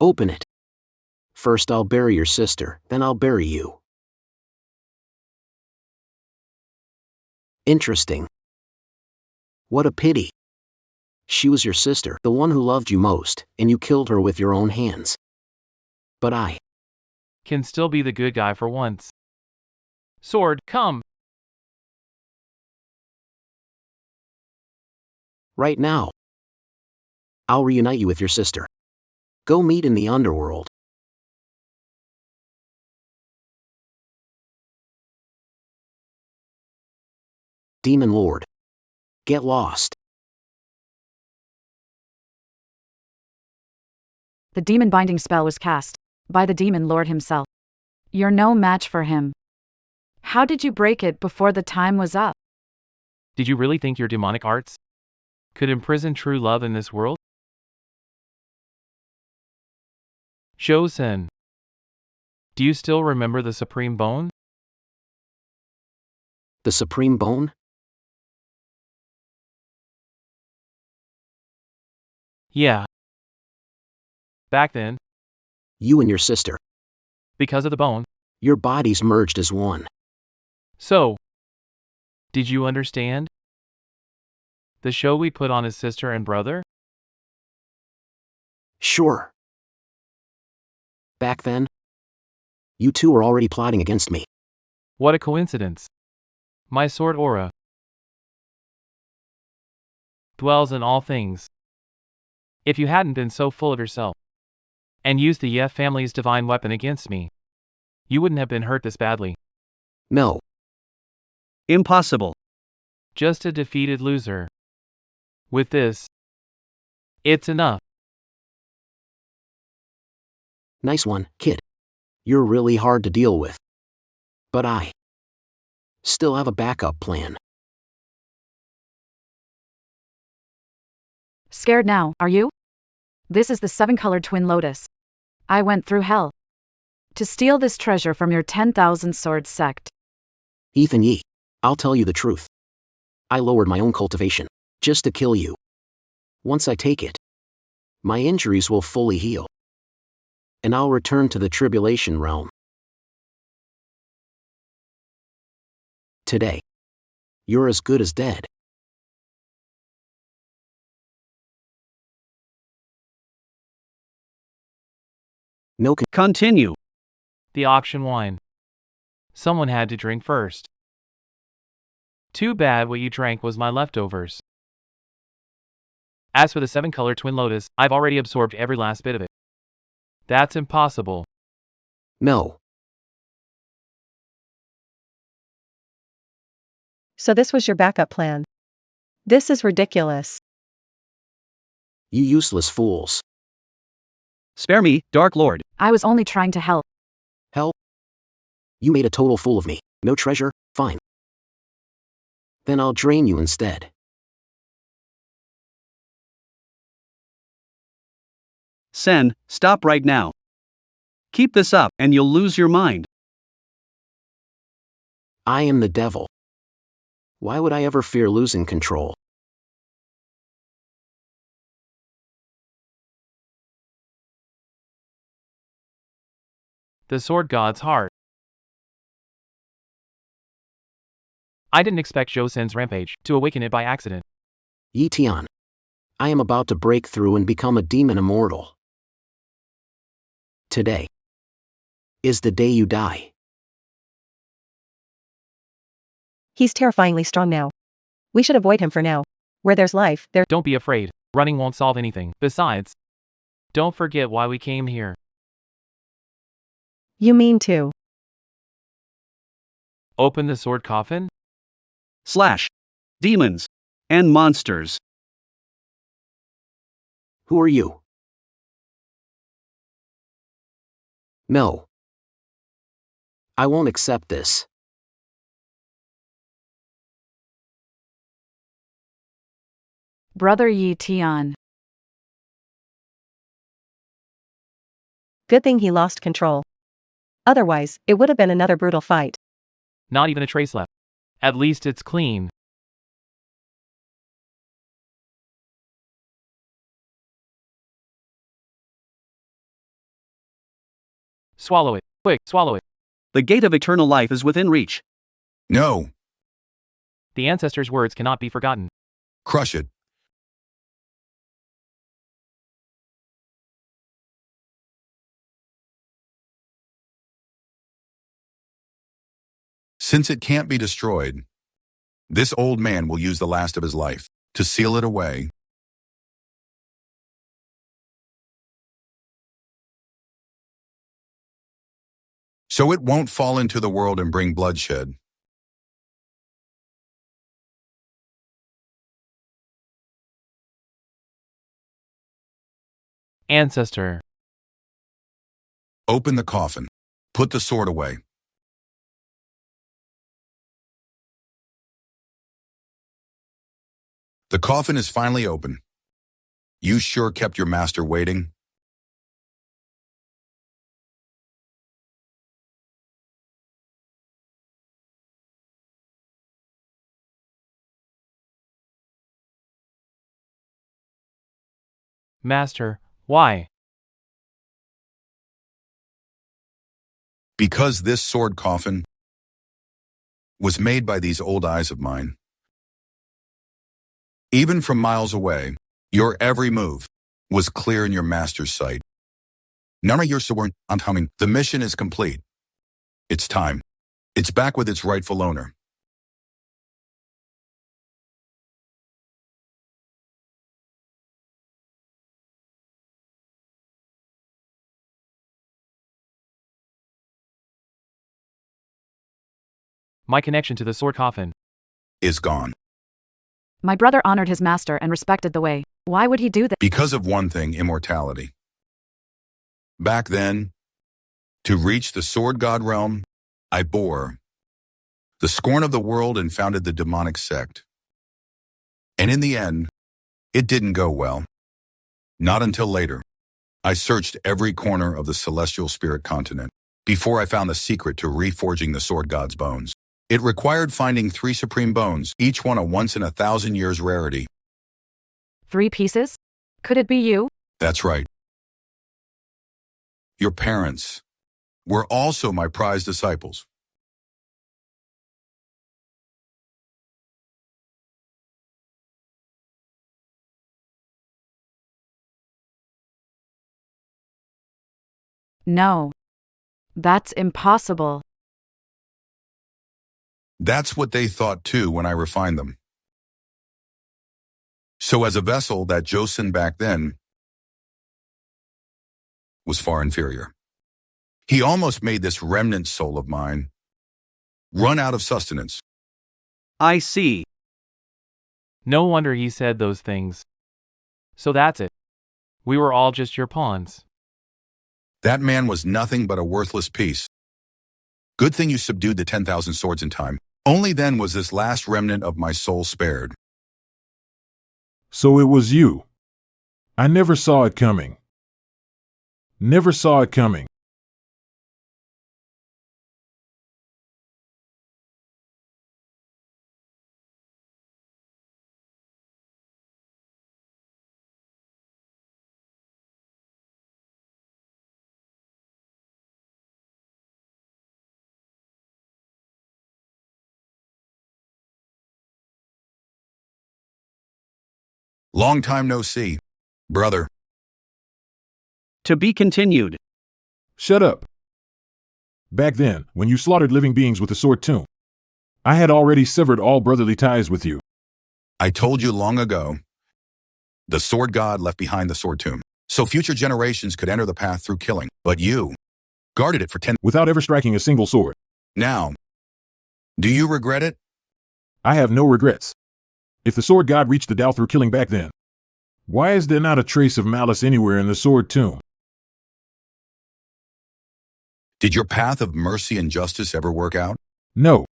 Open it. First I'll bury your sister, then I'll bury you. Interesting. What a pity. She was your sister, the one who loved you most, and you killed her with your own hands. But I Can still be the good guy for once. Sword, come! right now. I'll reunite you with your sister. Go meet in the underworld. Demon Lord. Get lost. The demon binding spell was cast by the demon lord himself. You're no match for him. How did you break it before the time was up? Did you really think your demonic arts could imprison true love in this world? Shosen. Do you still remember the Supreme Bone? The Supreme Bone? Yeah. Back then, You and your sister. because of the bone. Your bodies merged as one. So, did you understand? The show we put on his sister and brother? Sure. Back then, you two were already plotting against me. What a coincidence. My sword aura dwells in all things. If you hadn't been so full of yourself and used the Yef family's divine weapon against me, you wouldn't have been hurt this badly. No. Impossible. Just a defeated loser. With this, it's enough. Nice one, kid. You're really hard to deal with. But I still have a backup plan. Scared now, are you? This is the 7-colored twin lotus. I went through hell to steal this treasure from your 10,000 sword sect. Ethan Yee, I'll tell you the truth. I lowered my own cultivation, just to kill you. Once I take it, my injuries will fully heal. And I'll return to the tribulation realm. Today, you're as good as dead. Milk. Continue. The auction wine. Someone had to drink first. Too bad what you drank was my leftovers. As for the 7-color twin lotus, I've already absorbed every last bit of it. That's impossible. No. So this was your backup plan. This is ridiculous. You useless fools. Spare me, Dark Lord. I was only trying to help. Help? You made a total fool of me. No treasure? Fine. Then I'll drain you instead. Sen, stop right now. Keep this up, and you'll lose your mind. I am the devil. Why would I ever fear losing control? The sword god's heart. I didn't expect Zhou Sen's rampage to awaken it by accident. Yi Tian. I am about to break through and become a demon immortal. Today is the day you die. He's terrifyingly strong now. We should avoid him for now. Where there's life, there. Don't be afraid. Running won't solve anything. Besides, don't forget why we came here. You mean to? Open the sword coffin? / demons and monsters. Who are you? No. I won't accept this. Brother Yi Tian. Good thing he lost control. Otherwise, it would have been another brutal fight. Not even a trace left. At least it's clean. Swallow it. Quick, swallow it. The gate of eternal life is within reach. No. The ancestors' words cannot be forgotten. Crush it. Since it can't be destroyed, this old man will use the last of his life to seal it away. So it won't fall into the world and bring bloodshed. Ancestor. Open the coffin. Put the sword away. The coffin is finally open. You sure kept your master waiting? Master, why? Because this sword coffin was made by these old eyes of mine. Even from miles away, your every move was clear in your master's sight. None of your sword unhumming. The mission is complete. It's time. It's back with its rightful owner. My connection to the sword coffin Is gone. My brother honored his master and respected the way. Why would he do that? Because of one thing, immortality. Back then, to reach the sword god realm, I bore the scorn of the world and founded the demonic sect. And in the end, it didn't go well. Not until later. I searched every corner of the celestial spirit continent before I found the secret to reforging the sword god's bones. It required finding 3 supreme bones, each one a once-in-a-thousand-years rarity. 3 pieces? Could it be you? That's right. Your parents were also my prized disciples. No. That's impossible. That's what they thought too when I refined them. So as a vessel, that Joseon back then was far inferior. He almost made this remnant soul of mine run out of sustenance. I see. No wonder he said those things. So that's it. We were all just your pawns. That man was nothing but a worthless piece. Good thing you subdued the 10,000 swords in time. Only then was this last remnant of my soul spared. So it was you. I never saw it coming. Never saw it coming. Long time no see, brother. To be continued. Shut up. Back then, when you slaughtered living beings with the sword tomb, I had already severed all brotherly ties with you. I told you long ago, the sword god left behind the sword tomb, so future generations could enter the path through killing. But you guarded it for 10 Without ever striking a single sword. Now, do you regret it? I have no regrets. If the sword god reached the Tao through killing back then, why is there not a trace of malice anywhere in the sword tomb? Did your path of mercy and justice ever work out? No.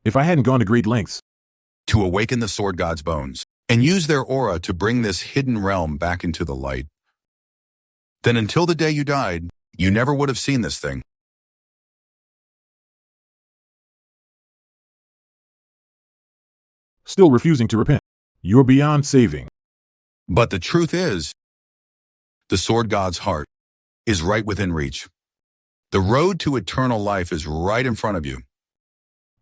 If I hadn't gone to great lengths To awaken the sword god's bones and use their aura to bring this hidden realm back into the light, then until the day you died, you never would have seen this thing. still refusing to repent, you're beyond saving. But the truth is, the sword god's heart is right within reach. The road to eternal life is right in front of you.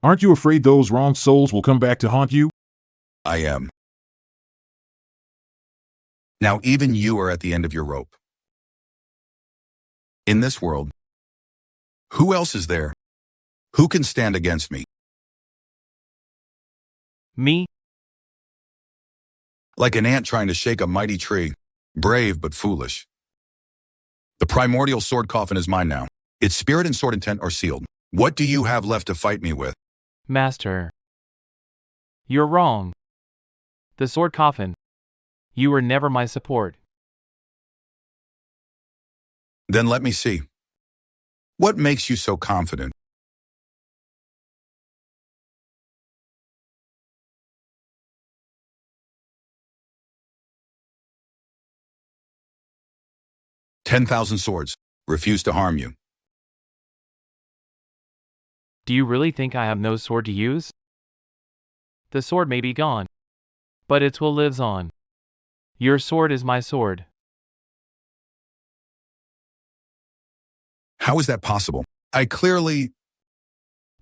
Aren't you afraid those wrong souls will come back to haunt you? I am. Now even you are at the end of your rope. In this world, who else is there? Who can stand against me? Me? Like an ant trying to shake a mighty tree, brave but foolish. The primordial sword coffin is mine now. Its spirit and sword intent are sealed. What do you have left to fight me with? Master. You're wrong. The sword coffin. You were never my support. Then let me see. What makes you so confident? "10,000 swords refuse to harm you." Do you really think I have no sword to use? The sword may be gone, but its will lives on. Your sword is my sword. How is that possible? I clearly...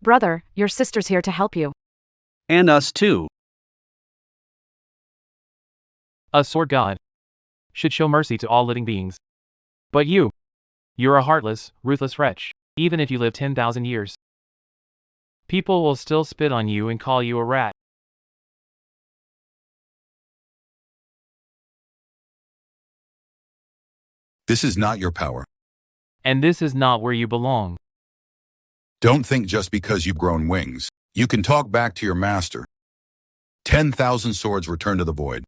Brother, your sister's here to help you. And us too. A sword god should show mercy to all living beings. But you're a heartless, ruthless wretch. Even if you live 10,000 years, people will still spit on you and call you a rat. This is not your power. And this is not where you belong. Don't think just because you've grown wings, you can talk back to your master. 10,000 swords return to the void.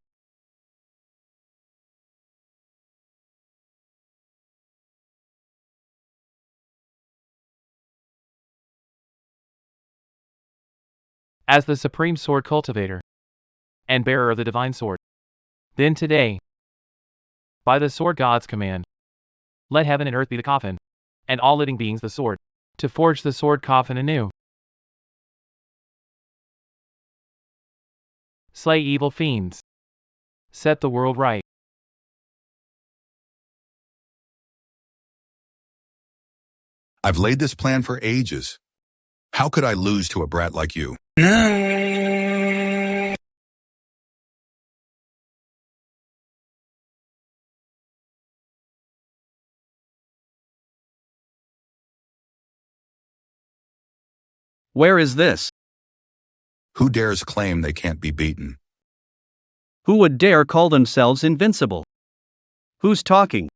As the supreme sword cultivator and bearer of the divine sword, then today, By the sword god's command, let heaven and earth be the coffin, and all living beings the sword, to forge the sword coffin anew. Slay evil fiends. Set the world right. I've laid this plan for ages. How could I lose to a brat like you? Where is this? Who dares claim they can't be beaten? Who would dare call themselves invincible? Who's talking?